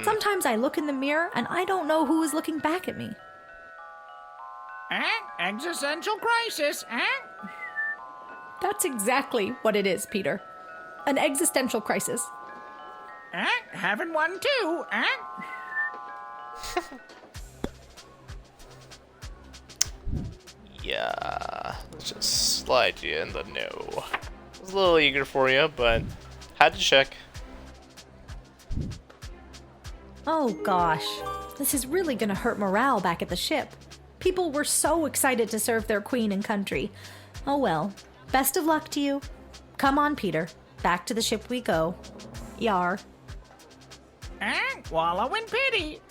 sometimes I look in the mirror and I don't know who is looking back at me. Existential crisis, That's exactly what it is, Peter. An existential crisis. Having one too, Yeah, let's just slide you in the no. I was a little eager for you, but had to check. Oh gosh, this is really gonna hurt morale back at the ship. People were so excited to serve their queen and country. Oh well, best of luck to you. Come on, Peter. Back to the ship we go. Yar. Wallow in pity,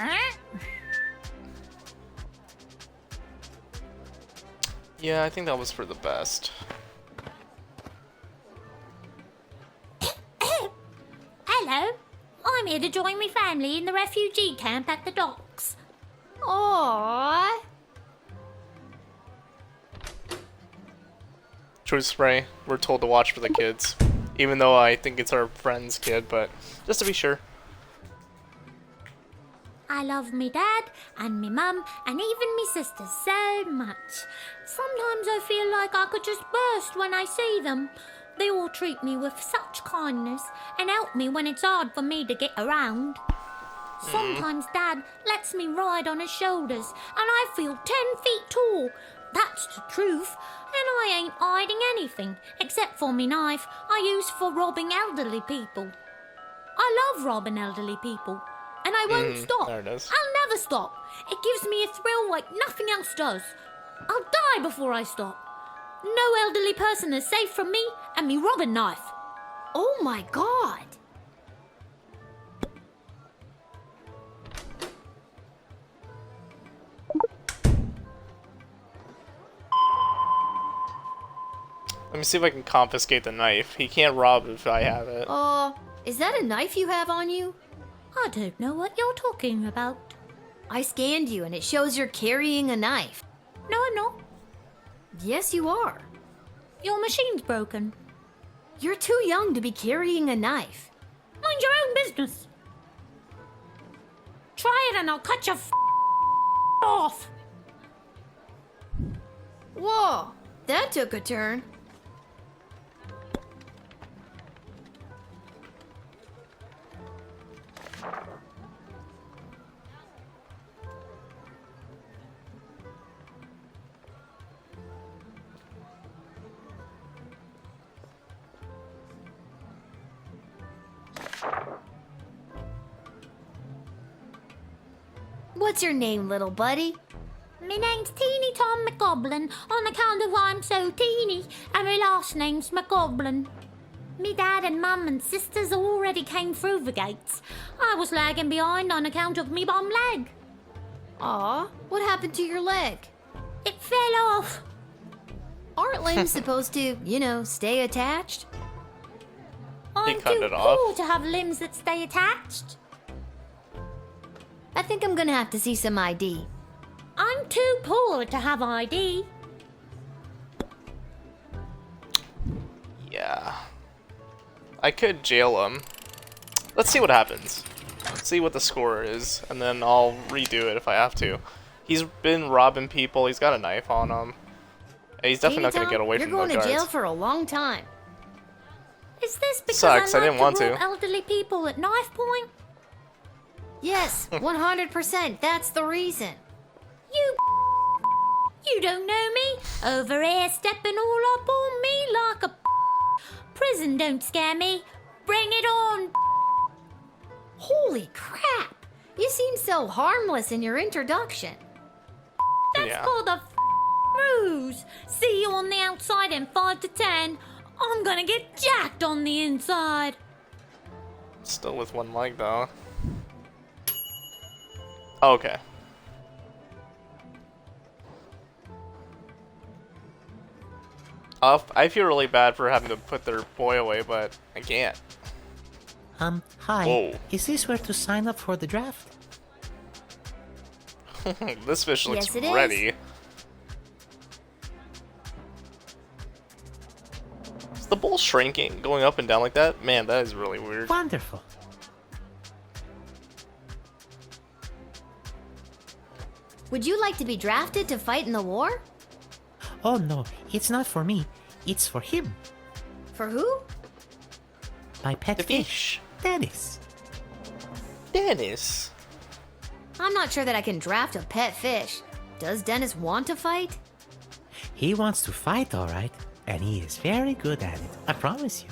Yeah, I think that was for the best. Hello, I'm here to join my family in the refugee camp at the docks. Aww. True spray, we're told to watch for the kids. Even though I think it's our friend's kid, but just to be sure. I love me dad and me mum and even me sisters so much. Sometimes I feel like I could just burst when I see them. They all treat me with such kindness and help me when it's hard for me to get around. Sometimes dad lets me ride on his shoulders and I feel 10 feet tall. That's the truth. And I ain't hiding anything except for me knife I use for robbing elderly people. I love robbing elderly people. And I won't stop. There it is. I'll never stop. It gives me a thrill like nothing else does. I'll die before I stop. No elderly person is safe from me and me robbing knife. Oh my god. Let me see if I can confiscate the knife. He can't rob if I have it. Is that a knife you have on you? I don't know what you're talking about. I scanned you and it shows you're carrying a knife. No, I'm not. Yes, you are. Your machine's broken. You're too young to be carrying a knife. Mind your own business. Try it and I'll cut your off. Whoa, that took a turn. What's your name, little buddy? Me name's Teeny Tom McGoblin on account of I'm so teeny, and my last name's McGoblin. Me dad and mum and sisters already came through the gates. I was lagging behind on account of me bum leg. Aw, what happened to your leg? It fell off. Aren't limbs supposed to, stay attached? I'm cut too it off. poor to have limbs that stay attached. I think I'm gonna have to see some ID. I'm too poor to have ID. Yeah. I could jail him. Let's see what happens. Let's see what the score is, and then I'll redo it if I have to. He's been robbing people. He's got a knife on him. He's definitely not going to get away from the guards. You're going to jail for a long time. Is this because Sucks, I didn't want to rob to. elderly people at knife point? Yes, 100%. That's the reason. You don't know me. Over here stepping all up on me like a prison don't scare me. Bring it on. Holy crap. You seem so harmless in your introduction. That's called a ruse. See you on the outside in 5 to 10. I'm gonna get jacked on the inside. Still with one leg though. Okay. I feel really bad for having to put their boy away, but I can't. Hi. Whoa. Is this where to sign up for the draft? This fish looks Yes, it is. ready. Is the bowl shrinking, going up and down like that? Man, that is really weird. Wonderful. Would you like to be drafted to fight in the war? Oh no, it's not for me. It's for him. For who? My pet The fish. Dennis. Dennis? I'm not sure that I can draft a pet fish. Does Dennis want to fight? He wants to fight, all right. And he is very good at it. I promise you.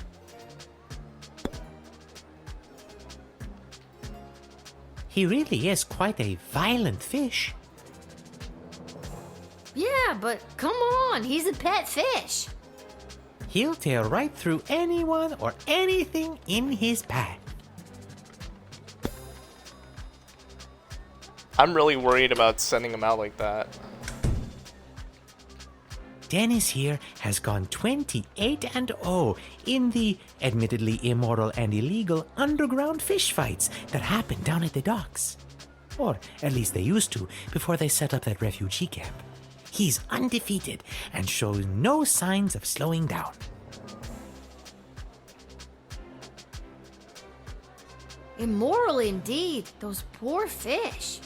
He really is quite a violent fish. Yeah, but come on, he's a pet fish. He'll tear right through anyone or anything in his path. I'm really worried about sending him out like that. Dennis here has gone 28-0 in the admittedly immoral and illegal underground fish fights that happen down at the docks. Or at least they used to before they set up that refugee camp. He's undefeated and shows no signs of slowing down. Immoral indeed, those poor fish.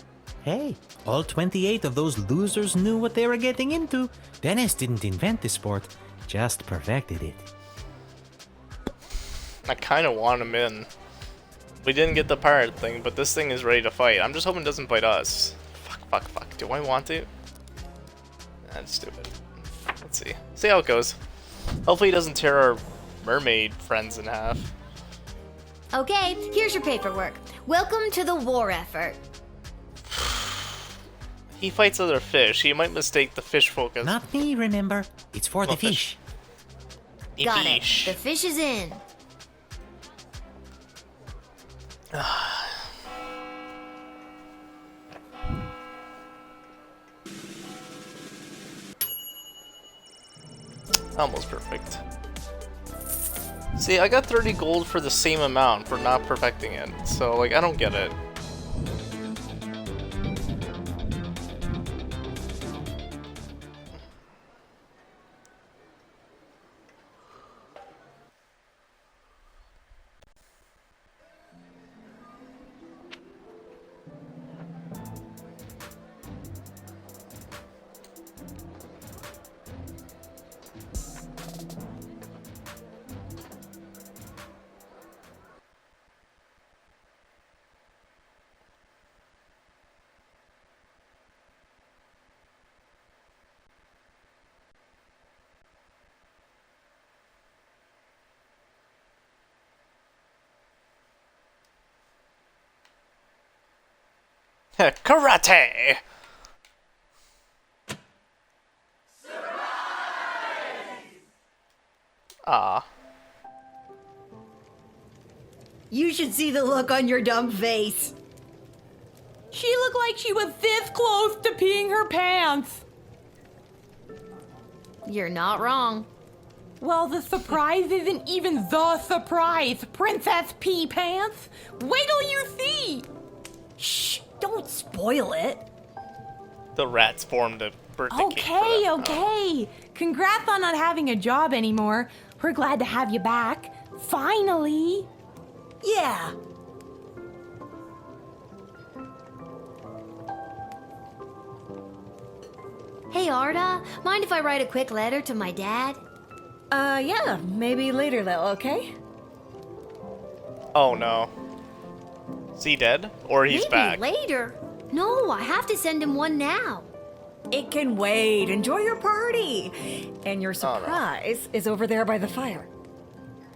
Hey, all 28 of those losers knew what they were getting into. Dennis didn't invent the sport, just perfected it. I kind of want him in. We didn't get the pirate thing, but this thing is ready to fight. I'm just hoping it doesn't bite us. Fuck. Do I want to? That's stupid. Let's see. See how it goes. Hopefully he doesn't tear our mermaid friends in half. Okay, here's your paperwork. Welcome to the war effort. He fights other fish. He might mistake the fish folk as... Not me, remember. It's for the fish. The Got fish. it. The fish is in. Almost perfect. See, I got 30 gold for the same amount for not perfecting it. So, like, I don't get it. Karate! Ah. You should see the look on your dumb face. She looked like she was this close to peeing her pants. You're not wrong. Well, the surprise isn't even the surprise, Princess Pea Pants. Wait till you see. Shh, don't spoil it. The rats formed a birthday cake for Okay, that. okay. Congrats on not having a job anymore. We're glad to have you back. Finally. Yeah. Hey, Arda, mind if I write a quick letter to my dad? Yeah, maybe later though, okay? Oh no. Is he dead? Or he's Maybe back? later. No, I have to send him one now. It can wait. Enjoy your party. And your surprise is over there by the fire.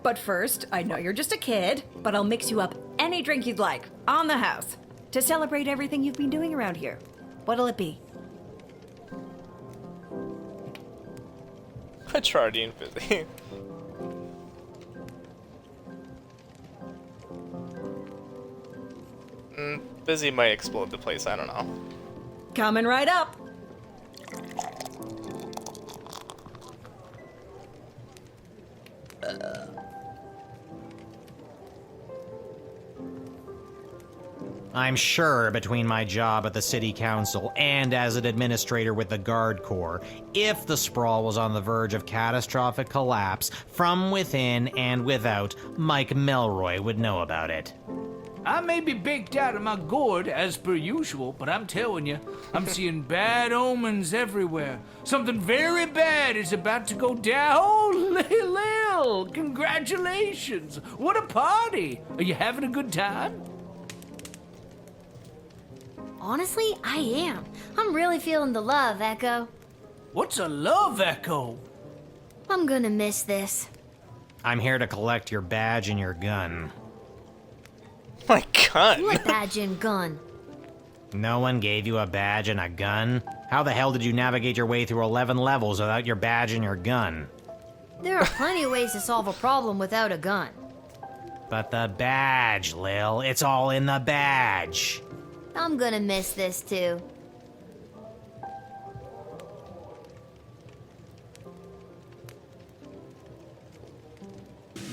But first, I know you're just a kid, but I'll mix you up any drink you'd like on the house. to celebrate everything you've been doing around here. What'll it be? I tried being busy. Busy might explode the place, I don't know. Coming right up. I'm sure between my job at the city council and as an administrator with the Guard Corps, if the sprawl was on the verge of catastrophic collapse, from within and without, Mike Melroy would know about it. I may be baked out of my gourd as per usual, but I'm telling you, I'm seeing bad omens everywhere. Something very bad is about to go down. Oh, Lil, congratulations! What a party! Are you having a good time? Honestly, I am. I'm really feeling the love, Echo. What's a love echo? I'm gonna miss this. I'm here to collect your badge and your gun. My gun? What badge and gun? No one gave you a badge and a gun? How the hell did you navigate your way through 11 levels without your badge and your gun? There are plenty of ways to solve a problem without a gun. But the badge, Lil. It's all in the badge. I'm gonna miss this too.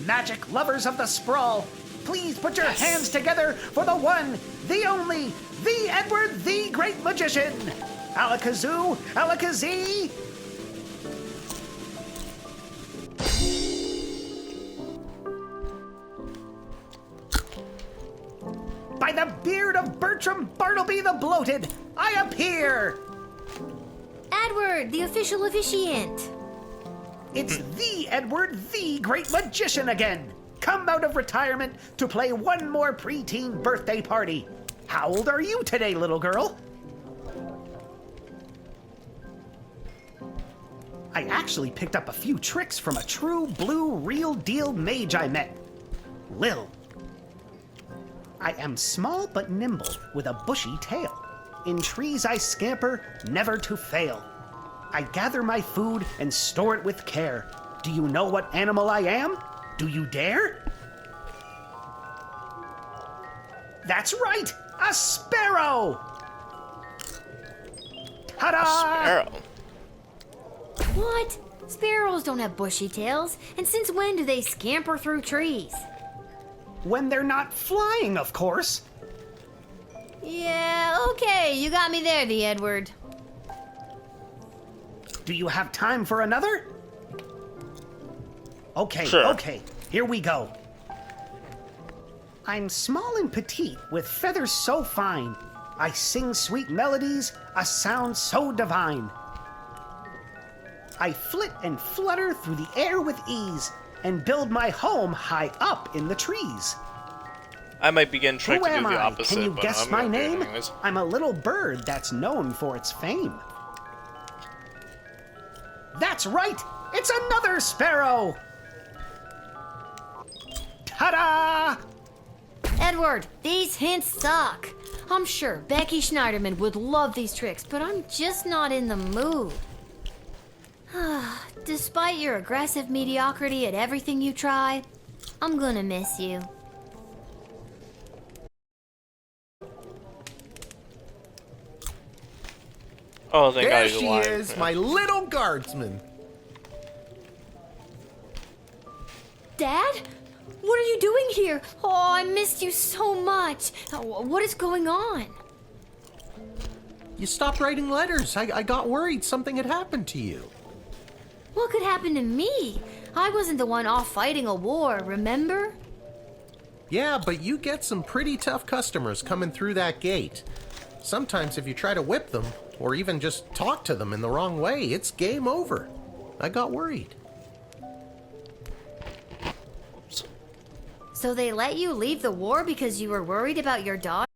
Magic lovers of the sprawl, please put your hands together for the one, the only, the Edward, the Great Magician. Alakazoo, Alakazee. By the beard of Bertram Bartleby the Bloated, I appear! Edward, the official officiant. It's the Edward, the Great Magician again, come out of retirement to play one more preteen birthday party. How old are you today, little girl? I actually picked up a few tricks from a true blue real deal mage I met, Lil. I am small but nimble, with a bushy tail. In trees I scamper, never to fail. I gather my food and store it with care. Do you know what animal I am? Do you dare? That's right! A sparrow! Ta-da! A sparrow? What? Sparrows don't have bushy tails. And since when do they scamper through trees? When they're not flying, of course. Yeah, okay, you got me there, the Edward. Do you have time for another? Okay, Sure. Okay, here we go. I'm small and petite, with feathers so fine. I sing sweet melodies, a sound so divine. I flit and flutter through the air with ease, and build my home high up in the trees. I might begin trying Who to do am the I? opposite, Can you but guess I'm my gonna do it name? anyways. I'm a little bird that's known for its fame. That's right! It's another sparrow! Ta-da! Edward, these hints suck. I'm sure Becky Schneiderman would love these tricks, but I'm just not in the mood. Despite your aggressive mediocrity at everything you try, I'm gonna miss you. Oh, thank God There he's she alive. is, Yeah. my little guardsman. Dad? What are you doing here? Oh, I missed you so much. What is going on? You stopped writing letters. I got worried something had happened to you. What could happen to me? I wasn't the one off fighting a war, remember? Yeah, but you get some pretty tough customers coming through that gate. Sometimes if you try to whip them, or even just talk to them in the wrong way, it's game over. I got worried. So they let you leave the war because you were worried about your daughter?